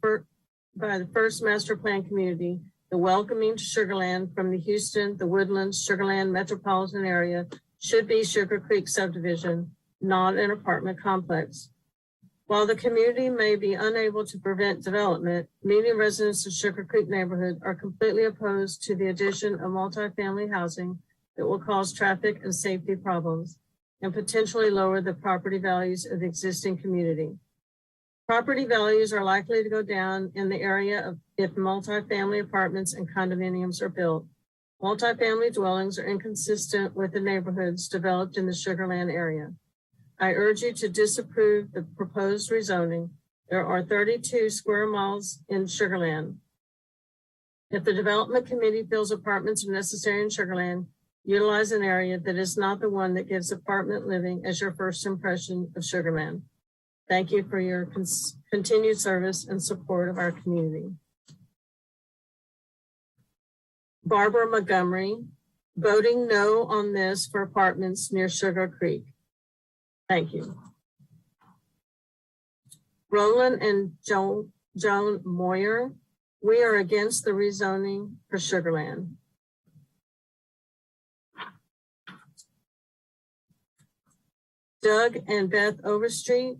[SPEAKER 17] first master plan community, the welcoming to Sugarland from the Houston, the Woodlands, Sugarland metropolitan area should be Sugar Creek subdivision, not an apartment complex. While the community may be unable to prevent development, many residents of Sugar Creek neighborhood are completely opposed to the addition of multifamily housing that will cause traffic and safety problems and potentially lower the property values of the existing community. Property values are likely to go down in the area if multifamily apartments and condominiums are built. Multifamily dwellings are inconsistent with the neighborhoods developed in the Sugarland area. I urge you to disapprove the proposed rezoning. There are 32 square miles in Sugarland. If the development committee feels apartments are necessary in Sugarland, utilize an area that is not the one that gives apartment living as your first impression of Sugarland. Thank you for your continued service and support of our community. Barbara Montgomery, voting no on this for apartments near Sugar Creek. Thank you. Roland and Joan Moyer, we are against the rezoning for Sugarland. Doug and Beth Overstreet,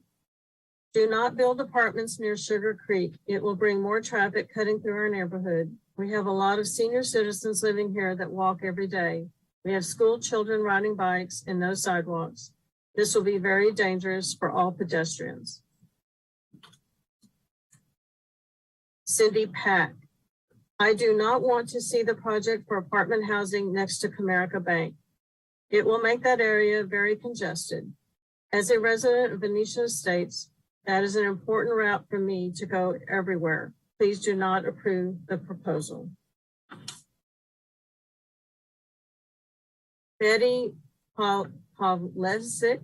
[SPEAKER 17] do not build apartments near Sugar Creek. It will bring more traffic cutting through our neighborhood. We have a lot of senior citizens living here that walk every day. We have school children riding bikes and no sidewalks. This will be very dangerous for all pedestrians. Cindy Pack, I do not want to see the project for apartment housing next to Comerica Bank. It will make that area very congested. As a resident of Venetian Estates, that is an important route for me to go everywhere. Please do not approve the proposal. Betty Pavlecic.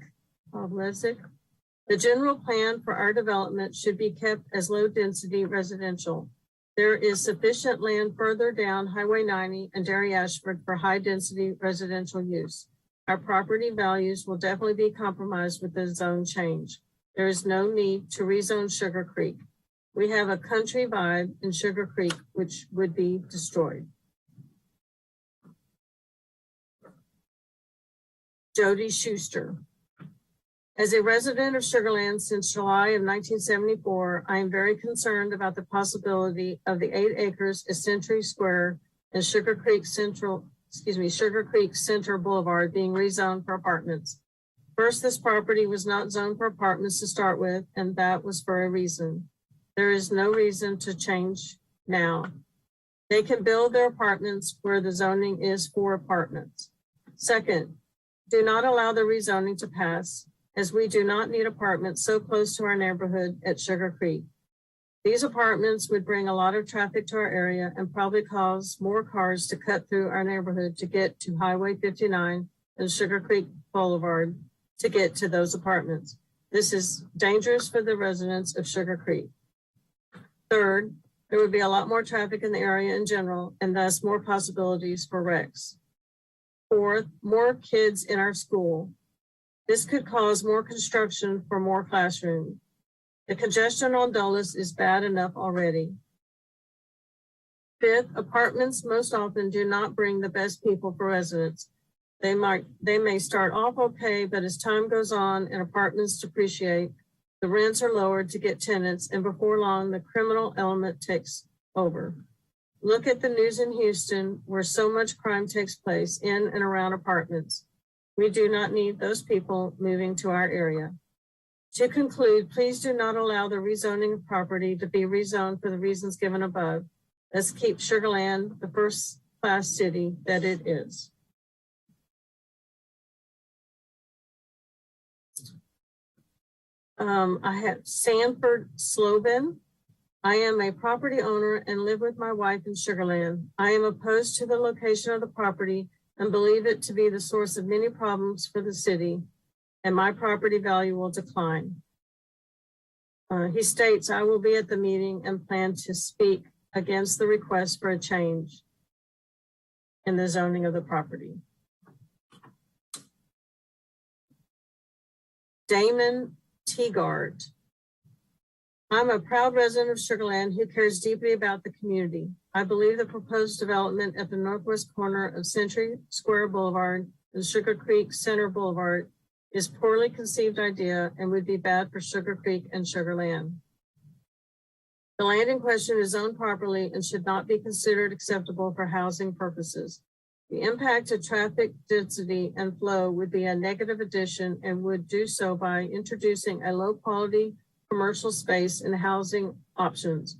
[SPEAKER 17] The general plan for our development should be kept as low-density residential. There is sufficient land further down Highway 90 and Dairy Ashford for high-density residential use. Our property values will definitely be compromised with the zone change. There is no need to rezone Sugar Creek. We have a country vibe in Sugar Creek, which would be destroyed. Jody Schuster. As a resident of Sugarland since July of 1974, I am very concerned about the possibility of the 8 acres at Century Square and Sugar Creek Center Boulevard being rezoned for apartments. First, this property was not zoned for apartments to start with, and that was for a reason. There is no reason to change now. They can build their apartments where the zoning is for apartments. Second, do not allow the rezoning to pass, as we do not need apartments so close to our neighborhood at Sugar Creek. These apartments would bring a lot of traffic to our area and probably cause more cars to cut through our neighborhood to get to Highway 59 and Sugar Creek Boulevard to get to those apartments. This is dangerous for the residents of Sugar Creek. Third, there would be a lot more traffic in the area in general and thus more possibilities for wrecks. Fourth, more kids in our school. This could cause more construction for more classrooms. The congestion on Dulles is bad enough already. Fifth, apartments most often do not bring the best people for residents. They may start off okay, but as time goes on and apartments depreciate, the rents are lowered to get tenants, and before long, the criminal element takes over. Look at the news in Houston, where so much crime takes place in and around apartments. We do not need those people moving to our area. To conclude, please do not allow the rezoning of property to be rezoned for the reasons given above. Let's keep Sugarland the first-class city that it is. I have Sanford Slobin. I am a property owner and live with my wife in Sugarland. I am opposed to the location of the property and believe it to be the source of many problems for the city, and my property value will decline. He states, I will be at the meeting and plan to speak against the request for a change in the zoning of the property. Damon Teagard. I'm a proud resident of Sugarland who cares deeply about the community. I believe the proposed development at the northwest corner of Century Square Boulevard and Sugar Creek Center Boulevard is a poorly conceived idea and would be bad for Sugar Creek and Sugarland. The land in question is zoned properly and should not be considered acceptable for housing purposes. The impact of traffic density and flow would be a negative addition and would do so by introducing a low-quality commercial space and housing options.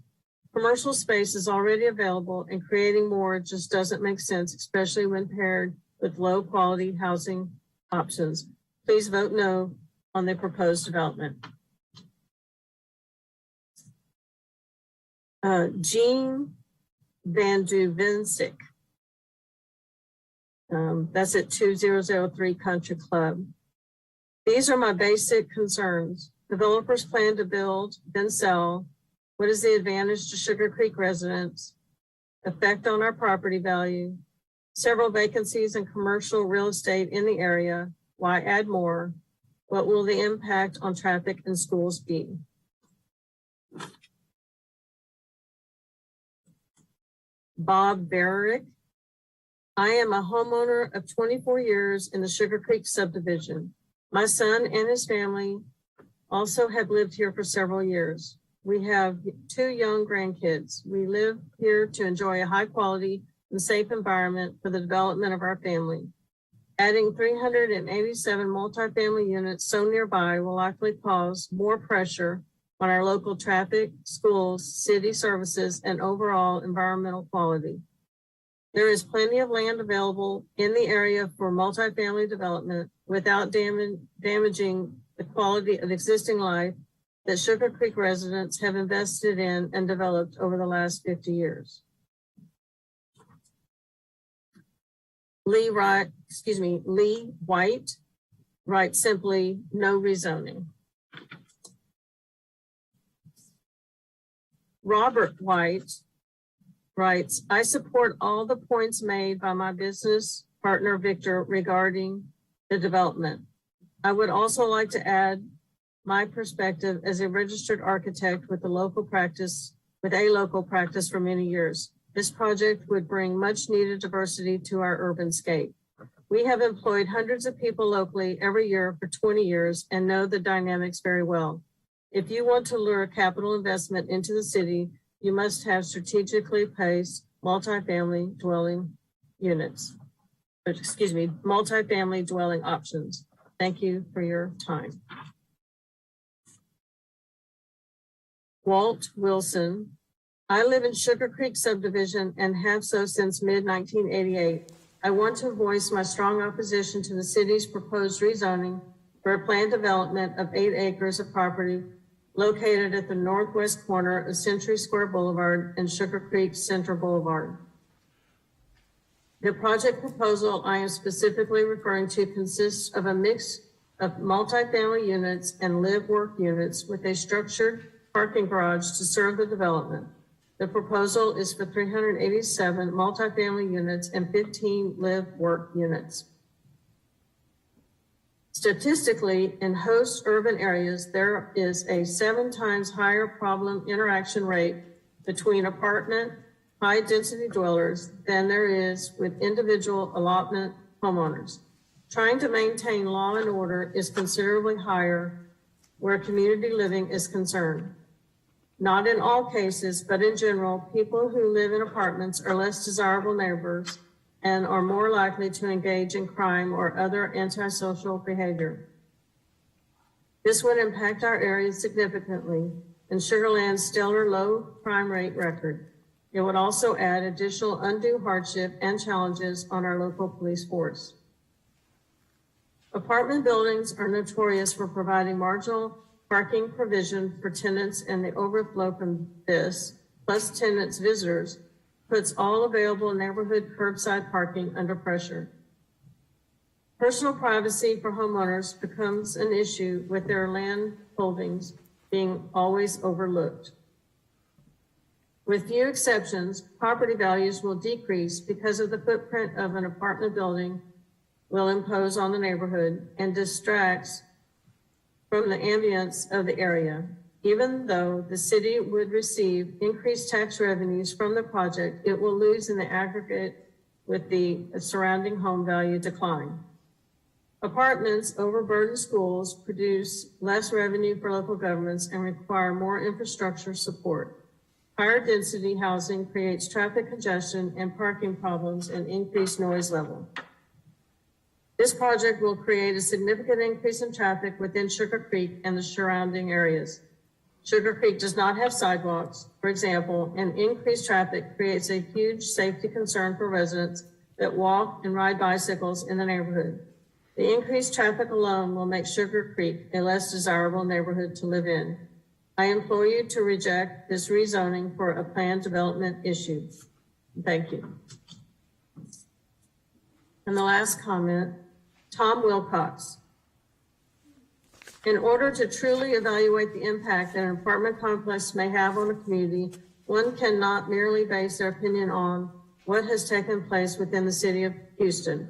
[SPEAKER 17] Commercial space is already available and creating more just doesn't make sense, especially when paired with low-quality housing options. Please vote no on the proposed development. Jean Van Duvensick. That's at 2003 Country Club. These are my basic concerns. Developers plan to build, then sell. What is the advantage to Sugar Creek residents? Effect on our property value? Several vacancies in commercial real estate in the area. Why add more? What will the impact on traffic and schools be? Bob Barrick. I am a homeowner of 24 years in the Sugar Creek subdivision. My son and his family also have lived here for several years. We have 2 young grandkids. We live here to enjoy a high quality and safe environment for the development of our family. Adding 387 multifamily units so nearby will likely cause more pressure on our local traffic, schools, city services, and overall environmental quality. There is plenty of land available in the area for multifamily development without damaging the quality of existing life that Sugar Creek residents have invested in and developed over the last 50 years. Lee White writes simply, no rezoning. Robert White writes, I support all the points made by my business partner, Victor, regarding the development. I would also like to add my perspective as a registered architect with a local practice for many years. This project would bring much needed diversity to our urban scape. We have employed hundreds of people locally every year for 20 years and know the dynamics very well. If you want to lure capital investment into the city, you must have strategically placed multifamily dwelling options. Thank you for your time. Walt Wilson. I live in Sugar Creek subdivision and have so since mid-1988. I want to voice my strong opposition to the city's proposed rezoning for a planned development of 8 acres of property located at the northwest corner of Century Square Boulevard and Sugar Creek Center Boulevard. The project proposal I am specifically referring to consists of a mix of multifamily units and live-work units with a structured parking garage to serve the development. The proposal is for 387 multifamily units and 15 live-work units. Statistically, in host urban areas, there is a 7 times higher problem interaction rate between apartment high-density dwellers than there is with individual allotment homeowners. Trying to maintain law and order is considerably higher where community living is concerned. Not in all cases, but in general, people who live in apartments are less desirable neighbors and are more likely to engage in crime or other antisocial behavior. This would impact our area significantly and Sugarland's stellar low crime rate record. It would also add additional undue hardship and challenges on our local police force. Apartment buildings are notorious for providing marginal parking provision for tenants, and the overflow from this, plus tenants' visitors, puts all available neighborhood curbside parking under pressure. Personal privacy for homeowners becomes an issue with their land holdings being always overlooked. With few exceptions, property values will decrease because of the footprint of an apartment building will impose on the neighborhood and distracts from the ambience of the area. Even though the city would receive increased tax revenues from the project, it will lose in the aggregate with the surrounding home value decline. Apartments overburden schools, produce less revenue for local governments, and require more infrastructure support. Higher density housing creates traffic congestion and parking problems and increased noise level. This project will create a significant increase in traffic within Sugar Creek and the surrounding areas. Sugar Creek does not have sidewalks, for example, and increased traffic creates a huge safety concern for residents that walk and ride bicycles in the neighborhood. The increased traffic alone will make Sugar Creek a less desirable neighborhood to live in. I implore you to reject this rezoning for a planned development issue. Thank you. And the last comment, Tom Wilcox. In order to truly evaluate the impact that an apartment complex may have on a community, one cannot merely base their opinion on what has taken place within the city of Houston.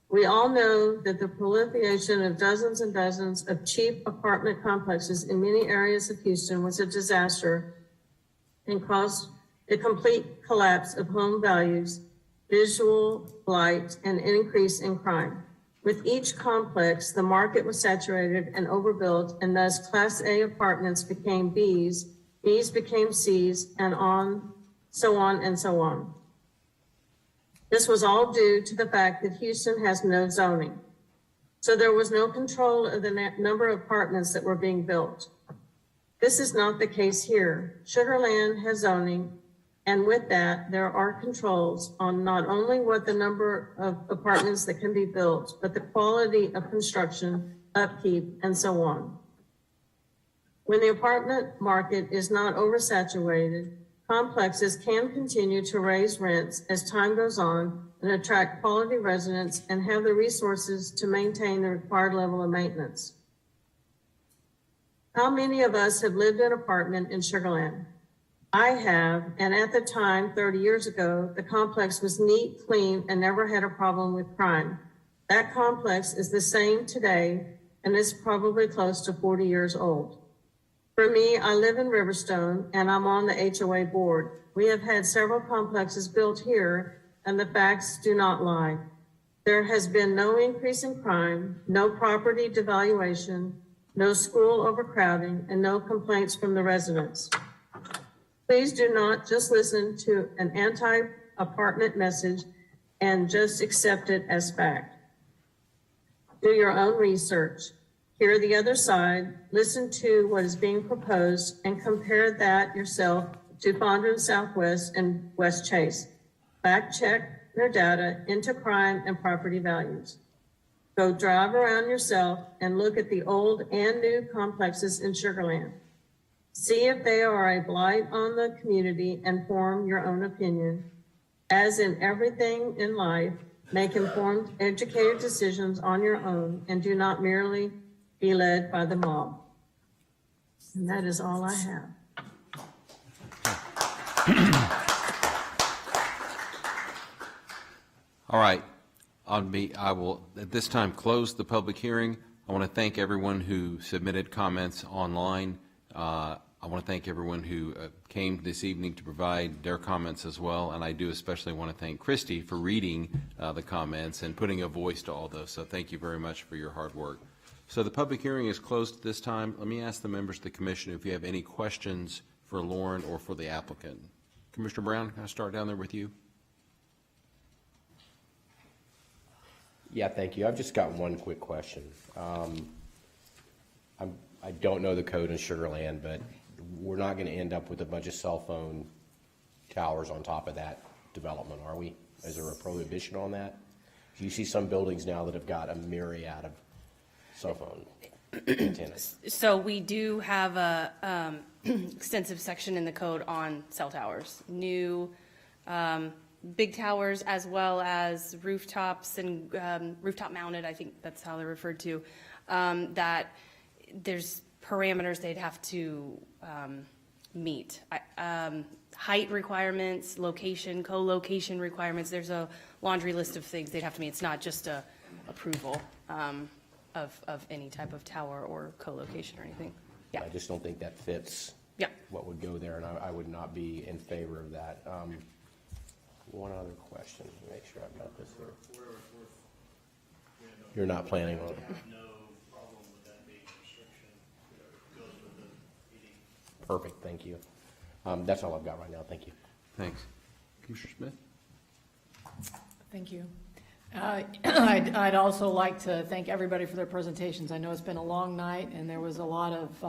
[SPEAKER 17] We all know that the proliferation of dozens and dozens of cheap apartment complexes in many areas of Houston was a disaster and caused the complete collapse of home values, visual blight, and an increase in crime. With each complex, the market was saturated and overbuilt, and thus Class A apartments became Bs, Bs became Cs, and so on and so on. This was all due to the fact that Houston has no zoning. So there was no control of the number of apartments that were being built. This is not the case here. Sugarland has zoning, and with that, there are controls on not only what the number of apartments that can be built, but the quality of construction, upkeep, and so on. When the apartment market is not oversaturated, complexes can continue to raise rents as time goes on and attract quality residents and have the resources to maintain the required level of maintenance. How many of us have lived in an apartment in Sugarland? I have, and at the time, 30 years ago, the complex was neat, clean, and never had a problem with crime. That complex is the same today and is probably close to 40 years old. For me, I live in Riverstone and I'm on the HOA board. We have had several complexes built here and the facts do not lie. There has been no increase in crime, no property devaluation, no school overcrowding, and no complaints from the residents. Please do not just listen to an anti-apartment message and just accept it as fact. Do your own research. Hear the other side, listen to what is being proposed, and compare that yourself to Fondren Southwest and West Chase. Fact check their data into crime and property values. Go drive around yourself and look at the old and new complexes in Sugarland. See if they are a blight on the community and form your own opinion. As in everything in life, make informed, educated decisions on your own and do not merely be led by the mob. And that is all I have.
[SPEAKER 2] All right. I will, at this time, close the public hearing. I want to thank everyone who submitted comments online. I want to thank everyone who came this evening to provide their comments as well. And I do especially want to thank Christy for reading the comments and putting a voice to all those. So thank you very much for your hard work. So the public hearing is closed at this time. Let me ask the members of the commission if you have any questions for Lauren or for the applicant. Commissioner Brown, can I start down there with you?
[SPEAKER 18] Yeah, thank you. I've just got one quick question. I don't know the code in Sugarland, but we're not going to end up with a bunch of cell phone towers on top of that development, are we? Is there a prohibition on that? Do you see some buildings now that have got a myriad of cell phone antennas?
[SPEAKER 4] So we do have a extensive section in the code on cell towers, new big towers as well as rooftops and rooftop mounted, I think that's how they're referred to, that there's parameters they'd have to meet. Height requirements, location, co-location requirements, there's a laundry list of things they'd have to meet. It's not just a approval of any type of tower or co-location or anything. Yeah.
[SPEAKER 18] I just don't think that fits what would go there, and I would not be in favor of that. One other question, make sure I've got this here. You're not planning on it? Perfect, thank you. That's all I've got right now, thank you.
[SPEAKER 2] Thanks. Commissioner Smith?
[SPEAKER 19] Thank you. I'd also like to thank everybody for their presentations. I know it's been a long night, and there was a lot of,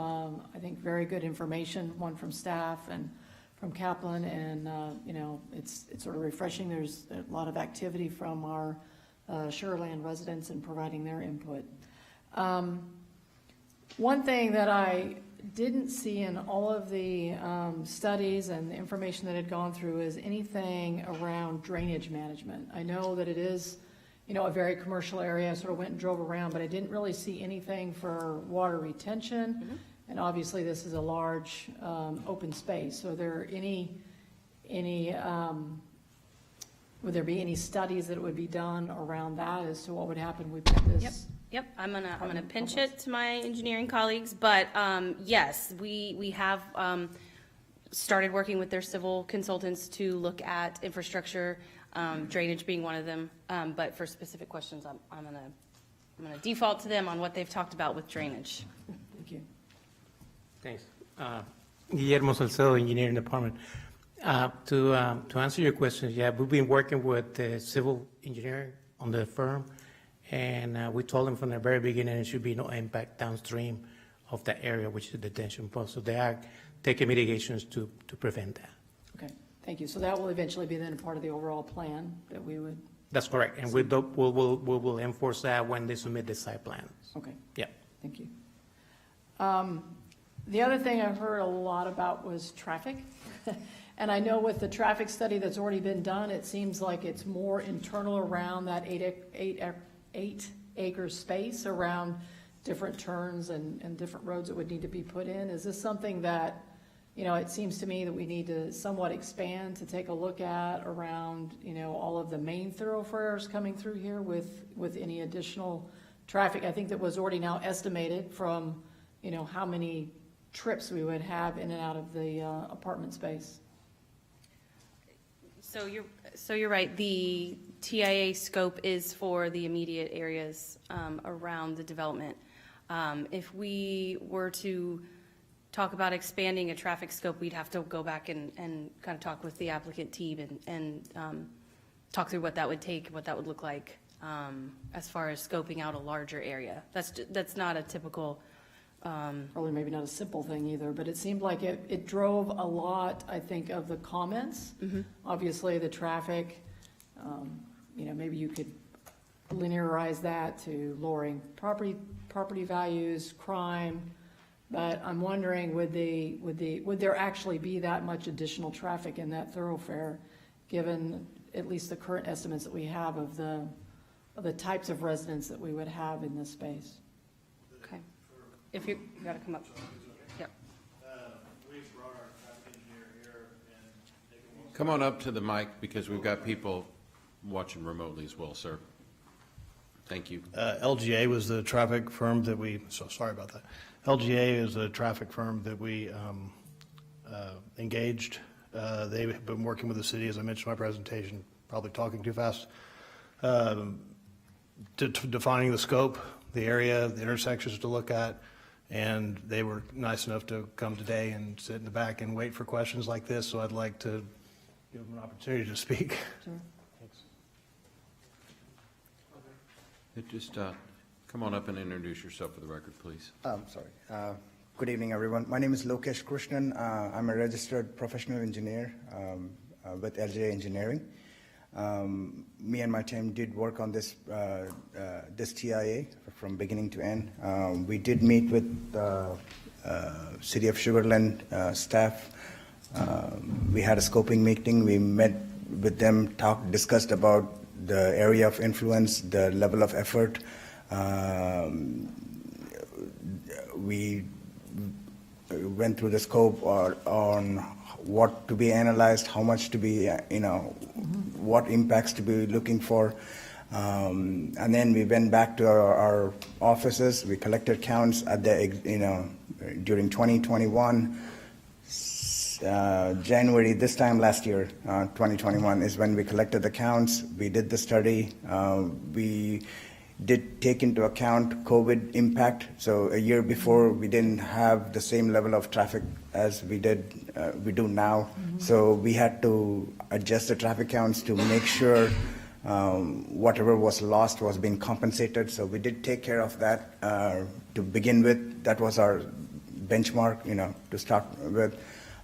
[SPEAKER 19] I think, very good information, one from staff and from Kaplan, and, you know, it's sort of refreshing. There's a lot of activity from our Sugarland residents in providing their input. One thing that I didn't see in all of the studies and the information that had gone through is anything around drainage management. I know that it is, you know, a very commercial area. I sort of went and drove around, but I didn't really see anything for water retention. Mm-hmm. And obviously this is a large open space. So are there would there be any studies that would be done around that as to what would happen with this?
[SPEAKER 4] Yep, I'm gonna pinch it to my engineering colleagues, but yes, we have started working with their civil consultants to look at infrastructure, drainage being one of them. But for specific questions, I'm gonna default to them on what they've talked about with drainage.
[SPEAKER 19] Thank you.
[SPEAKER 20] Thanks. Guillermo Salcedo, Engineering Department. To answer your question, yeah, we've been working with the civil engineering on the firm, and we told them from the very beginning there should be no impact downstream of that area, which is the detention post. So they are taking mitigations to prevent that.
[SPEAKER 19] Okay, thank you. So that will eventually be then part of the overall plan that we would.
[SPEAKER 20] That's correct, and we will enforce that when they submit the site plans.
[SPEAKER 19] Okay.
[SPEAKER 20] Yeah.
[SPEAKER 19] Thank you. The other thing I've heard a lot about was traffic. And I know with the traffic study that's already been done, it seems like it's more internal around that 8 acre space around different turns and different roads that would need to be put in. Is this something that, you know, it seems to me that we need to somewhat expand to take a look at around, you know, all of the main thoroughfares coming through here with any additional traffic? I think that was already now estimated from, you know, how many trips we would have in and out of the apartment space.
[SPEAKER 4] So you're right. The TIA scope is for the immediate areas around the development. If we were to talk about expanding a traffic scope, we'd have to go back and kind of talk with the applicant team and talk through what that would take, what that would look like as far as scoping out a larger area. That's not a typical.
[SPEAKER 19] Probably maybe not a simple thing either, but it seemed like it drove a lot, I think, of the comments. Obviously, the traffic, you know, maybe you could linearize that to lowering property values, crime. But I'm wondering, would there actually be that much additional traffic in that thoroughfare, given at least the current estimates that we have of the types of residents that we would have in this space?
[SPEAKER 4] Okay. If you gotta come up. Yep.
[SPEAKER 3] We've brought our traffic engineer here and
[SPEAKER 2] Come on up to the mic because we've got people watching remotely as well, sir. Thank you.
[SPEAKER 3] LGA was the traffic firm that sorry about that. LGA is a traffic firm that we engaged. They've been working with the city, as I mentioned in my presentation, probably talking too fast, defining the scope, the area, the intersections to look at, and they were nice enough to come today and sit in the back and wait for questions like this, so I'd like to give them an opportunity to speak.
[SPEAKER 19] Sure.
[SPEAKER 2] Just come on up and introduce yourself for the record, please.
[SPEAKER 21] Sorry. Good evening, everyone. My name is Lokesh Krishnan. I'm a registered professional engineer with LJ Engineering. Me and my team did work on this TIA from beginning to end. We did meet with City of Sugarland staff. We had a scoping meeting. We met with them, discussed about the area of influence, the level of effort. We went through the scope on what to be analyzed, how much to be, what impacts to be looking for. And then we went back to our offices. We collected counts at during 2021. January this time last year, 2021, is when we collected the counts. We did the study. We did take into account COVID impact. So a year before, we didn't have the same level of traffic as we do now. So we had to adjust the traffic counts to make sure whatever was lost was being compensated. So we did take care of that to begin with. That was our benchmark, to start with.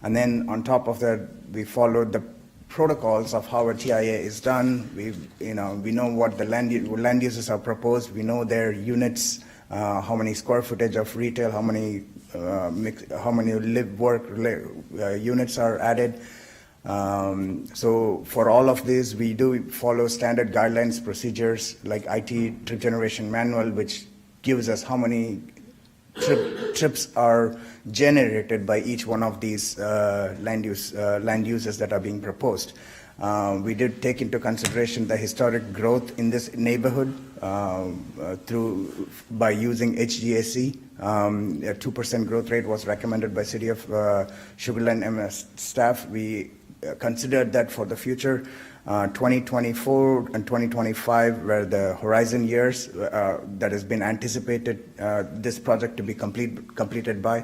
[SPEAKER 21] And then on top of that, we followed the protocols of how a TIA is done. We know what the land uses are proposed. We know their units, how many square footage of retail, how many live work units are added. So for all of this, we do follow standard guidelines, procedures like IT trip generation manual, which gives us how many trips are generated by each one of these land uses that are being proposed. We did take into consideration the historic growth in this neighborhood by using HGAC. A 2% growth rate was recommended by City of Sugarland MS staff. We considered that for the future. 2024 and 2025 were the horizon years that has been anticipated this project to be completed by.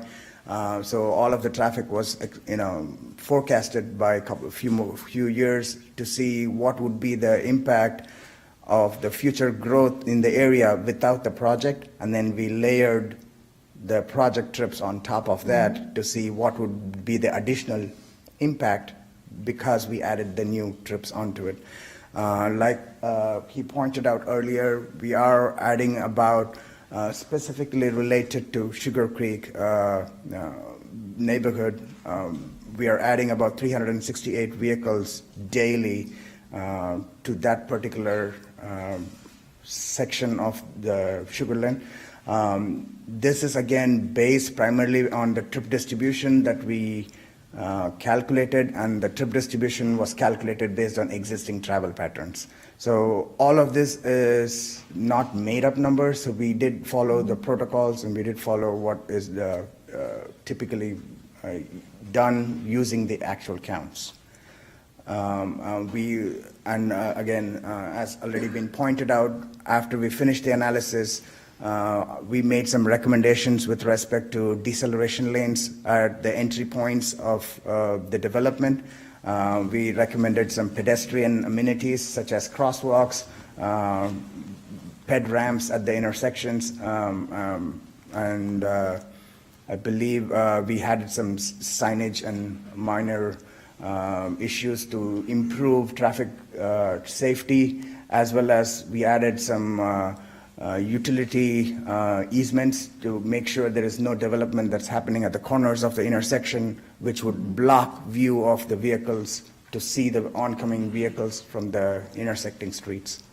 [SPEAKER 21] So all of the traffic was, forecasted by a few years to see what would be the impact of the future growth in the area without the project, and then we layered the project trips on top of that to see what would be the additional impact because we added the new trips onto it. Like he pointed out earlier, we are adding about specifically related to Sugar Creek neighborhood. we are adding about 368 vehicles daily to that particular section of the Sugarland. This is again based primarily on the trip distribution that we calculated, and the trip distribution was calculated based on existing travel patterns. So all of this is not made up numbers, so we did follow the protocols and we did follow what is the typically done using the actual counts. Again, as already been pointed out, after we finished the analysis, we made some recommendations with respect to deceleration lanes at the entry points of the development. We recommended some pedestrian amenities such as crosswalks, ped ramps at the intersections, and I believe we had some signage and minor issues to improve traffic safety, as well as we added some utility easements to make sure there is no development that's happening at the corners of the intersection, which would block view of the vehicles to see the oncoming vehicles from the intersecting streets.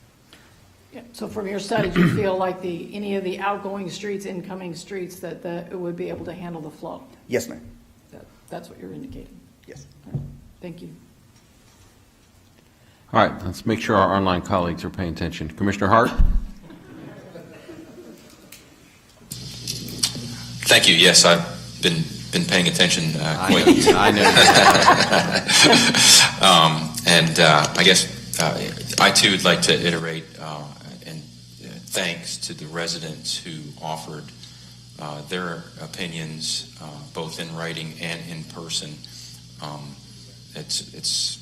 [SPEAKER 19] Yeah, so from your study, do you feel like any of the outgoing streets, incoming streets, that it would be able to handle the flow?
[SPEAKER 21] Yes, ma'am.
[SPEAKER 19] That's what you're indicating?
[SPEAKER 21] Yes.
[SPEAKER 19] Thank you.
[SPEAKER 2] All right, let's make sure our online colleagues are paying attention. Commissioner Hart?
[SPEAKER 5] Thank you. Yes, I've been paying attention quite.
[SPEAKER 2] I know.
[SPEAKER 5] I guess I too would like to iterate and thanks to the residents who offered their opinions both in writing and in person. It's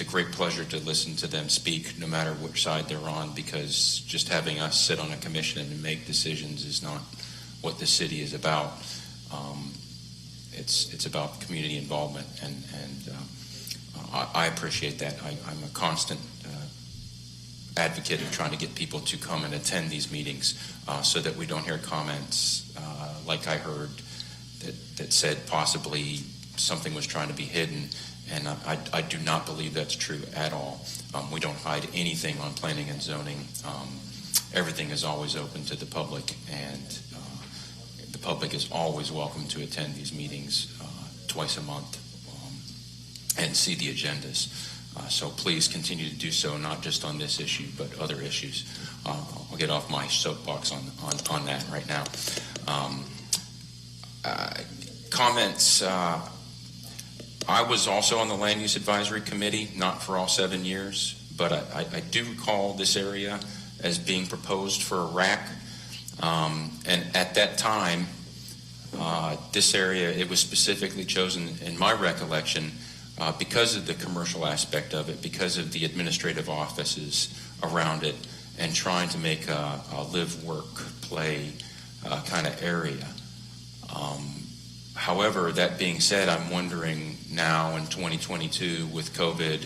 [SPEAKER 5] a great pleasure to listen to them speak, no matter which side they're on, because just having us sit on a commission and make decisions is not what the city is about. It's about community involvement, and I appreciate that. I'm a constant advocate of trying to get people to come and attend these meetings so that we don't hear comments like I heard that said possibly something was trying to be hidden, and I do not believe that's true at all. We don't hide anything on planning and zoning. Everything is always open to the public, and the public is always welcome to attend these meetings twice a month and see the agendas. So please continue to do so, not just on this issue, but other issues. I'll get off my soapbox on that right now. Comments. I was also on the Land Use Advisory Committee, not for all 7 years, but I do recall this area as being proposed for a RAC. And at that time, this area, it was specifically chosen, in my recollection, because of the commercial aspect of it, because of the administrative offices around it, and trying to make a live, work, play kind of area. However, that being said, I'm wondering now in 2022 with COVID,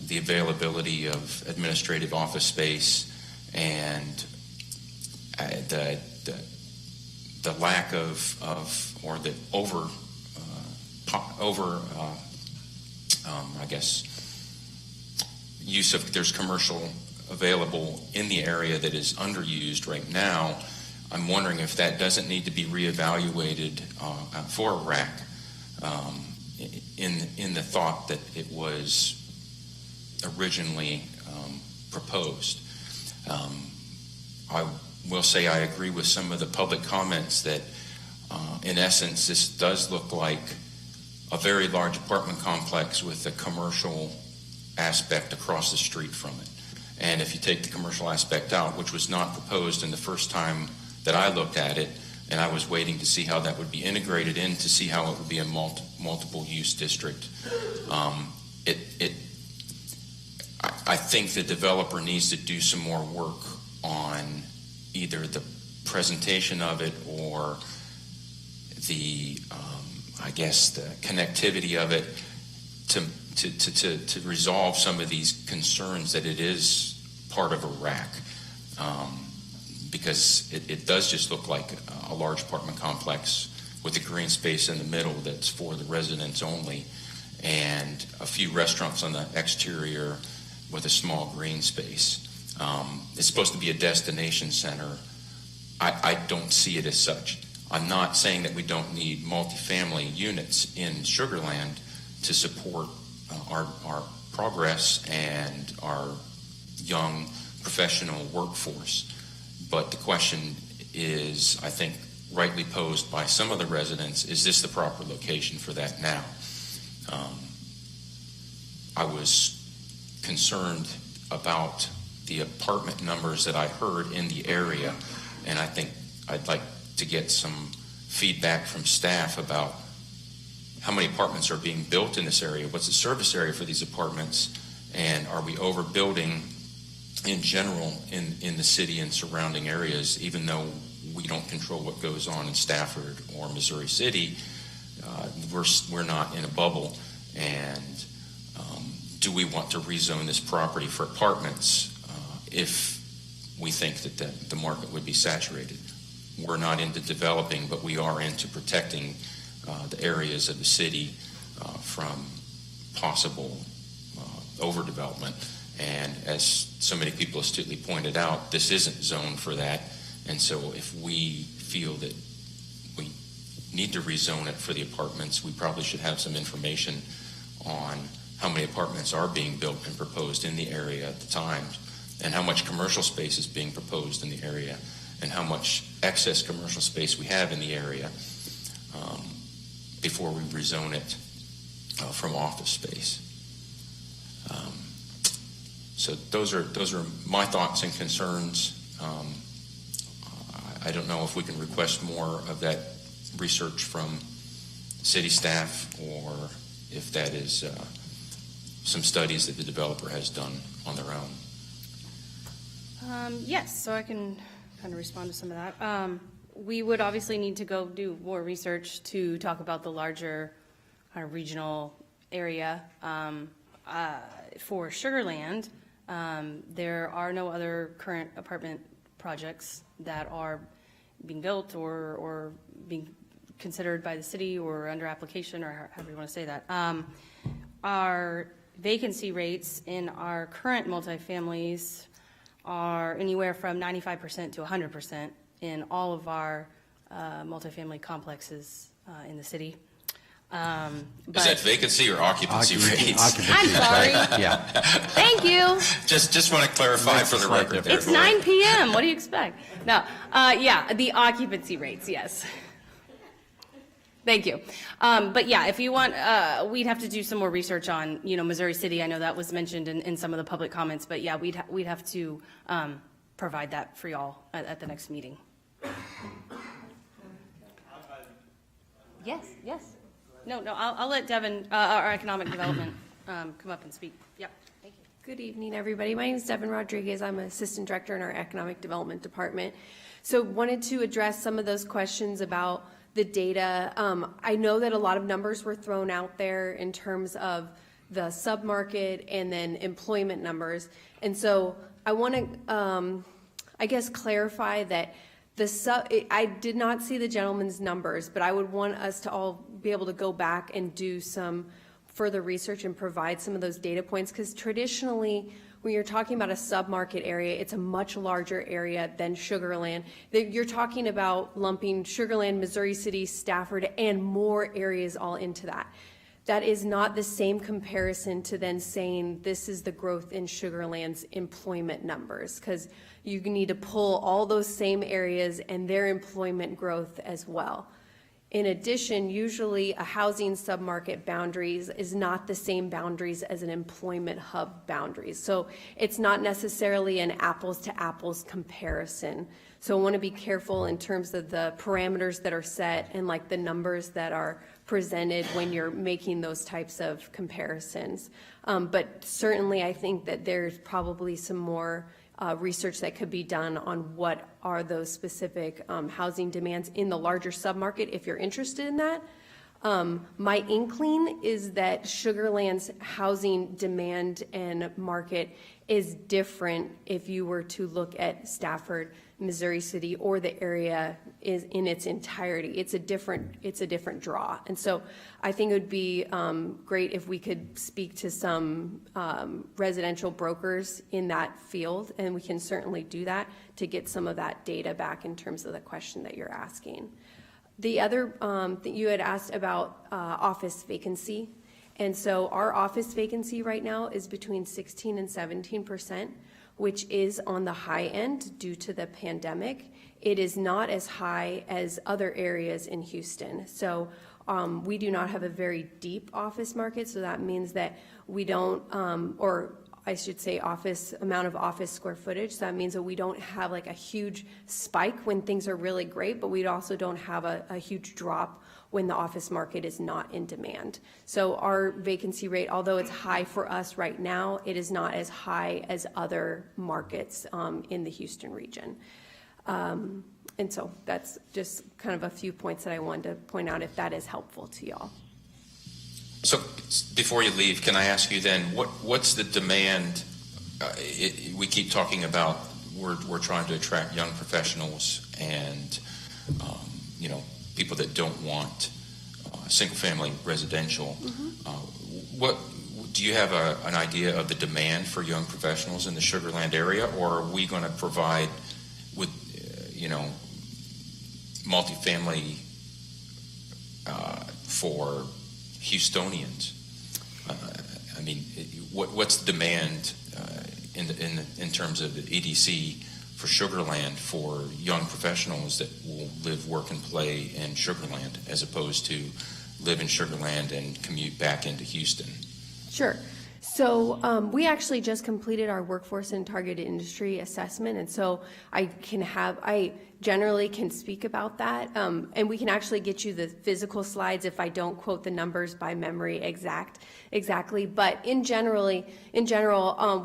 [SPEAKER 5] the availability of administrative office space and the lack of or the I guess use of, there's commercial available in the area that is underused right now. I'm wondering if that doesn't need to be reevaluated for a RAC in the thought that it was originally proposed. I will say I agree with some of the public comments that in essence this does look like a very large apartment complex with a commercial aspect across the street from it. And if you take the commercial aspect out, which was not proposed in the first time that I looked at it, and I was waiting to see how that would be integrated in to see how it would be a multiple use district. I think the developer needs to do some more work on either the presentation of it or the, I guess, the connectivity of it to resolve some of these concerns that it is part of a RAC. Because it does just look like a large apartment complex with a green space in the middle that's for the residents only, and a few restaurants on the exterior with a small green space. It's supposed to be a destination center. I don't see it as such. I'm not saying that we don't need multifamily units in Sugarland to support our progress and our young professional workforce. But the question is, I think, rightly posed by some of the residents, is this the proper location for that now? I was concerned about the apartment numbers that I heard in the area, and I think I'd like to get some feedback from staff about how many apartments are being built in this area, what's the service area for these apartments, and are we overbuilding in general in the city and surrounding areas, even though we don't control what goes on in Stafford or Missouri City. We're not in a bubble, and do we want to rezone this property for apartments if we think that the market would be saturated? We're not into developing, but we are into protecting the areas of the city from possible overdevelopment. And as so many people astutely pointed out, this isn't zoned for that. And so if we feel that we need to rezone it for the apartments, we probably should have some information on how many apartments are being built and proposed in the area at the time, and how much commercial space is being proposed in the area, and how much excess commercial space we have in the area before we rezone it from office space. So those are my thoughts and concerns. I don't know if we can request more of that research from city staff, or if that is some studies that the developer has done on their own.
[SPEAKER 4] Yes, so I can kind of respond to some of that. We would obviously need to go do more research to talk about the larger kind of regional area. For Sugarland, there are no other current apartment projects that are being built or being considered by the city or under application, or however you want to say that. Our vacancy rates in our current multifamilies are anywhere from 95% to 100% in all of our multifamily complexes in the city.
[SPEAKER 5] Is that vacancy or occupancy rates?
[SPEAKER 4] I'm sorry.
[SPEAKER 2] Yeah.
[SPEAKER 4] Thank you.
[SPEAKER 5] Just want to clarify for the record there.
[SPEAKER 4] It's 9 p.m. What do you expect? No, yeah, the occupancy rates, yes. Thank you. But yeah, if you want, we'd have to do some more research on, Missouri City. I know that was mentioned in some of the public comments, but yeah, we'd have to provide that for y'all at the next meeting. Yes, yes. No, I'll let Devin, our economic development, come up and speak. Yep, thank you.
[SPEAKER 6] Good evening, everybody. My name is Devin Rodriguez. I'm Assistant Director in our Economic Development Department. So wanted to address some of those questions about the data. I know that a lot of numbers were thrown out there in terms of the submarket and then employment numbers. And so I want to, I guess, clarify that I did not see the gentleman's numbers, but I would want us to all be able to go back and do some further research and provide some of those data points, because traditionally, when you're talking about a submarket area, it's a much larger area than Sugarland. You're talking about lumping Sugarland, Missouri City, Stafford, and more areas all into that. That is not the same comparison to then saying this is the growth in Sugarland's employment numbers, because you need to pull all those same areas and their employment growth as well. In addition, usually a housing submarket boundaries is not the same boundaries as an employment hub boundaries. So it's not necessarily an apples to apples comparison. So I want to be careful in terms of the parameters that are set and like the numbers that are presented when you're making those types of comparisons. But certainly I think that there's probably some more research that could be done on what are those specific housing demands in the larger submarket if you're interested in that. My inkling is that Sugarland's housing demand and market is different if you were to look at Stafford, Missouri City, or the area is in its entirety. It's a different draw. And so I think it would be great if we could speak to some residential brokers in that field, and we can certainly do that to get some of that data back in terms of the question that you're asking. The other that you had asked about office vacancy. And so our office vacancy right now is between 16 and 17%, which is on the high end due to the pandemic. It is not as high as other areas in Houston. So we do not have a very deep office market. So that means that we don't, or I should say amount of office square footage. So that means that we don't have like a huge spike when things are really great, but we also don't have a huge drop when the office market is not in demand. So our vacancy rate, although it's high for us right now, it is not as high as other markets in the Houston region. And so that's just kind of a few points that I wanted to point out if that is helpful to y'all.
[SPEAKER 5] So before you leave, can I ask you then, what's the demand? We keep talking about we're trying to attract young professionals and people that don't want single-family residential. What do you have an idea of the demand for young professionals in the Sugarland area, or are we going to provide with multifamily for Houstonians? I mean, what's the demand in terms of the EDC for Sugarland for young professionals that will live, work, and play in Sugarland as opposed to live in Sugarland and commute back into Houston?
[SPEAKER 6] Sure. So we actually just completed our workforce and targeted industry assessment, and so I generally can speak about that, and we can actually get you the physical slides if I don't quote the numbers by memory exactly. But in general,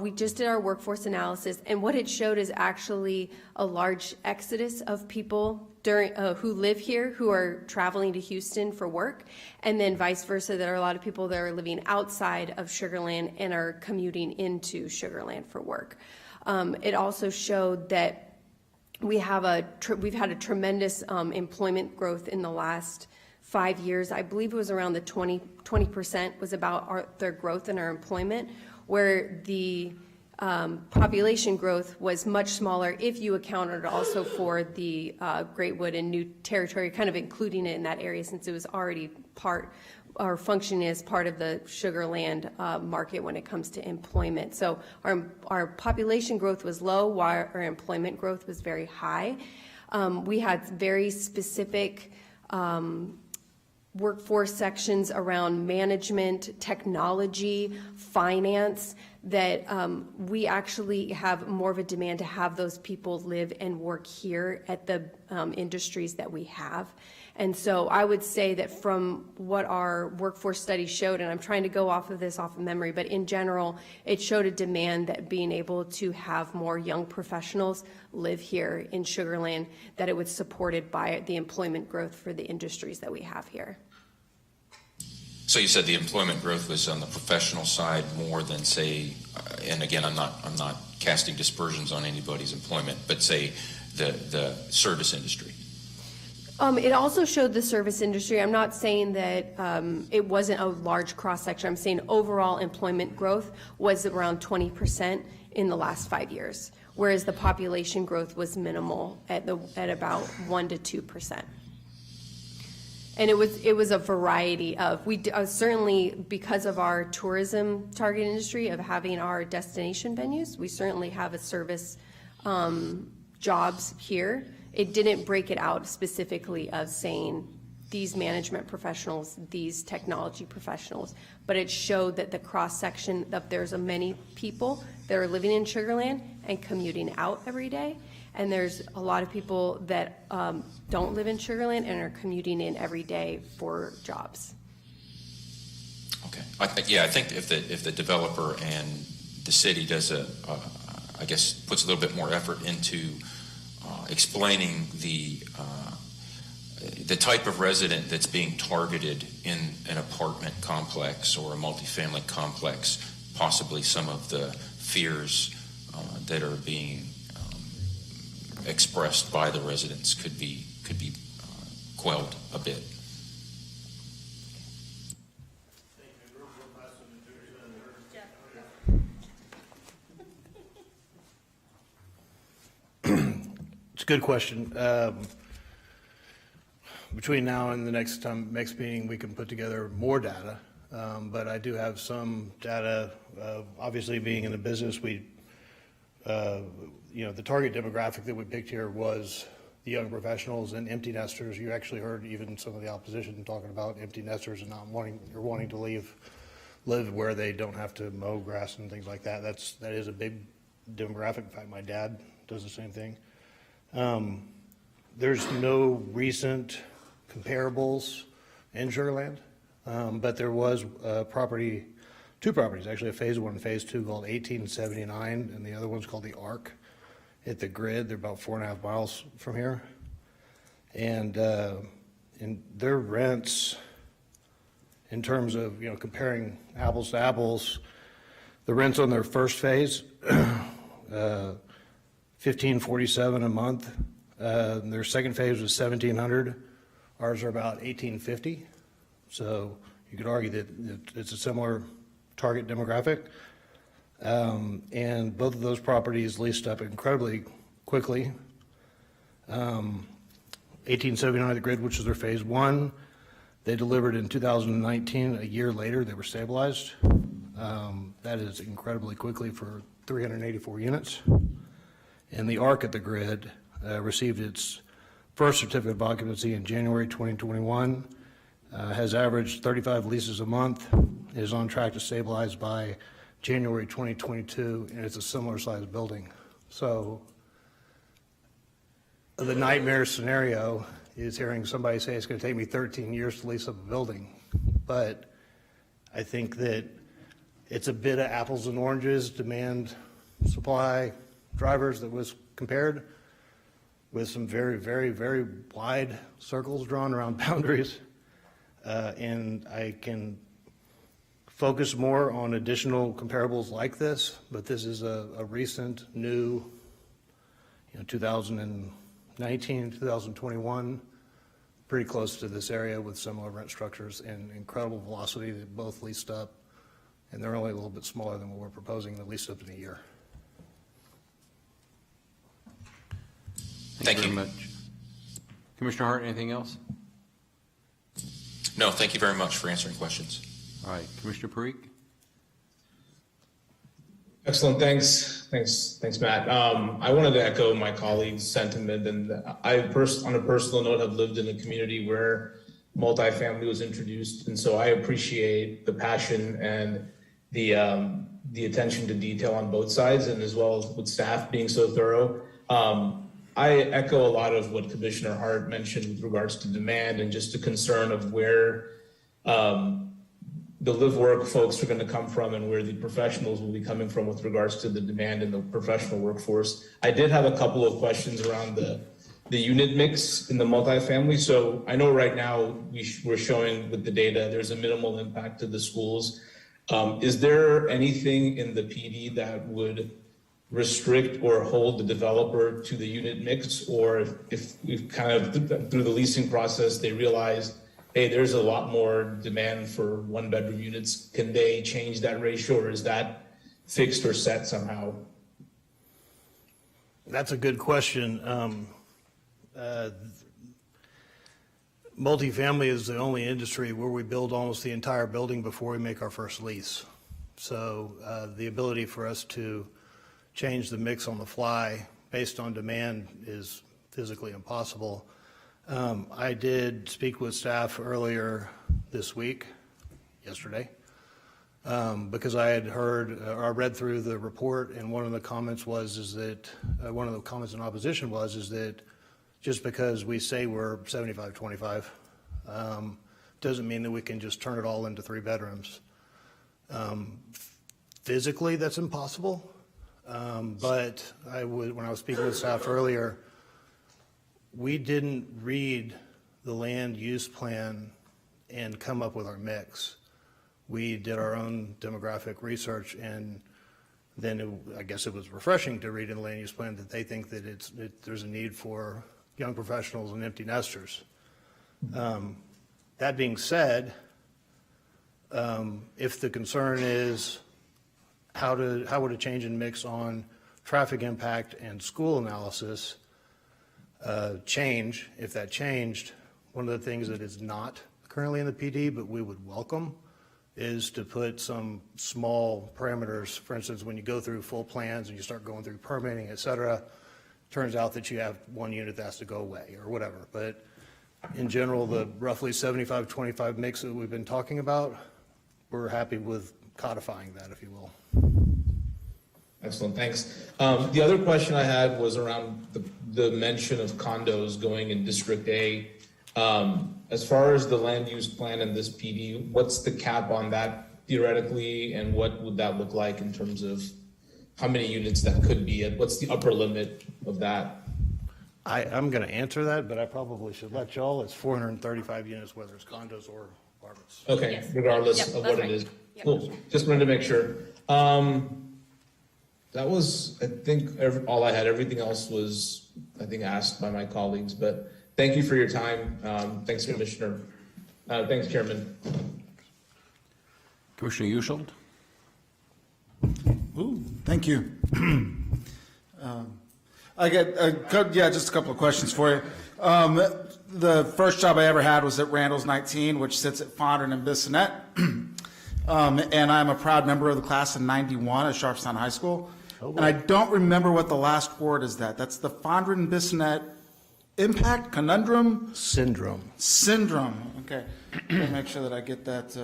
[SPEAKER 6] we just did our workforce analysis, and what it showed is actually a large exodus of people who live here who are traveling to Houston for work, and then vice versa, there are a lot of people that are living outside of Sugarland and are commuting into Sugarland for work. It also showed that we've had a tremendous employment growth in the last 5 years. I believe it was around the 20% was about their growth in our employment, where the population growth was much smaller if you accounted also for the Greatwood and New Territory, kind of including it in that area since it was already part or functioning as part of the Sugarland market when it comes to employment. So our population growth was low while our employment growth was very high. We had very specific workforce sections around management, technology, finance, that we actually have more of a demand to have those people live and work here at the industries that we have. And so I would say that from what our workforce study showed, and I'm trying to go off of memory, but in general, it showed a demand that being able to have more young professionals live here in Sugarland, that it was supported by the employment growth for the industries that we have here.
[SPEAKER 5] So you said the employment growth was on the professional side more than, say, and again, I'm not casting dispersions on anybody's employment, but say the service industry.
[SPEAKER 6] It also showed the service industry. I'm not saying that it wasn't a large cross-section. I'm saying overall employment growth was around 20% in the last 5 years, whereas the population growth was minimal at about 1 to 2%. And it was a variety of, certainly because of our tourism target industry of having our destination venues, we certainly have a service jobs here. It didn't break it out specifically of saying these management professionals, these technology professionals, but it showed that the cross-section, that there's many people that are living in Sugarland and commuting out every day. And there's a lot of people that don't live in Sugarland and are commuting in every day for jobs.
[SPEAKER 5] Okay, I think if the developer and the city does I guess puts a little bit more effort into explaining the the type of resident that's being targeted in an apartment complex or a multifamily complex, possibly some of the fears that are being expressed by the residents could be quelled a bit.
[SPEAKER 3] It's a good question. Between now and the next meeting, we can put together more data. But I do have some data. Obviously, being in the business, the target demographic that we picked here was the young professionals and empty nesters. You actually heard even some of the opposition talking about empty nesters and not wanting to live where they don't have to mow grass and things like that. That is a big demographic. In fact, my dad does the same thing. There's no recent comparables in Sugarland, but there was two properties, actually a phase 1 and phase 2 called 1879, and the other one's called the Arc at the Grid. They're about 4.5 miles from here. And their rents, in terms of, comparing apples to apples, the rents on their first phase, $1,547 a month. Their second phase was $1,700. Ours are about $1,850. So you could argue that it's a similar target demographic. And both of those properties leased up incredibly quickly. 1879 the Grid, which is their phase 1, they delivered in 2019. A year later, they were stabilized. That is incredibly quickly for 384 units. And the Arc at the Grid received its first certificate of occupancy in January 2021, has averaged 35 leases a month, is on track to stabilize by January 2022, and it's a similar sized building. So the nightmare scenario is hearing somebody say it's going to take me 13 years to lease up a building. But I think that it's a bit of apples and oranges, demand, supply, drivers that was compared with some very, very, very wide circles drawn around boundaries. And I can focus more on additional comparables like this, but this is a recent, new, 2019, 2021, pretty close to this area with similar rent structures and incredible velocity that both leased up, and they're only a little bit smaller than what we're proposing, that leased up in a year.
[SPEAKER 5] Thank you
[SPEAKER 2] very much. Commissioner Hart, anything else?
[SPEAKER 5] No, thank you very much for answering questions.
[SPEAKER 2] All right, Commissioner Parikh?
[SPEAKER 7] Excellent, thanks, Matt. I wanted to echo my colleague's sentiment, and I, on a personal note, have lived in a community where multifamily was introduced, and so I appreciate the passion and the attention to detail on both sides, and as well as with staff being so thorough. I echo a lot of what Commissioner Hart mentioned with regards to demand and just a concern of where the live-work folks are going to come from and where the professionals will be coming from with regards to the demand in the professional workforce. I did have a couple of questions around the unit mix in the multifamily. So I know right now we're showing with the data there's a minimal impact to the schools. Is there anything in the PD that would restrict or hold the developer to the unit mix, or if we've kind of through the leasing process they realize, hey, there's a lot more demand for one-bedroom units, can they change that ratio, or is that fixed or set somehow?
[SPEAKER 3] That's a good question. Multifamily is the only industry where we build almost the entire building before we make our first lease. So the ability for us to change the mix on the fly based on demand is physically impossible. I did speak with staff earlier this week, yesterday, because I had heard, or I read through the report, and one of the comments was one of the comments in opposition was that just because we say we're 75-25 doesn't mean that we can just turn it all into 3 bedrooms. Physically, that's impossible. But when I was speaking with staff earlier, we didn't read the land use plan and come up with our mix. We did our own demographic research, and then I guess it was refreshing to read in the land use plan that they think that there's a need for young professionals and empty nesters. That being said, if the concern is how would a change in mix on traffic impact and school analysis change, if that changed, one of the things that is not currently in the PD but we would welcome is to put some small parameters. For instance, when you go through full plans and you start going through permitting, et cetera, turns out that you have one unit that has to go away or whatever. But in general, the roughly 75-25 mix that we've been talking about, we're happy with codifying that, if you will.
[SPEAKER 7] Excellent, thanks. The other question I had was around the mention of condos going in District A. As far as the land use plan and this PD, what's the cap on that theoretically, and what would that look like in terms of how many units that could be, and what's the upper limit of that?
[SPEAKER 3] I'm going to answer that, but I probably should let y'all. It's 435 units, whether it's condos or apartments.
[SPEAKER 7] Okay,
[SPEAKER 4] Yes.
[SPEAKER 7] regardless
[SPEAKER 4] Yep,
[SPEAKER 7] of
[SPEAKER 4] that's
[SPEAKER 7] what
[SPEAKER 4] right.
[SPEAKER 7] it is.
[SPEAKER 4] Yep.
[SPEAKER 7] Cool, just wanted to make sure. That was, I think, all I had. Everything else was, I think, asked by my colleagues, but thank you for your time. Thanks, Commissioner. Thanks, Chairman.
[SPEAKER 2] Commissioner Uschel?
[SPEAKER 8] Thank you. I got, just a couple of questions for you. The first job I ever had was at Randall's 19, which sits at Fondren and Bissonnette. And I'm a proud member of the class of 91 at Sharpstown High School. And I don't remember what the last word is that. That's the Fondren Bissonnette impact, conundrum?
[SPEAKER 3] Syndrome.
[SPEAKER 8] Syndrome, okay. Let me make sure that I get that.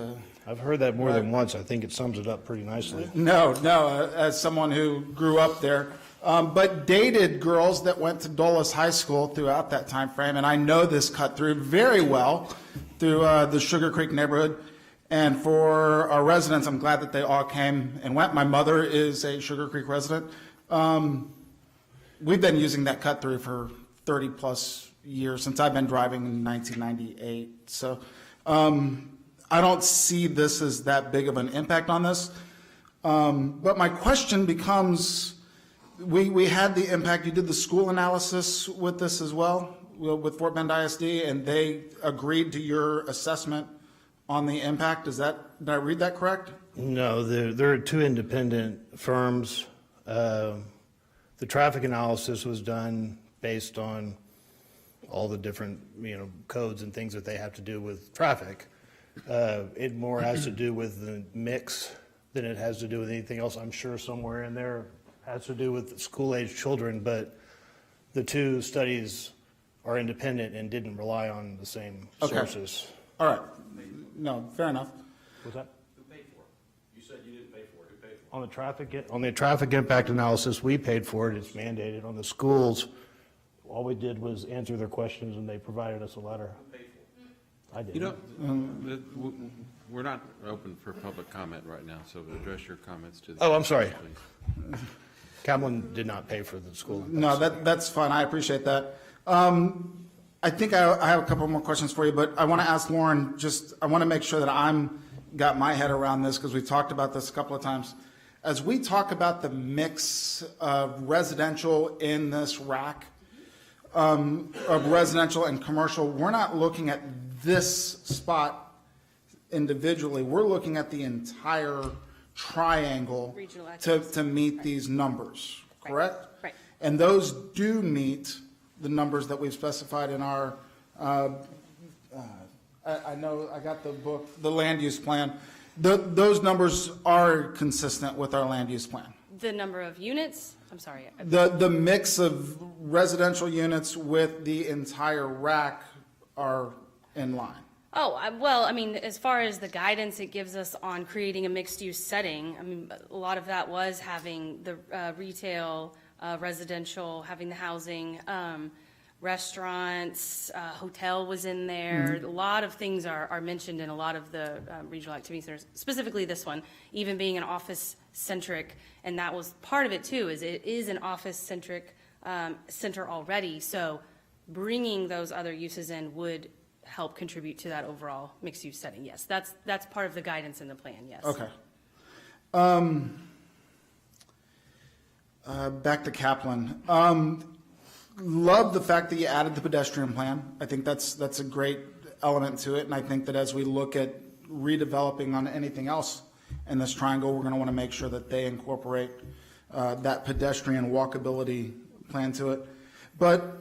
[SPEAKER 3] I've heard that more than once. I think it sums it up pretty nicely.
[SPEAKER 8] No, as someone who grew up there, but dated girls that went to Dulles High School throughout that time frame, and I know this cut through very well through the Sugar Creek neighborhood. And for our residents, I'm glad that they all came and went. My mother is a Sugar Creek resident. We've been using that cut through for 30 plus years, since I've been driving in 1998. So I don't see this as that big of an impact on this. But my question becomes, we had the impact, you did the school analysis with this as well, with Fort Bend ISD, and they agreed to your assessment on the impact. Did I read that correct?
[SPEAKER 3] No, there are two independent firms. The traffic analysis was done based on all the different, codes and things that they have to do with traffic. It more has to do with the mix than it has to do with anything else. I'm sure somewhere in there has to do with school-age children, but the two studies are independent and didn't rely on the same sources.
[SPEAKER 8] All right. No, fair enough.
[SPEAKER 3] Was that?
[SPEAKER 11] Who paid for it? You said you didn't pay for it. Who paid for it?
[SPEAKER 3] On the traffic impact analysis, we paid for it. It's mandated. On the schools, all we did was answer their questions, and they provided us a letter.
[SPEAKER 11] Who paid for it?
[SPEAKER 3] I did.
[SPEAKER 2] We're not open for public comment right now, so address your comments to the.
[SPEAKER 3] Oh, I'm sorry.
[SPEAKER 2] please.
[SPEAKER 3] Kaplan did not pay for the school.
[SPEAKER 8] No, that's fine. I appreciate that. I think I have a couple more questions for you, but I want to ask Lauren, I want to make sure that got my head around this, because we've talked about this a couple of times. As we talk about the mix of residential in this rack, of residential and commercial, we're not looking at this spot individually. We're looking at the entire triangle
[SPEAKER 4] Regional
[SPEAKER 8] to meet these numbers, correct?
[SPEAKER 4] Right.
[SPEAKER 8] And those do meet the numbers that we've specified in our, I know, I got the book, the land use plan. Those numbers are consistent with our land use plan.
[SPEAKER 4] The number of units, I'm sorry.
[SPEAKER 8] The mix of residential units with the entire rack are in line.
[SPEAKER 4] Well, I mean, as far as the guidance it gives us on creating a mixed-use setting, I mean, a lot of that was having the retail, residential, having the housing, restaurants, hotel was in there. A lot of things are mentioned in a lot of the regional activity centers, specifically this one, even being an office-centric, and that was part of it too, is it is an office-centric center already, so bringing those other uses in would help contribute to that overall mixed-use setting. Yes, that's part of the guidance in the plan, yes.
[SPEAKER 8] Okay. Back to Kaplan. Love the fact that you added the pedestrian plan. I think that's a great element to it, and I think that as we look at redeveloping on anything else in this triangle, we're going to want to make sure that they incorporate that pedestrian walkability plan to it. But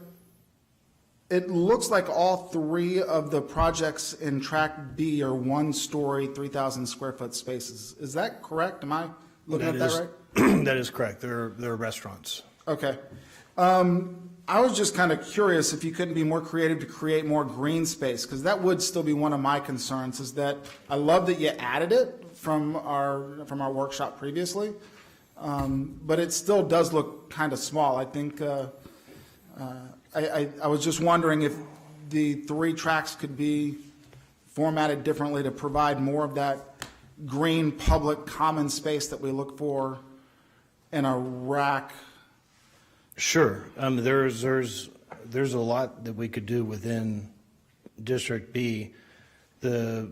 [SPEAKER 8] it looks like all three of the projects in Track B are one-story, 3,000 square foot spaces. Is that correct? Am I looking at that right?
[SPEAKER 3] That is correct. They're restaurants.
[SPEAKER 8] Okay. I was just kind of curious if you couldn't be more creative to create more green space, because that would still be one of my concerns, is that I love that you added it from our workshop previously, but it still does look kind of small. I think I was just wondering if the 3 tracks could be formatted differently to provide more of that green public common space that we look for in a rack.
[SPEAKER 3] Sure. There's a lot that we could do within District B. The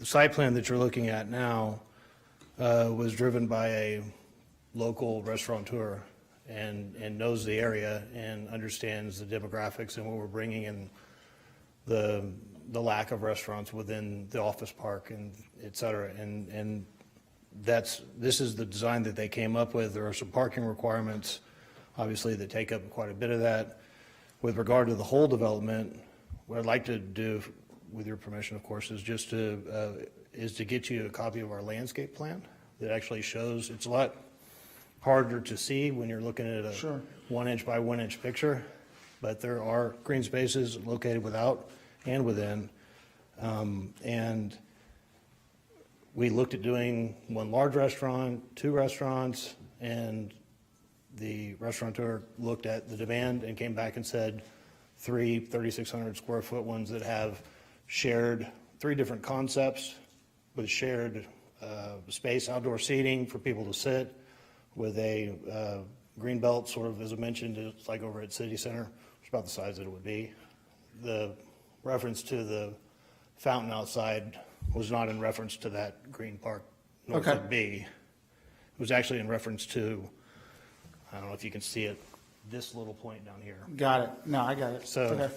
[SPEAKER 3] site plan that you're looking at now was driven by a local restaurateur and knows the area and understands the demographics and what we're bringing in the lack of restaurants within the office park and et cetera. And this is the design that they came up with. There are some parking requirements, obviously, that take up quite a bit of that. With regard to the whole development, what I'd like to do, with your permission, of course, is just to get you a copy of our landscape plan that actually shows. It's a lot harder to see when you're looking at a
[SPEAKER 8] Sure.
[SPEAKER 3] 1 inch by 1 inch picture, but there are green spaces located without and within, and we looked at doing 1 large restaurant, 2 restaurants, and the restaurateur looked at the demand and came back and said 3 3,600 square foot ones that have shared 3 different concepts with shared space, outdoor seating for people to sit, with a green belt, sort of, as I mentioned, it's like over at City Center, it's about the size that it would be. The reference to the fountain outside was not in reference to that green park north
[SPEAKER 8] Okay.
[SPEAKER 3] of B. It was actually in reference to, I don't know if you can see it, this little point down here.
[SPEAKER 8] Got it. No, I got it.
[SPEAKER 3] So-
[SPEAKER 8] Okay.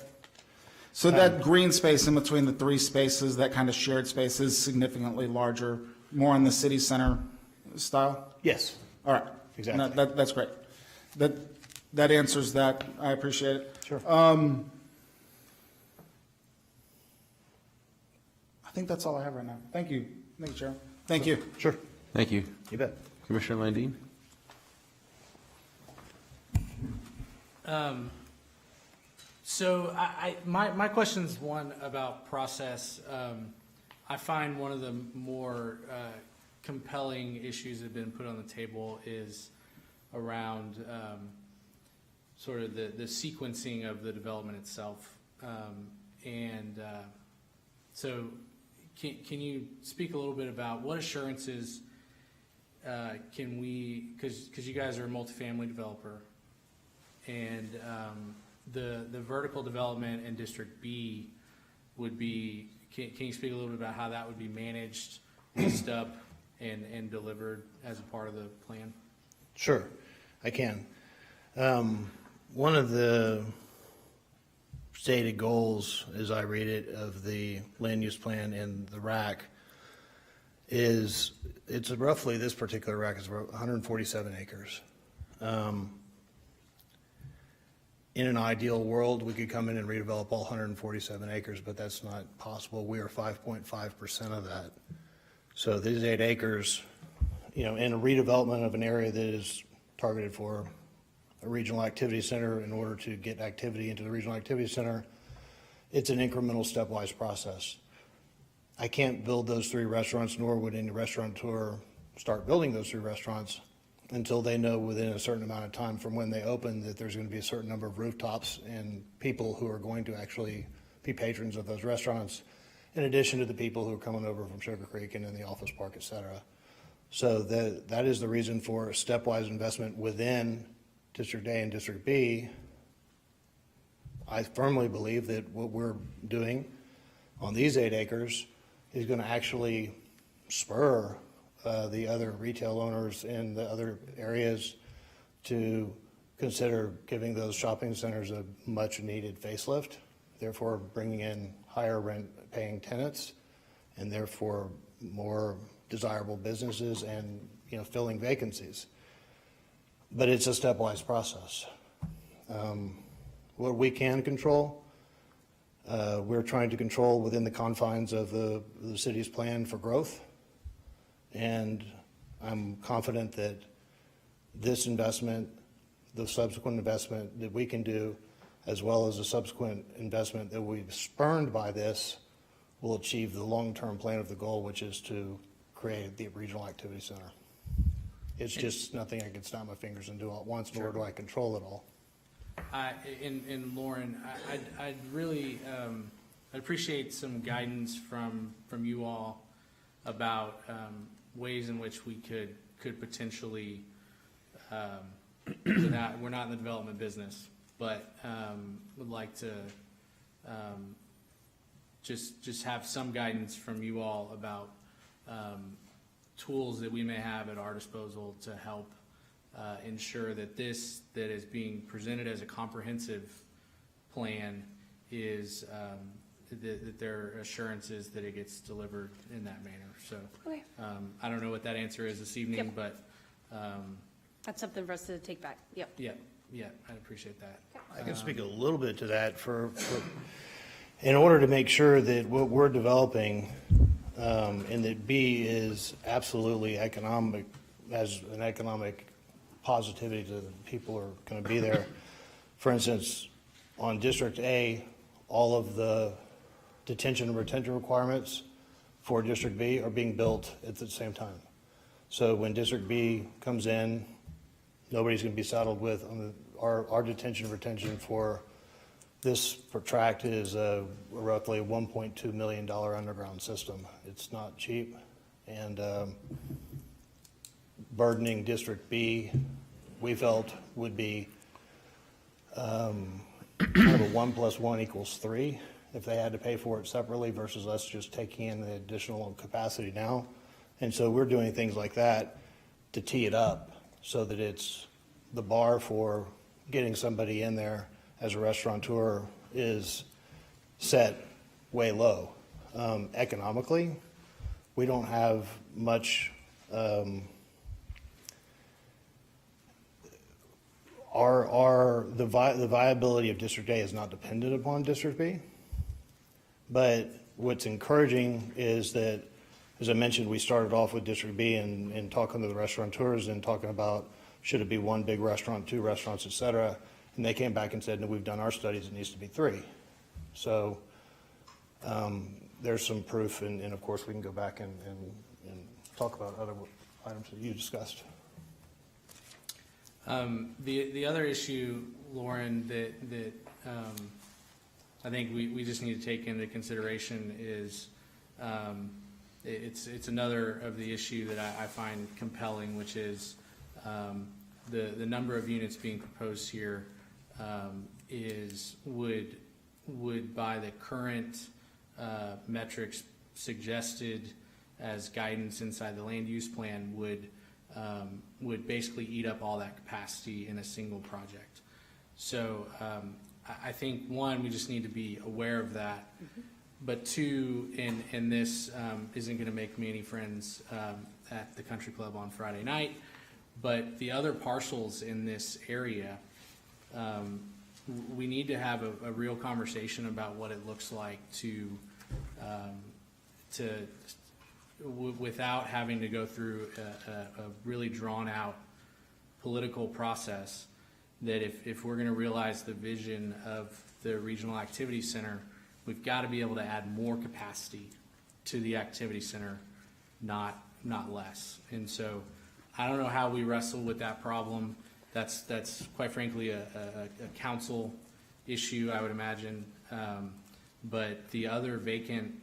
[SPEAKER 8] So that green space in between the 3 spaces, that kind of shared space, is significantly larger, more in the city center style?
[SPEAKER 3] Yes.
[SPEAKER 8] All right.
[SPEAKER 3] Exactly.
[SPEAKER 8] No, that's great. That answers that. I appreciate it.
[SPEAKER 3] Sure.
[SPEAKER 8] I think that's all I have right now. Thank you. Thank you, Chair. Thank you.
[SPEAKER 3] Sure.
[SPEAKER 2] Thank you.
[SPEAKER 3] You bet.
[SPEAKER 2] Commissioner Landine?
[SPEAKER 9] So my question's one about process. I find one of the more compelling issues that have been put on the table is around sort of the sequencing of the development itself. So can you speak a little bit about what assurances can we, because you guys are a multifamily developer, and the vertical development in District B would be, can you speak a little bit about how that would be managed, leased up, and delivered as a part of the plan?
[SPEAKER 3] Sure, I can. One of the stated goals, as I read it, of the land use plan and the RAC is, it's roughly, this particular RAC is 147 acres. In an ideal world, we could come in and redevelop all 147 acres, but that's not possible. We are 5.5% of that. So these 8 acres, in a redevelopment of an area that is targeted for a regional activity center, in order to get activity into the regional activity center, it's an incremental stepwise process. I can't build those 3 restaurants, nor would any restaurateur start building those 3 restaurants until they know within a certain amount of time from when they open that there's going to be a certain number of rooftops and people who are going to actually be patrons of those restaurants, in addition to the people who are coming over from Sugar Creek and in the office park, et cetera. So that is the reason for a stepwise investment within District A and District B I firmly believe that what we're doing on these 8 acres is going to actually spur the other retail owners in the other areas to consider giving those shopping centers a much-needed facelift, therefore bringing in higher rent-paying tenants, and therefore more desirable businesses and, you know, filling vacancies. But it's a stepwise process. What we can control, we're trying to control within the confines of the city's plan for growth. And I'm confident that this investment, the subsequent investment that we can do, as well as the subsequent investment that we've spurned by this, will achieve the long-term plan of the goal, which is to create the regional activity center. It's just nothing I can snap my fingers and do all at once, nor do I control it all.
[SPEAKER 9] And Lauren, I'd really I'd appreciate some guidance from you all about ways in which we could potentially, we're not in the development business, but would like to just have some guidance from you all about tools that we may have at our disposal to help ensure that this that is being presented as a comprehensive plan is that there are assurances that it gets delivered in that manner. So
[SPEAKER 4] Okay.
[SPEAKER 9] I don't know what that answer is this evening,
[SPEAKER 4] Yep.
[SPEAKER 9] but
[SPEAKER 4] That's something for us to take back. Yep.
[SPEAKER 9] yeah, I'd appreciate that.
[SPEAKER 3] I can speak a little bit to that in order to make sure that what we're developing and that B is absolutely economic, has an economic positivity to the people who are going to be there. For instance, on District A, all of the detention and retention requirements for District B are being built at the same time. So when District B comes in, nobody's going to be saddled with our detention and retention for this tract is roughly a $1.2 million underground system. It's not cheap, and burdening District B, we felt would be kind of a 1 + 1 = 3 if they had to pay for it separately versus us just taking in the additional capacity now. And so we're doing things like that to tee it up so that it's the bar for getting somebody in there as a restaurateur is set way low. Economically, we don't have much. The viability of District A is not dependent upon District B. But what's encouraging is that, as I mentioned, we started off with District B and talking to the restaurateurs and talking about should it be one big restaurant, 2 restaurants, et cetera. And they came back and said, no, we've done our studies, it needs to be 3. So there's some proof, and of course we can go back and talk about other items that you discussed.
[SPEAKER 9] The other issue, Lauren, that I think we just need to take into consideration is it's another of the issue that I find compelling, which is the number of units being proposed here would by the current metrics suggested as guidance inside the land use plan would basically eat up all that capacity in a single project. So I think, one, we just need to be aware of that. But 2, and this isn't going to make me any friends at the country club on Friday night, but the other parcels in this area, we need to have a real conversation about what it looks like to without having to go through a really drawn out political process, that if we're going to realize the vision of the regional activity center, we've got to be able to add more capacity to the activity center, not less. And so I don't know how we wrestle with that problem. That's quite frankly a council issue, I would imagine. But the other vacant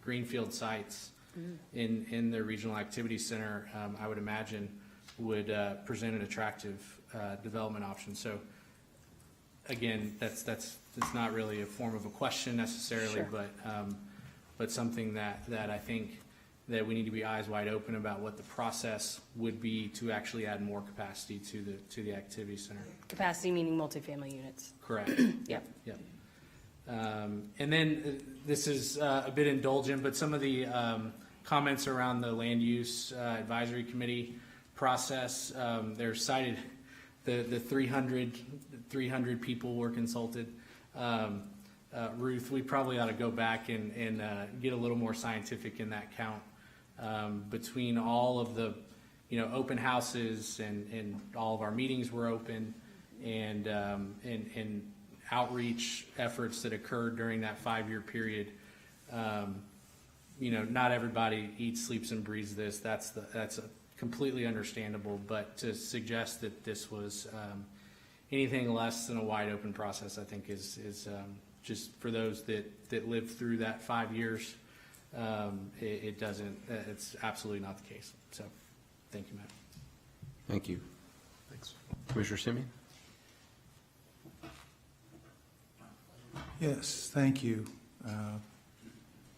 [SPEAKER 9] greenfield sites in the regional activity center, I would imagine would present an attractive development option. So again, that's not really a form of a question necessarily,
[SPEAKER 16] Sure.
[SPEAKER 9] but something that I think that we need to be eyes wide open about what the process would be to actually add more capacity to the activity center.
[SPEAKER 4] Capacity meaning multifamily units.
[SPEAKER 9] Correct.
[SPEAKER 4] Yep.
[SPEAKER 9] Yep. And then this is a bit indulgent, but some of the comments around the land use advisory committee process, they're cited, the 300 people were consulted. Ruth, we probably ought to go back and get a little more scientific in that count. Between all of the, open houses and all of our meetings were open and outreach efforts that occurred during that 5-year period. Not everybody eats, sleeps, and breathes this. That's completely understandable. But to suggest that this was anything less than a wide open process, I think is just for those that lived through that 5 years. It doesn't. It's absolutely not the case. So, thank you, Matt.
[SPEAKER 2] Thank you. Thanks. Commissioner Simeon?
[SPEAKER 10] Yes, thank you.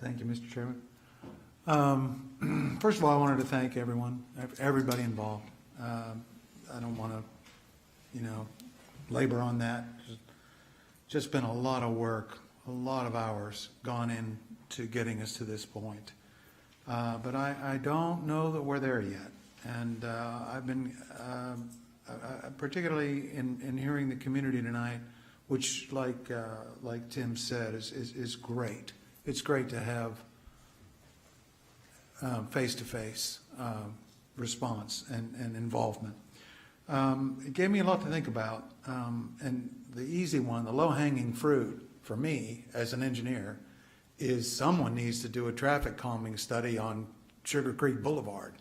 [SPEAKER 10] Thank you, Mr. Chairman. First of all, I wanted to thank everybody involved. I don't want to, labor on that. Just been a lot of work, a lot of hours gone into getting us to this point. But I don't know that we're there yet. And I've been, particularly in hearing the community tonight, which, like Tim said, is great. It's great to have face-to-face response and involvement. It gave me a lot to think about. And the easy one, the low-hanging fruit for me as an engineer, is someone needs to do a traffic calming study on Sugar Creek Boulevard.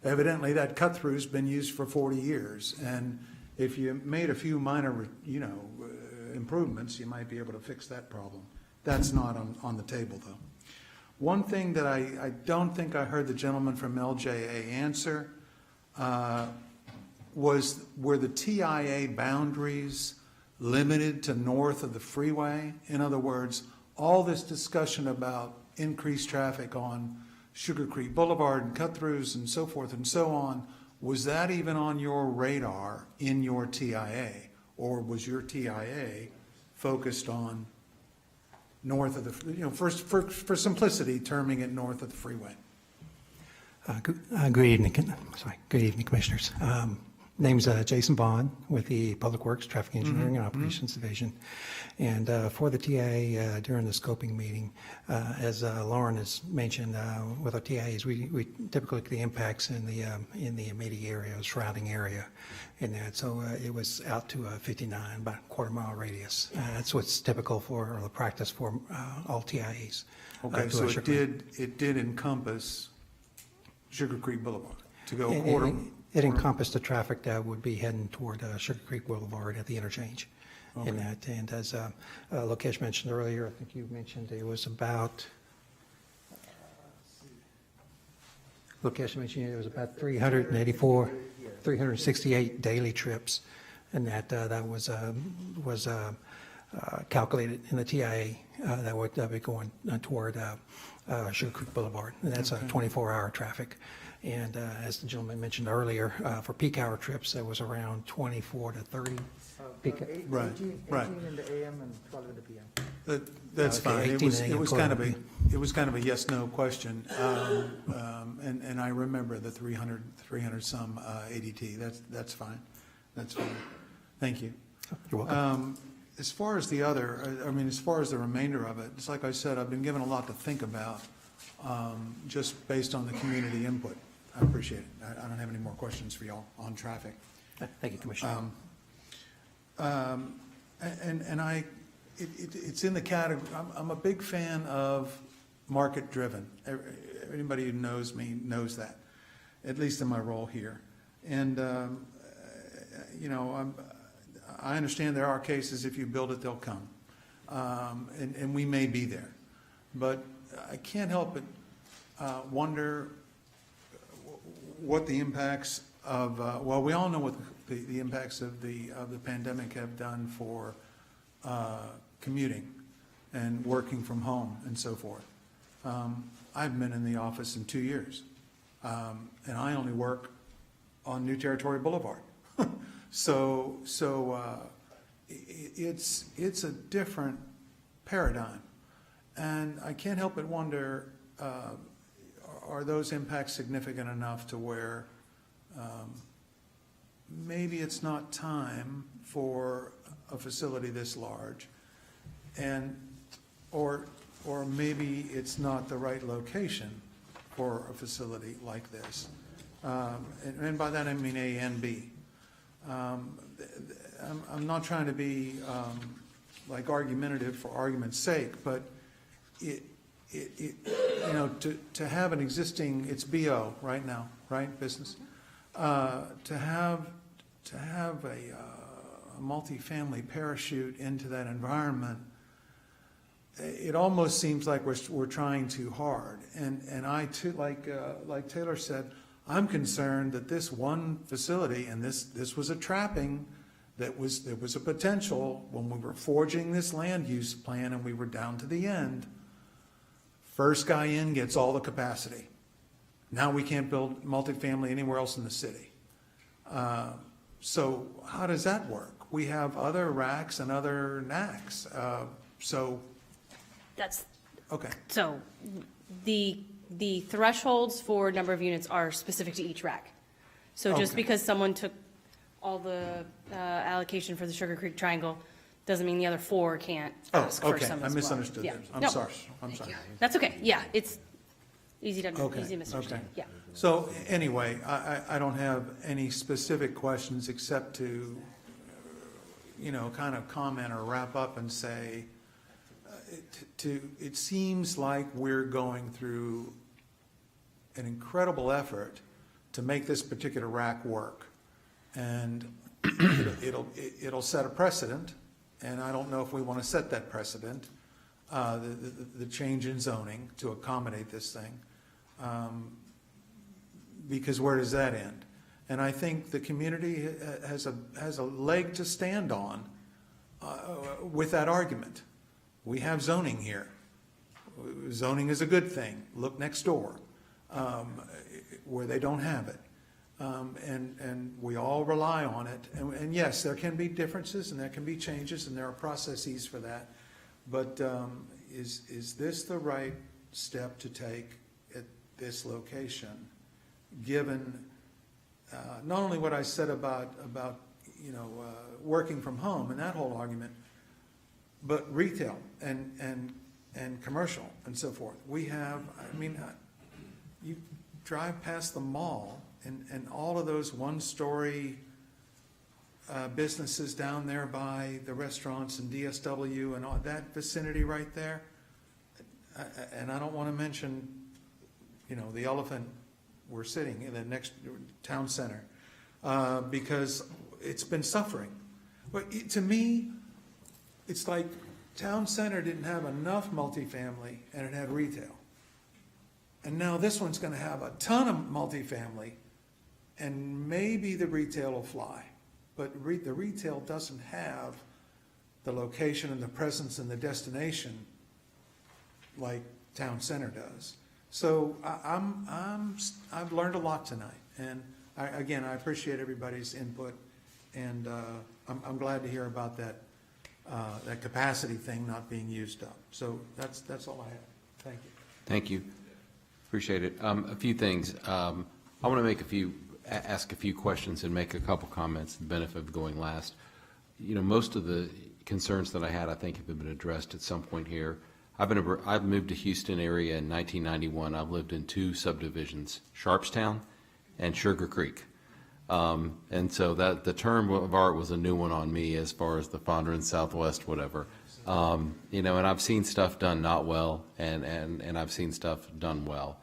[SPEAKER 10] Evidently, that cut-through's been used for 40 years. And if you made a few minor, improvements, you might be able to fix that problem. That's not on the table, though. One thing that I don't think I heard the gentleman from LJA answer was, were the TIA boundaries limited to north of the freeway? In other words, all this discussion about increased traffic on Sugar Creek Boulevard and cut-throughs and so forth and so on, was that even on your radar in your TIA? Or was your TIA focused on north of the, for simplicity, terming it north of the freeway?
[SPEAKER 22] Good evening, Commissioners. Name's Jason Bond with the Public Works Traffic Engineering and Operations Division. And for the TIA during the scoping meeting, as Lauren has mentioned, with our TIAs, we typically look at the impacts in the immediate area, surrounding area, and that. So it was out to 59, about a quarter-mile radius. That's what's typical for, or the practice for all TIAs.
[SPEAKER 10] Okay, so it did encompass Sugar Creek Boulevard to go quarter.
[SPEAKER 22] It encompassed the traffic that would be heading toward Sugar Creek Boulevard at the interchange.
[SPEAKER 10] Okay.
[SPEAKER 22] In that, and as Lokesh mentioned earlier, I think you mentioned it was about, Lokesh mentioned it was about 368 daily trips, and that was calculated in the TIA that would be going toward Sugar Creek Boulevard, and that's a 24-hour traffic. And as the gentleman mentioned earlier, for peak hour trips, that was around 24 to 30.
[SPEAKER 10] Right.
[SPEAKER 23] 18 in the AM and 12 in the PM.
[SPEAKER 10] That's fine. It
[SPEAKER 22] 18
[SPEAKER 10] was kind of a yes/no question, and I remember the 300 some ADT. That's fine. That's fine. Thank you.
[SPEAKER 22] You're welcome.
[SPEAKER 10] As far as the as far as the remainder of it, it's like I said, I've been given a lot to think about, just based on the community input. I appreciate it. I don't have any more questions for y'all on traffic.
[SPEAKER 22] Thank you, Commissioner.
[SPEAKER 10] It's in the category, I'm a big fan of market-driven. Anybody who knows me knows that, at least in my role here. And, I understand there are cases, if you build it, they'll come. And we may be there. But I can't help but wonder what the impacts of, we all know what the impacts of the pandemic have done for commuting and working from home and so forth. I've been in the office in 2 years, and I only work on New Territory Boulevard. So it's a different paradigm. And I can't help but wonder, are those impacts significant enough to where maybe it's not time for a facility this large, and or maybe it's not the right location for a facility like this. And by that I mean A and B. I'm not trying to be like argumentative for argument's sake, but it you know, to have an existing, it's BO right now, right, business, to have a multifamily parachute into that environment, it almost seems like we're trying too hard. And I too, like Taylor said, I'm concerned that this one facility, and this was a trapping, there was a potential when we were forging this land use plan and we were down to the end. First guy in gets all the capacity. Now we can't build multifamily anywhere else in the city. So how does that work? We have other racks and other NACs.
[SPEAKER 4] That's,
[SPEAKER 10] okay.
[SPEAKER 4] so the thresholds for number of units are specific to each rack. So just
[SPEAKER 10] Okay.
[SPEAKER 4] because someone took all the allocation for the Sugar Creek Triangle doesn't mean the other 4 can't ask for
[SPEAKER 10] Okay,
[SPEAKER 4] some
[SPEAKER 10] I
[SPEAKER 4] as well.
[SPEAKER 10] misunderstood
[SPEAKER 4] Yeah.
[SPEAKER 10] that. I'm
[SPEAKER 4] No.
[SPEAKER 10] sorry, I'm sorry.
[SPEAKER 4] That's okay, yeah, it's easy to
[SPEAKER 10] Okay,
[SPEAKER 4] misunderstand,
[SPEAKER 10] okay.
[SPEAKER 4] yeah.
[SPEAKER 10] So anyway, I don't have any specific questions except to, you know, kind of comment or wrap up and say, it seems like we're going through an incredible effort to make this particular rack work. And it'll set a precedent, and I don't know if we want to set that precedent, the change in zoning to accommodate this thing. Because where does that end? And I think the community has a leg to stand on with that argument. We have zoning here. Zoning is a good thing. Look next door, where they don't have it. And we all rely on it. And yes, there can be differences and there can be changes and there are processes for that. But is this the right step to take at this location, given not only what I said about you know, working from home and that whole argument, but retail and commercial and so forth. We have, I mean, you drive past the mall and all of those one-story businesses down there by the restaurants and DSW and all that vicinity right there. And I don't want to mention, you know, the elephant we're sitting in the next town center, because it's been suffering. But to me, it's like town center didn't have enough multifamily and it had retail. And now this one's going to have a ton of multifamily and maybe the retail will fly. But the retail doesn't have the location and the presence and the destination like town center does. So I've learned a lot tonight. And again, I appreciate everybody's input. And I'm glad to hear about that capacity thing not being used up. So that's all I have. Thank you.
[SPEAKER 2] Thank you. Appreciate it. A few things. I want to ask a few questions and make a couple comments, the benefit of going last. You know, most of the concerns that I had, I think, have been addressed at some point here. I've moved to Houston area in 1991. I've lived in 2 subdivisions, Sharpstown and Sugar Creek. And so that the term of art was a new one on me as far as the Fondren Southwest, whatever. You know, and I've seen stuff done not well, and I've seen stuff done well.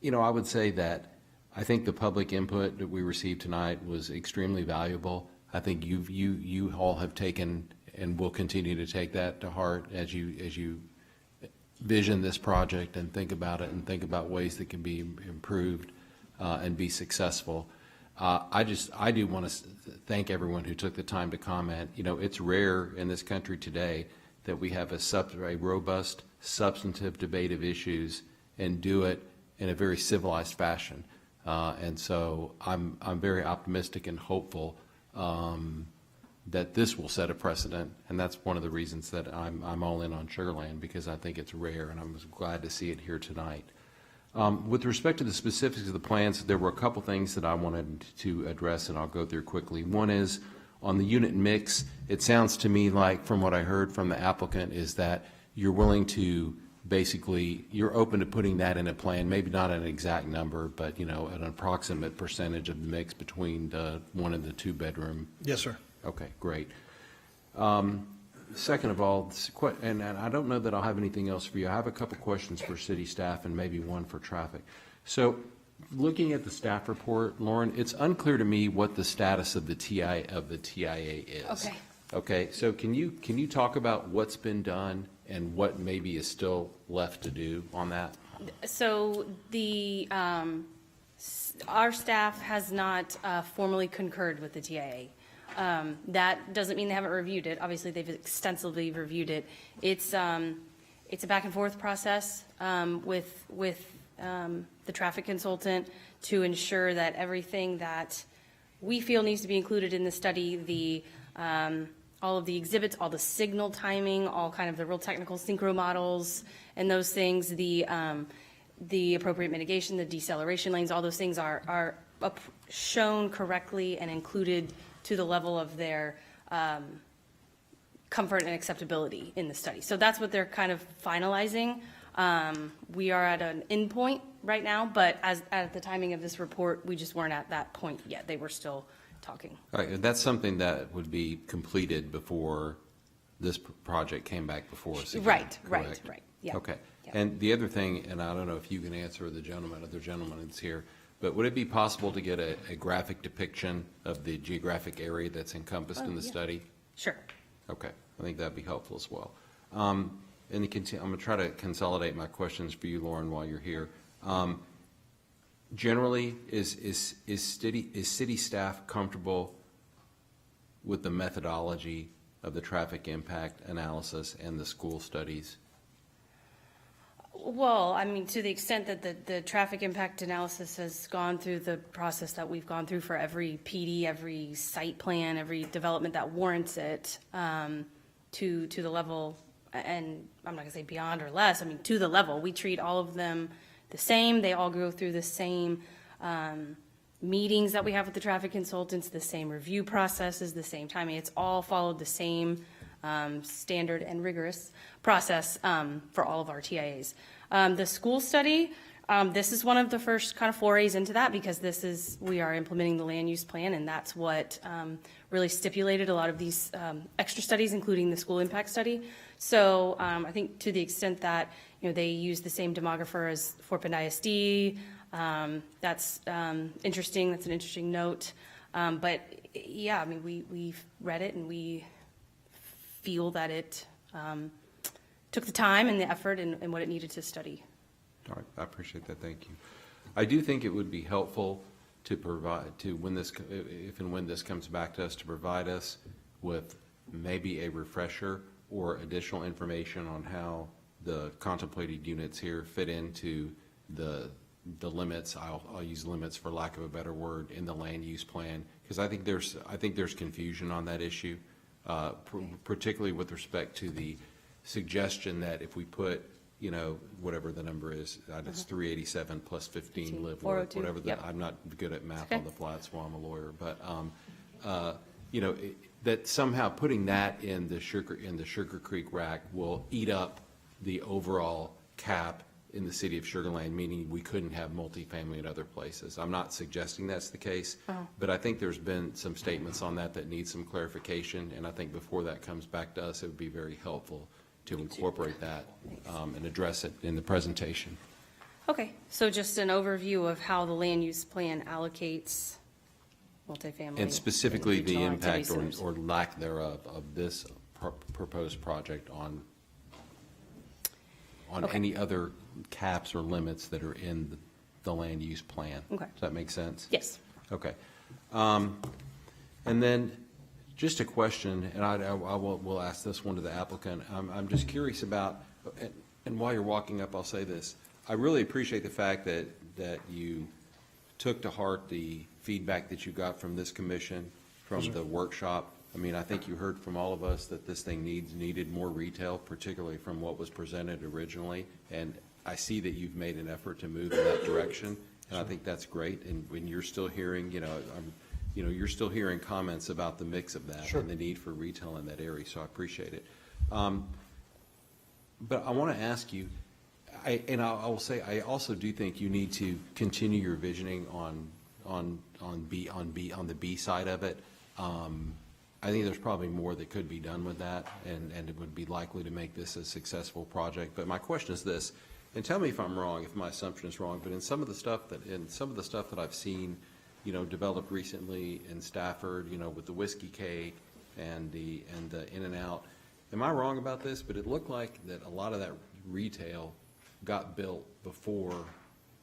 [SPEAKER 2] You know, I would say that I think the public input that we received tonight was extremely valuable. I think you all have taken and will continue to take that to heart as you vision this project and think about it and think about ways that can be improved and be successful. I do want to thank everyone who took the time to comment. You know, it's rare in this country today that we have a robust, substantive debate of issues and do it in a very civilized fashion. And so I'm very optimistic and hopeful that this will set a precedent, and that's one of the reasons that I'm all in on Sugarland, because I think it's rare, and I'm glad to see it here tonight. With respect to the specifics of the plans, there were a couple things that I wanted to address, and I'll go through quickly. One is on the unit mix. It sounds to me like, from what I heard from the applicant, is that you're willing to basically, you're open to putting that in a plan, maybe not an exact number, but, you know, an approximate percentage of the mix between the 1 and the 2 bedroom.
[SPEAKER 3] Yes, sir.
[SPEAKER 2] Okay, great. Second of all, and I don't know that I'll have anything else for you. I have a couple questions for city staff and maybe one for traffic. So looking at the staff report, Lauren, it's unclear to me what the status of the TIA is.
[SPEAKER 4] Okay.
[SPEAKER 2] Okay, so can you talk about what's been done and what maybe is still left to do on that?
[SPEAKER 4] So the, our staff has not formally concurred with the TIA. That doesn't mean they haven't reviewed it. Obviously, they've extensively reviewed it. It's a back and forth process with the traffic consultant to ensure that everything that we feel needs to be included in the study, all of the exhibits, all the signal timing, all kind of the real technical synchro models and those things, the appropriate mitigation, the deceleration lanes, all those things are shown correctly and included to the level of their comfort and acceptability in the study. So that's what they're kind of finalizing. We are at an end point right now, but at the timing of this report, we just weren't at that point yet. They were still talking.
[SPEAKER 2] All right, that's something that would be completed before this project came back before us again,
[SPEAKER 4] Right,
[SPEAKER 2] correct?
[SPEAKER 4] right, yeah.
[SPEAKER 2] Okay,
[SPEAKER 4] Yeah.
[SPEAKER 2] and the other thing, and I don't know if you can answer other gentleman that's here, but would it be possible to get a graphic depiction of the geographic area that's encompassed in the study?
[SPEAKER 4] Sure.
[SPEAKER 2] Okay, I think that'd be helpful as well. And I'm going to try to consolidate my questions for you, Lauren, while you're here. Generally, is city staff comfortable with the methodology of the traffic impact analysis and the school studies?
[SPEAKER 4] Well, I mean, to the extent that the traffic impact analysis has gone through the process that we've gone through for every PD, every site plan, every development that warrants it, to the level, and I'm not gonna say beyond or less, I mean, to the level, we treat all of them the same. They all go through the same meetings that we have with the traffic consultants, the same review processes, the same timing. It's all followed the same standard and rigorous process for all of our TIAs. The school study, this is one of the first kind of forays into that, because we are implementing the land use plan, and that's what really stipulated a lot of these extra studies, including the school impact study. So I think to the extent that, you know, they use the same demographer as Fort Bend ISD, that's interesting. That's an interesting note. But yeah, I mean, we've read it and we feel that it took the time and the effort and what it needed to study.
[SPEAKER 2] All right, I appreciate that, thank you. I do think it would be helpful to provide, if and when this comes back to us, to provide us with maybe a refresher or additional information on how the contemplated units here fit into the limits. I'll use limits for lack of a better word in the land use plan, because I think there's confusion on that issue, particularly with respect to the suggestion that if we put, you know, whatever the number is, it's 387 plus 15 live work, whatever the, I'm not good at math on the fly, that's why I'm a lawyer, but you know, that somehow putting that in the Sugar Creek rack will eat up the overall cap in the city of Sugarland, meaning we couldn't have multifamily in other places. I'm not suggesting that's the case, but I think there's been some statements on that need some clarification, and I think before that comes back to us, it would be very helpful to incorporate that and address it in the presentation.
[SPEAKER 4] Okay, so just an overview of how the land use plan allocates multifamily.
[SPEAKER 2] And specifically the
[SPEAKER 4] regional
[SPEAKER 2] impact
[SPEAKER 4] activity centers.
[SPEAKER 2] or lack thereof of this proposed project on any other caps or limits that are in the land use plan.
[SPEAKER 4] Okay.
[SPEAKER 2] Does that make sense?
[SPEAKER 4] Yes.
[SPEAKER 2] Okay. And then, just a question, and we'll ask this one to the applicant. I'm just curious about, and while you're walking up, I'll say this. I really appreciate the fact that you took to heart the feedback that you got from this commission, from the workshop. I mean, I think you heard from all of us that this thing needed more retail, particularly from what was presented originally. And I see that you've made an effort to move in that direction, and I think that's great. And when you're still hearing, you're still hearing comments about the mix of that and the need for retail in that area, so I appreciate it. But I want to ask you, I will say, I also do think you need to continue your visioning on the B side of it. I think there's probably more that could be done with that, and it would be likely to make this a successful project. But my question is this, and tell me if I'm wrong, if my assumption is wrong, but in some of the stuff that I've seen, developed recently in Stafford, with the whiskey cake and the In-N-Out. Am I wrong about this? But it looked like that a lot of that retail got built before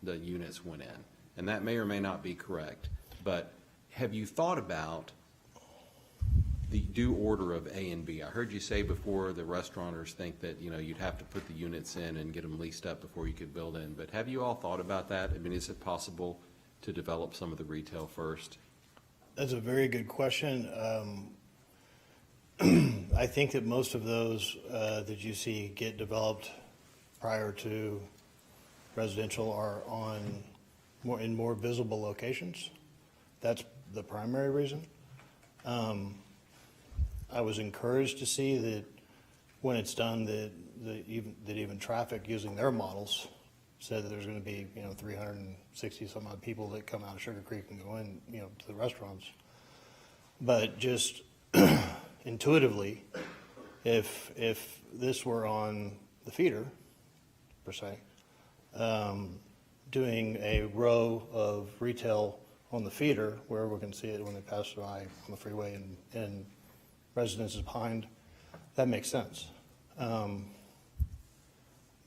[SPEAKER 2] the units went in, and that may or may not be correct. But have you thought about the due order of A and B? I heard you say before the restaurateurs think that you'd have to put the units in and get them leased up before you could build in. But have you all thought about that? I mean, is it possible to develop some of the retail first?
[SPEAKER 3] That's a very good question. I think that most of those that you see get developed prior to residential are in more visible locations. That's the primary reason. I was encouraged to see that when it's done, that even traffic using their models said that there's going to be 360 some odd people that come out of Sugar Creek and go in to the restaurants. But just intuitively, if this were on the feeder per se, doing a row of retail on the feeder where everyone can see it when they pass by on the freeway and residences behind, that makes sense.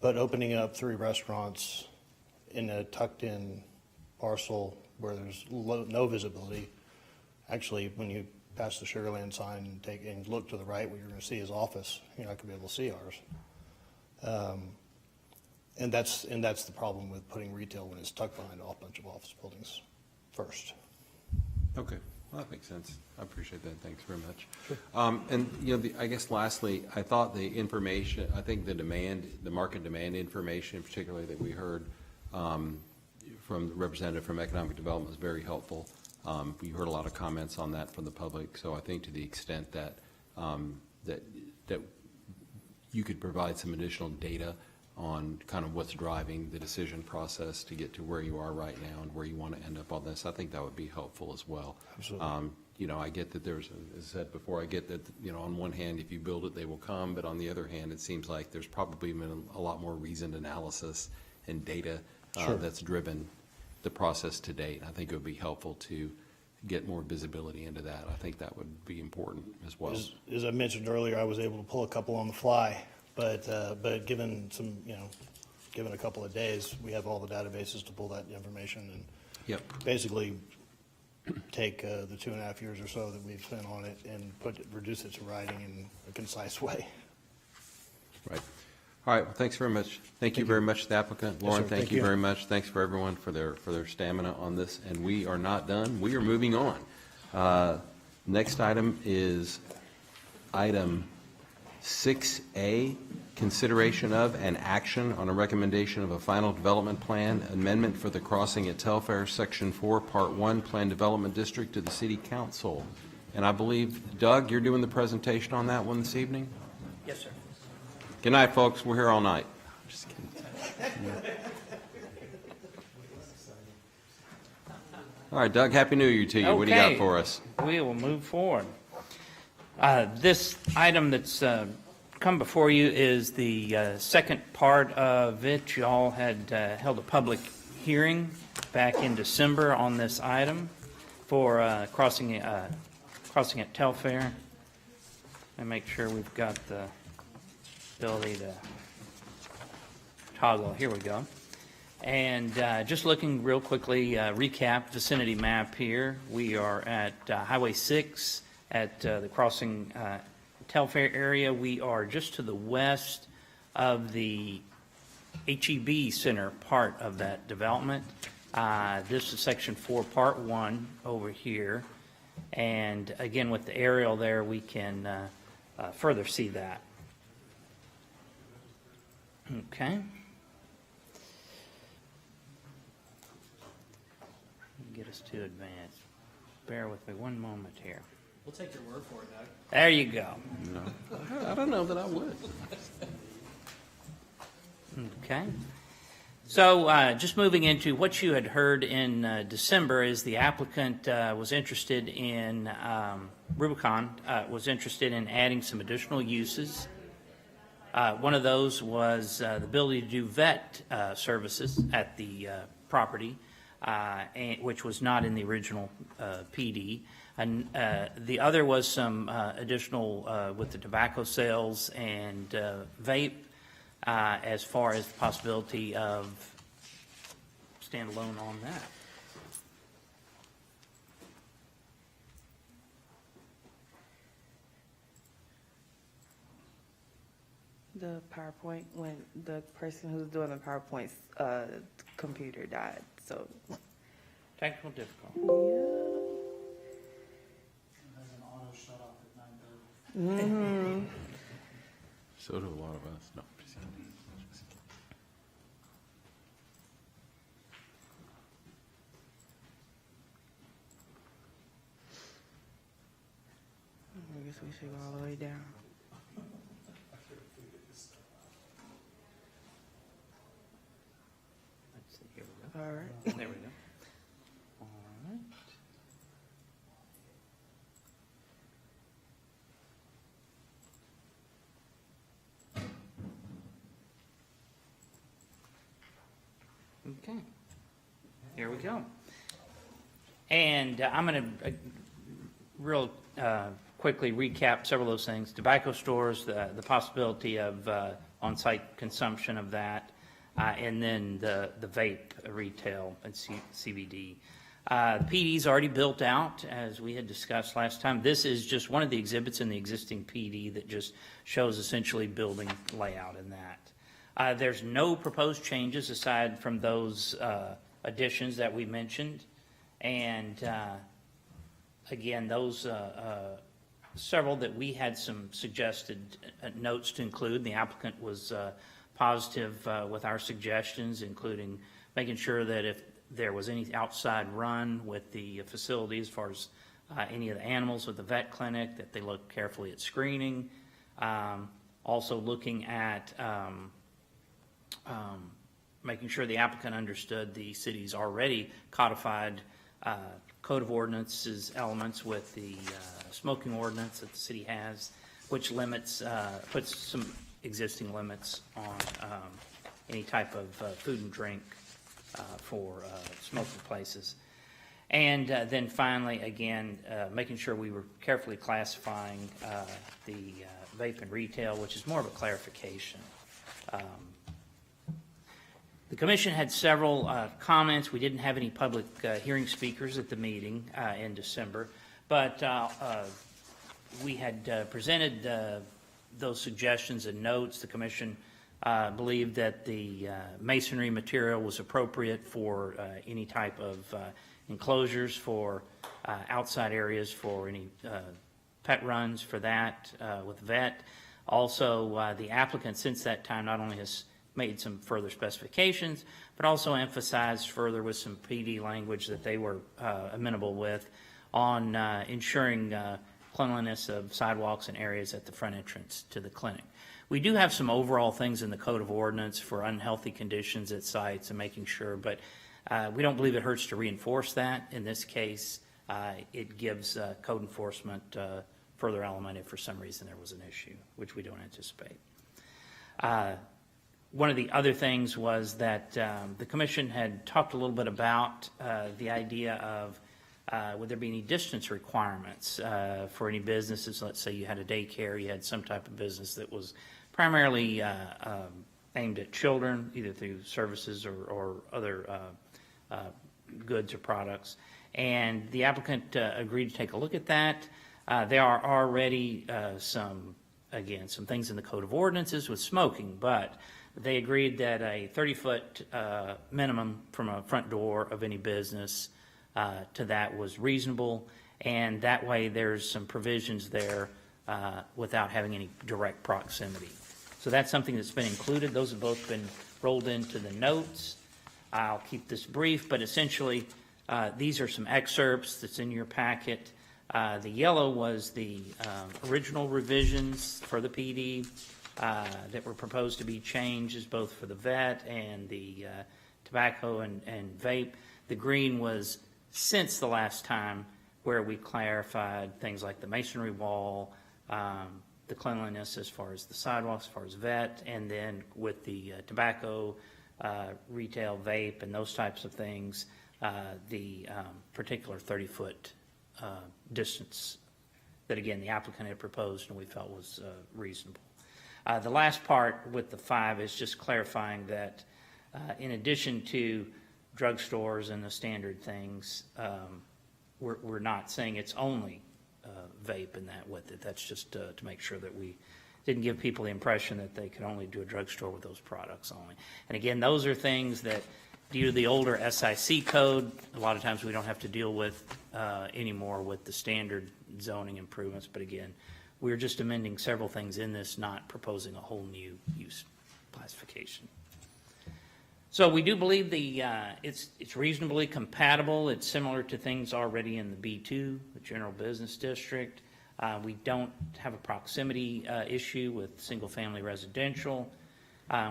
[SPEAKER 3] But opening up 3 restaurants in a tucked-in parcel where there's no visibility, actually, when you pass the Sugarland sign and look to the right, what you're going to see is office. You're not going to be able to see ours. And that's the problem with putting retail when it's tucked behind a bunch of office buildings first.
[SPEAKER 2] Okay, well, that makes sense. I appreciate that. Thanks very much. Sure. And I guess lastly, I thought the information, I think the market demand information, particularly that we heard from the representative from Economic Development, was very helpful. We heard a lot of comments on that from the public. So I think to the extent that that you could provide some additional data on kind of what's driving the decision process to get to where you are right now and where you want to end up on this, I think that would be helpful as well.
[SPEAKER 3] Absolutely.
[SPEAKER 2] I get that there's, as I said before, I get that, on one hand, if you build it, they will come, but on the other hand, it seems like there's probably been a lot more reasoned analysis and data that's driven the process to date. I think it would be helpful to get more visibility into that. I think that would be important as well.
[SPEAKER 3] As I mentioned earlier, I was able to pull a couple on the fly, but given given a couple of days, we have all the databases to pull that information and basically take the 2.5 years or so that we've spent on it and reduce it to writing in a concise way.
[SPEAKER 2] Right. All right. Well, thanks very much. Thank you very much to the applicant. Lauren,
[SPEAKER 3] sir.
[SPEAKER 2] thank you very much. Thanks for everyone for their stamina on this. And we are not done. We are moving on. Next item is item 6A, consideration of and action on a recommendation of a final development plan amendment for the crossing at Telfair, Section 4, Part 1, Plan Development District to the City Council. And I believe, Doug, you're doing the presentation on that one this evening?
[SPEAKER 1] Yes, sir.
[SPEAKER 2] Good night, folks. We're here all night. Just kidding. All right, Doug, Happy New Year to you.
[SPEAKER 1] Okay.
[SPEAKER 2] What do you got for us?
[SPEAKER 1] We will move forward. This item that's come before you is the second part of it. You all had held a public hearing back in December on this item for crossing at Telfair. And make sure we've got the ability to toggle. Here we go. And just looking real quickly, recap vicinity map here. We are at Highway 6 at the crossing Telfair area. We are just to the west of the HEB Center part of that development. This is Section 4, Part 1 over here. And again, with the aerial there, we can further see that. Okay. Get us to advance. Bear with me one moment here.
[SPEAKER 9] We'll take your word for it, Doug.
[SPEAKER 1] There you go.
[SPEAKER 2] No, I don't know that I would.
[SPEAKER 1] Okay. So just moving into what you had heard in December is the applicant was interested in, Rubicon was interested in adding some additional uses. One of those was the ability to do vet services at the property, which was not in the original PD. And the other was some additional with the tobacco sales and vape, as far as the possibility of standalone on that.
[SPEAKER 12] The PowerPoint, when the person who's doing the PowerPoint's computer died, so.
[SPEAKER 1] Technical difficulty.
[SPEAKER 12] Mm-hmm.
[SPEAKER 2] So do a lot of us. No.
[SPEAKER 12] I guess we should go all the way down.
[SPEAKER 1] Let's see, here we go.
[SPEAKER 12] All right.
[SPEAKER 1] There we go. All right. Okay. Here we go. And I'm going to real quickly recap several of those things. Tobacco stores, the possibility of on-site consumption of that, and then the vape retail and CBD. The PD's already built out, as we had discussed last time. This is just one of the exhibits in the existing PD that just shows essentially building layout in that. There's no proposed changes aside from those additions that we mentioned. And again, those several that we had some suggested notes to include. The applicant was positive with our suggestions, including making sure that if there was any outside run with the facility as far as any of the animals with the vet clinic, that they look carefully at screening. Also looking at making sure the applicant understood the city's already codified code of ordinances elements with the smoking ordinance that the city has, which limits, puts some existing limits on any type of food and drink for smoking places. And then finally, again, making sure we were carefully classifying the vape and retail, which is more of a clarification. The commission had several comments. We didn't have any public hearing speakers at the meeting in December, but we had presented those suggestions and notes. The commission believed that the masonry material was appropriate for any type of enclosures for outside areas for any pet runs for that with vet. Also, the applicant since that time not only has made some further specifications, but also emphasized further with some PD language that they were amenable with on ensuring cleanliness of sidewalks and areas at the front entrance to the clinic. We do have some overall things in the code of ordinance for unhealthy conditions at sites and making sure, but we don't believe it hurts to reinforce that. In this case, it gives code enforcement further element if for some reason there was an issue, which we don't anticipate. One of the other things was that the commission had talked a little bit about the idea of would there be any distance requirements for any businesses? Let's say you had a daycare, you had some type of business that was primarily aimed at children, either through services or other goods or products. And the applicant agreed to take a look at that. There are already some things in the Code of Ordinances with smoking, but they agreed that a 30-foot minimum from a front door of any business to that was reasonable, and that way there's some provisions there without having any direct proximity. So that's something that's been included. Those have both been rolled into the notes. I'll keep this brief, but essentially these are some excerpts that's in your packet. The yellow was the original revisions for the PD that were proposed to be changes both for the vet and the tobacco and vape. The green was since the last time, where we clarified things like the masonry wall, the cleanliness as far as the sidewalks, as far as vet, and then with the tobacco, retail vape, and those types of things, the particular 30-foot distance that, again, the applicant had proposed and we felt was reasonable. The last part with the 5 is just clarifying that in addition to drugstores and the standard things, we're not saying it's only vape and that with it. That's just to make sure that we didn't give people the impression that they could only do a drugstore with those products only. And again, those are things that, due to the older SIC code, a lot of times we don't have to deal with anymore with the standard zoning improvements. But again, we're just amending several things in this, not proposing a whole new use classification. So we do believe it's reasonably compatible. It's similar to things already in the B2, the General Business District. We don't have a proximity issue with single-family residential.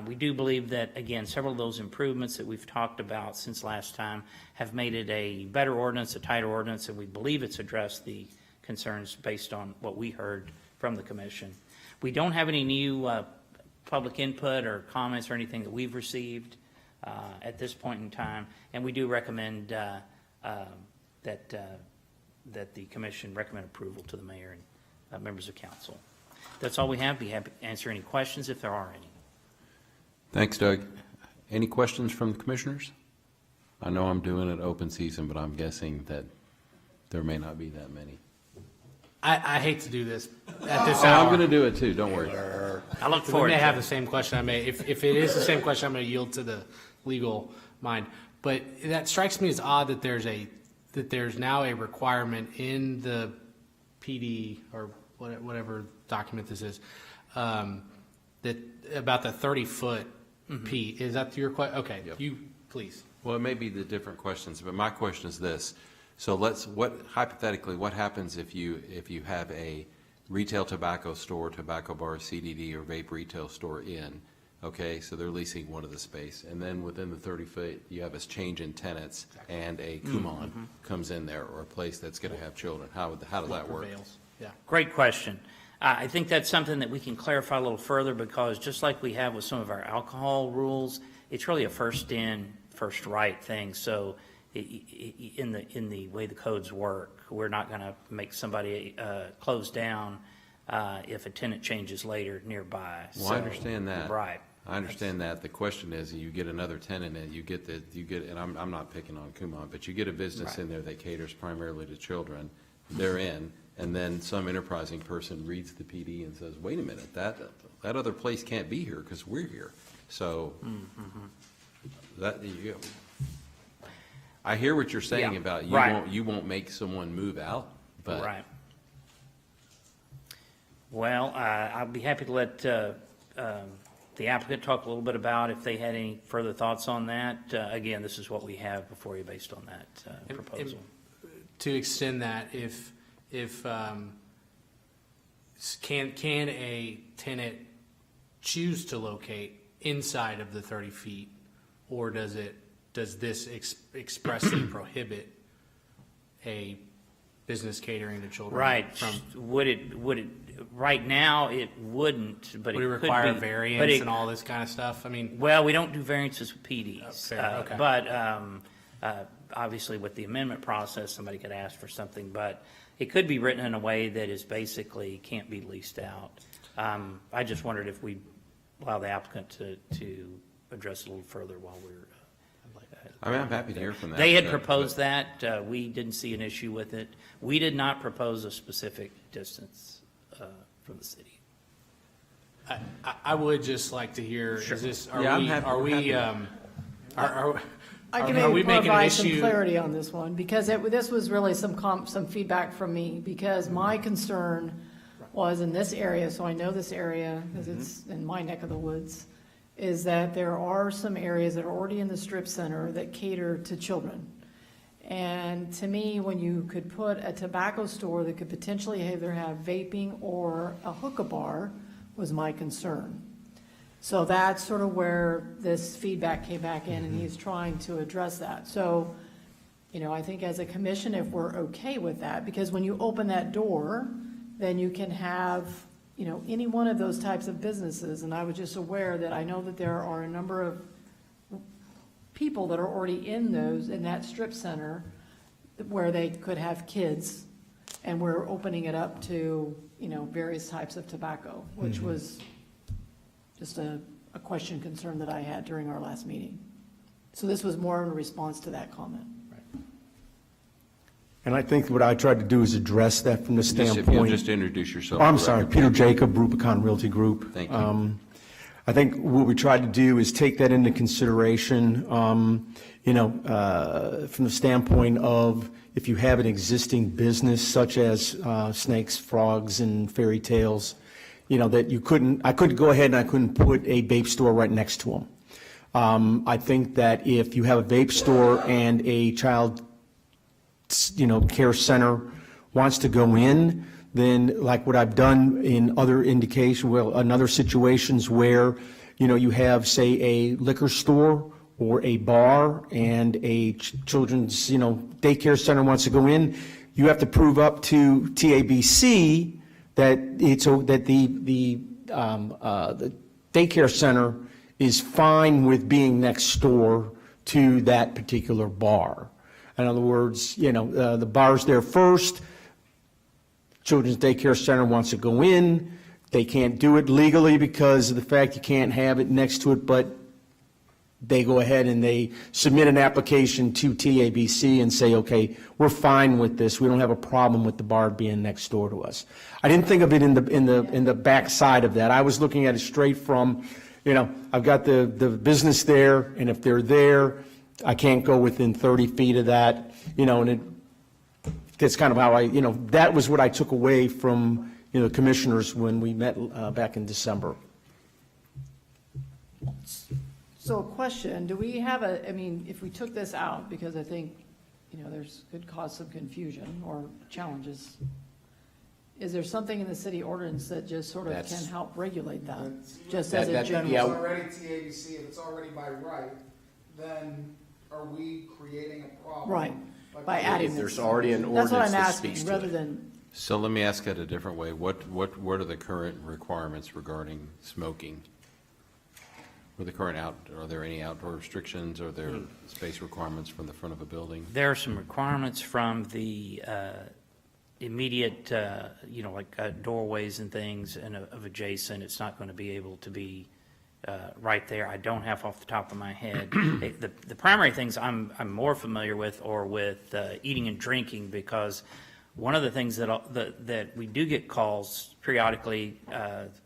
[SPEAKER 1] We do believe that, again, several of those improvements that we've talked about since last time have made it a better ordinance, a tighter ordinance, and we believe it's addressed the concerns based on what we heard from the commission. We don't have any new public input or comments or anything that we've received at this point in time, and we do recommend that the commission recommend approval to the mayor and members of council. That's all we have. Be happy to answer any questions if there are any.
[SPEAKER 2] Thanks, Doug. Any questions from the commissioners? I know I'm doing it open season, but I'm guessing that there may not be that many.
[SPEAKER 9] I hate to do this at this
[SPEAKER 2] Oh,
[SPEAKER 9] hour.
[SPEAKER 2] I'm going to do it too, don't worry.
[SPEAKER 1] I look forward
[SPEAKER 9] We may
[SPEAKER 1] to
[SPEAKER 9] have
[SPEAKER 1] it.
[SPEAKER 9] the same question. If it is the same question, I'm going to yield to the legal mind. But that strikes me as odd that there's now a requirement in the PD or whatever document this is, that about the 30-foot P. Is that your question? Okay,
[SPEAKER 2] Yep.
[SPEAKER 9] You please.
[SPEAKER 2] Well, it may be the different questions, but my question is this. So hypothetically, what happens if you have a retail tobacco store, tobacco bar, CDD, or vape retail store in, okay, so they're leasing one of the space, and then within the 30 foot, you have a change in tenants, and a Kumon comes in there, or a place that's going to have children. How does that work?
[SPEAKER 9] Prevails. Yeah.
[SPEAKER 1] Great question. I think that's something that we can clarify a little further, because just like we have with some of our alcohol rules, it's really a first in, first right thing. So in the way the codes work, we're not going to make somebody close down if a tenant changes later nearby.
[SPEAKER 2] Well, I understand that.
[SPEAKER 1] Right.
[SPEAKER 2] I understand that. The question is, you get another tenant and you get, and I'm not picking on Kumon, but you get a business in there that caters primarily to children. They're in, and then some enterprising person reads the PD and says, wait a minute, that other place can't be here because we're here. So I hear what you're saying about you won't make someone move out, but
[SPEAKER 1] Right. Well, I'll be happy to let the applicant talk a little bit about if they had any further thoughts on that. Again, this is what we have before you based on that proposal.
[SPEAKER 9] To extend that, can a tenant choose to locate inside of the 30 feet, or does this expressly prohibit a business catering to children?
[SPEAKER 1] Right. Would it right now it wouldn't, but
[SPEAKER 9] Would it
[SPEAKER 1] could
[SPEAKER 9] require
[SPEAKER 1] be,
[SPEAKER 9] variance
[SPEAKER 1] but
[SPEAKER 9] and all this kind of stuff? I mean,
[SPEAKER 1] well, we don't do variances with PDs,
[SPEAKER 9] fair, okay.
[SPEAKER 1] but obviously with the amendment process, somebody could ask for something, but it could be written in a way that is basically can't be leased out. I just wondered if we allow the applicant to address a little further while we're.
[SPEAKER 2] I mean, I'm happy to hear from that.
[SPEAKER 1] They had proposed that. We didn't see an issue with it. We did not propose a specific distance from the city.
[SPEAKER 9] I would just like to hear,
[SPEAKER 1] Sure.
[SPEAKER 9] is this,
[SPEAKER 2] Yeah, I'm happy-
[SPEAKER 9] are
[SPEAKER 2] we're
[SPEAKER 9] we,
[SPEAKER 2] happy.
[SPEAKER 19] I can
[SPEAKER 9] are we
[SPEAKER 19] maybe
[SPEAKER 9] making an
[SPEAKER 19] provide some
[SPEAKER 9] issue?
[SPEAKER 19] clarity on this one, because this was really some feedback from me, because my concern was in this area, so I know this area, because it's in my neck of the woods, is that there are some areas that are already in the strip center that cater to children. And to me, when you could put a tobacco store that could potentially either have vaping or a hookah bar was my concern. So that's sort of where this feedback came back in, and he's trying to address that. So, I think as a commission, if we're okay with that, because when you open that door, then you can have, any one of those types of businesses. And I was just aware that I know that there are a number of people that are already in that strip center where they could have kids, and we're opening it up to, various types of tobacco, which was just a question, concern that I had during our last meeting. So this was more in response to that comment.
[SPEAKER 13] And I think what I tried to do is address that from the standpoint.
[SPEAKER 2] If you'll just introduce yourself.
[SPEAKER 13] Oh, I'm
[SPEAKER 2] for the
[SPEAKER 13] sorry,
[SPEAKER 2] record.
[SPEAKER 13] Peter Jacob, Rubicon Realty Group.
[SPEAKER 2] Thank you.
[SPEAKER 13] I think what we tried to do is take that into consideration, from the standpoint of if you have an existing business such as snakes, frogs, and fairy tales, that I couldn't go ahead and I couldn't put a vape store right next to them. I think that if you have a vape store and a child care center wants to go in, then like what I've done in other other situations where, you have, say, a liquor store or a bar and a children's, daycare center wants to go in, you have to prove up to TABC that the daycare center is fine with being next door to that particular bar. In other words, the bar's there first, Children's Daycare Center wants to go in, they can't do it legally because of the fact you can't have it next to it, but they go ahead and they submit an application to TABC and say, okay, we're fine with this, we don't have a problem with the bar being next door to us. I didn't think of it in the back side of that. I was looking at it straight from, I've got the business there, and if they're there, I can't go within 30 feet of that, and that's kind of how that was what I took away from, the commissioners when we met back in December.
[SPEAKER 19] So a question, do we have if we took this out, because I think, there's could cause some confusion or challenges, is there something in the city ordinance that just sort of can help regulate that? Just as a general.
[SPEAKER 8] It's already TABC, if it's already by right, then are we creating a problem?
[SPEAKER 19] Right, by adding
[SPEAKER 18] If
[SPEAKER 19] this.
[SPEAKER 18] there's already an
[SPEAKER 19] That's what
[SPEAKER 18] ordinance
[SPEAKER 19] I'm
[SPEAKER 18] that
[SPEAKER 19] asking,
[SPEAKER 18] speaks to
[SPEAKER 19] rather
[SPEAKER 18] it.
[SPEAKER 19] than,
[SPEAKER 2] So let me ask it a different way. What are the current requirements regarding smoking? Are there any outdoor restrictions? Are there space requirements from the front of a building?
[SPEAKER 1] There are some requirements from the immediate, doorways and things and of adjacent. It's not going to be able to be right there. I don't have off the top of my head. The primary things I'm more familiar with are with eating and drinking, because one of the things that we do get calls periodically,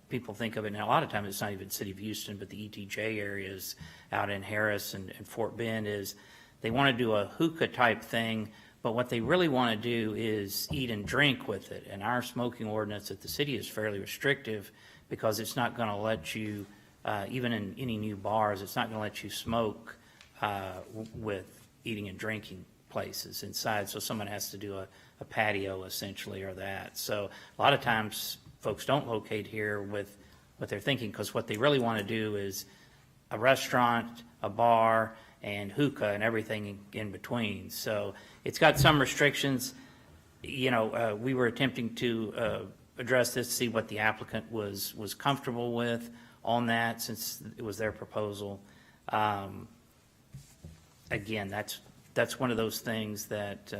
[SPEAKER 1] people think of it, and a lot of times it's not even City of Houston, but the ETJ areas out in Harris and Fort Bend, is they want to do a hookah type thing, but what they really want to do is eat and drink with it. And our smoking ordinance at the city is fairly restrictive, because it's not going to let you, even in any new bars, it's not going to let you smoke with eating and drinking places inside. So someone has to do a patio essentially, or that. So a lot of times folks don't locate here with what they're thinking, because what they really want to do is a restaurant, a bar, and hookah and everything in between. So it's got some restrictions. We were attempting to address this, see what the applicant was comfortable with on that, since it was their proposal. Again, that's one of those things that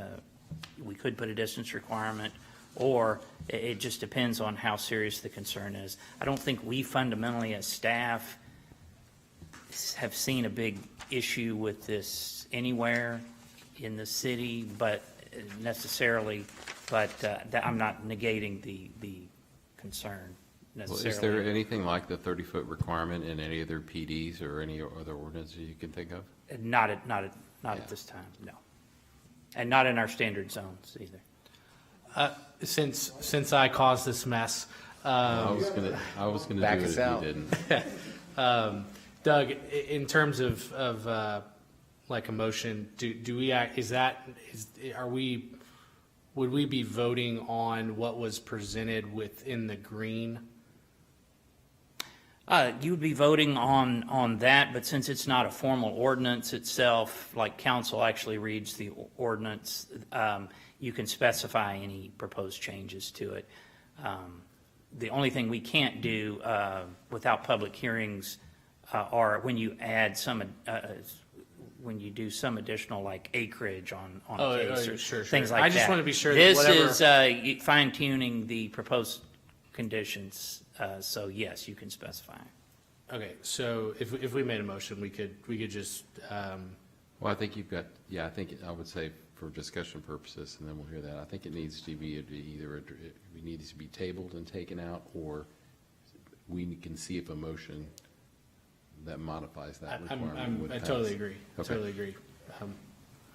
[SPEAKER 1] we could put a distance requirement, or it just depends on how serious the concern is. I don't think we fundamentally as staff have seen a big issue with this anywhere in the city, but necessarily, that I'm not negating the concern
[SPEAKER 2] Well,
[SPEAKER 1] necessarily.
[SPEAKER 2] is there anything like the 30-foot requirement in any other PDs or any other ordinances you can think of?
[SPEAKER 1] Not at this time, no. And not in our standard zones either.
[SPEAKER 9] Since I caused this mess,
[SPEAKER 2] I was gonna
[SPEAKER 9] back
[SPEAKER 2] do it
[SPEAKER 9] us
[SPEAKER 2] if
[SPEAKER 9] out.
[SPEAKER 2] you didn't.
[SPEAKER 9] Doug, in terms of like a motion, do we act, would we be voting on what was presented within the green?
[SPEAKER 1] You would be voting on that, but since it's not a formal ordinance itself, like council actually reads the ordinance, you can specify any proposed changes to it. The only thing we can't do without public hearings are when you add when you do some additional like acreage on a case or
[SPEAKER 9] sure.
[SPEAKER 1] things like that.
[SPEAKER 9] I just want to be sure that
[SPEAKER 1] This
[SPEAKER 9] whatever.
[SPEAKER 1] is fine tuning the proposed conditions, so yes, you can specify.
[SPEAKER 9] Okay, so if we made a motion, we could just,
[SPEAKER 2] Well, I think you've got, I think I would say for discussion purposes, and then we'll hear that. I think it needs to be either, it needs to be tabled and taken out, or we can see if a motion that modifies that requirement would
[SPEAKER 9] I
[SPEAKER 2] pass.
[SPEAKER 9] totally agree.
[SPEAKER 2] Okay.
[SPEAKER 9] Totally agree.
[SPEAKER 2] All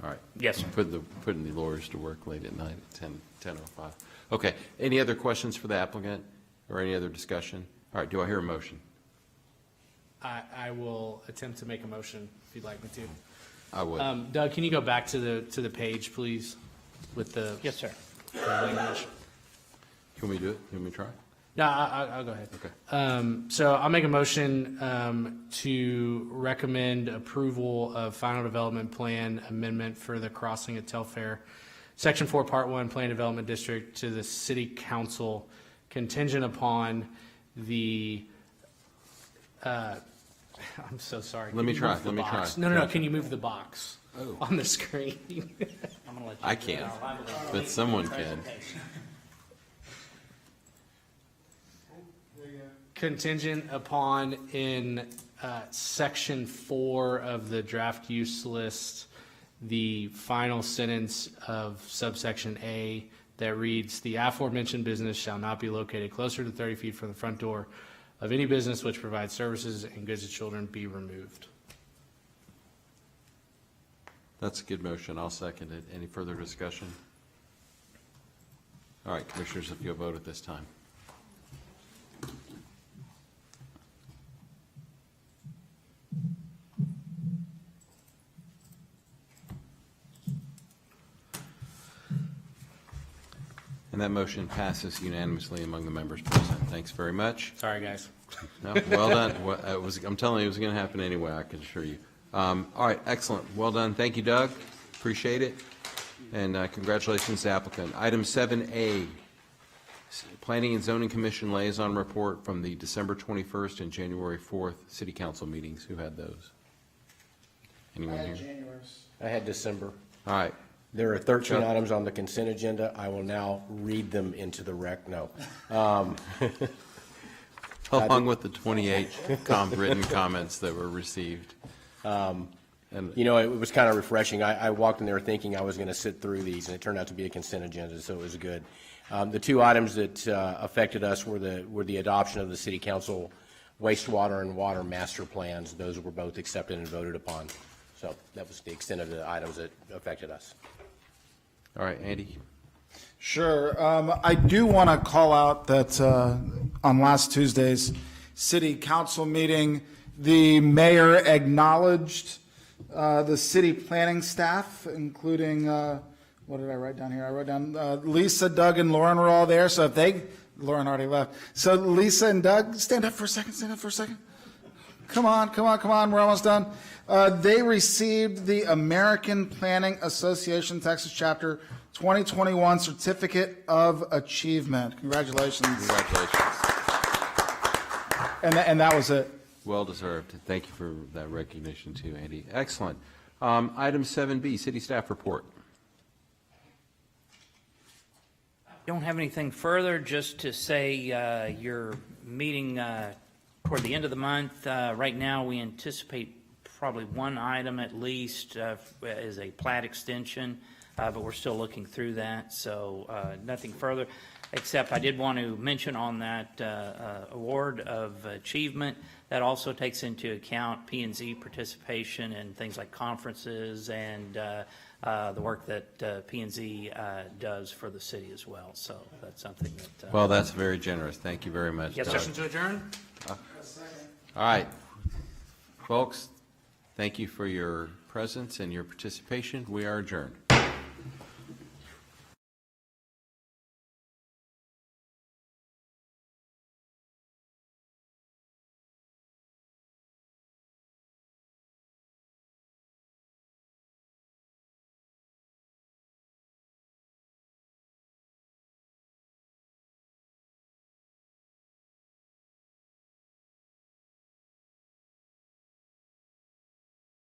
[SPEAKER 2] right.
[SPEAKER 1] Yes, sir.
[SPEAKER 2] Putting the lawyers to work late at night at 10:05. Okay, any other questions for the applicant or any other discussion? All right, do I hear a motion?
[SPEAKER 9] I will attempt to make a motion if you'd like me to.
[SPEAKER 2] I would.
[SPEAKER 9] Doug, can you go back to the page, please, with the
[SPEAKER 1] Yes, sir.
[SPEAKER 9] the language?
[SPEAKER 2] Can we do it? Can we try?
[SPEAKER 9] No, I'll go ahead.
[SPEAKER 2] Okay.
[SPEAKER 9] So I'll make a motion to recommend approval of final development plan amendment for the crossing at Telfair, Section 4, Part 1, Plan Development District to the City Council contingent upon the, I'm so sorry.
[SPEAKER 2] Let me
[SPEAKER 9] Can you
[SPEAKER 2] try,
[SPEAKER 9] move the
[SPEAKER 2] let me
[SPEAKER 9] box?
[SPEAKER 2] try.
[SPEAKER 9] No, can you move the box
[SPEAKER 2] Oh.
[SPEAKER 9] on the screen?
[SPEAKER 1] I'm gonna let you
[SPEAKER 2] I
[SPEAKER 1] do it.
[SPEAKER 2] can't,
[SPEAKER 1] I'll-
[SPEAKER 2] but someone can.
[SPEAKER 9] Contingent upon in section 4 of the draft use list, the final sentence of subsection A that reads, "The aforementioned business shall not be located closer to 30 feet from the front door of any business which provides services and goods to children be removed."
[SPEAKER 2] That's a good motion. I'll second it. Any further discussion? All right, commissioners, if you'll vote at this time. And that motion passes unanimously among the members present. Thanks very much.
[SPEAKER 9] Sorry, guys.
[SPEAKER 2] No, well done. I'm telling you, it was going to happen anyway, I can assure you. All right, excellent. Well done. Thank you, Doug. Appreciate it. And congratulations to the applicant. Item 7A, Planning and Zoning Commission Liaison Report from the December 21st and January 4th City Council meetings. Who had those? Anyone here?
[SPEAKER 18] I had December.
[SPEAKER 2] All right.
[SPEAKER 18] There are 13
[SPEAKER 2] Chuck.
[SPEAKER 18] items on the consent agenda. I will now read them into the rec. No.
[SPEAKER 2] Along with the 28 written comments that were received.
[SPEAKER 18] And, you know, it was kind of refreshing. I walked in there thinking I was going to sit through these, and it turned out to be a consent agenda, so it was good. The two items that affected us were the adoption of the City Council wastewater and water master plans. Those were both accepted and voted upon. So that was the extent of the items that affected us.
[SPEAKER 2] All right, Andy.
[SPEAKER 8] Sure. I do want to call out that on last Tuesday's city council meeting, the mayor acknowledged the city planning staff, including, what did I write down here? I wrote down Lisa, Doug, and Lauren were all there. So Lauren already left. So Lisa and Doug, stand up for a second. Come on, we're almost done. They received the American Planning Association, Texas Chapter 2021 Certificate of Achievement. Congratulations. And that was it.
[SPEAKER 2] Well deserved. Thank you for that recognition too, Andy. Excellent. Item 7B, City Staff Report.
[SPEAKER 1] Don't have anything further, just to say your meeting toward the end of the month. Right now, we anticipate probably one item at least as a plat extension, but we're still looking through that, so nothing further, except I did want to mention on that award of achievement, that also takes into account P&Z participation in things like conferences and the work that P&Z does for the city as well. So that's something that.
[SPEAKER 2] Well, that's very generous. Thank you very much.
[SPEAKER 1] Yes,
[SPEAKER 2] Doug.
[SPEAKER 9] Motion to adjourn?
[SPEAKER 2] All right. Folks, thank you for your presence and your participation. We are adjourned.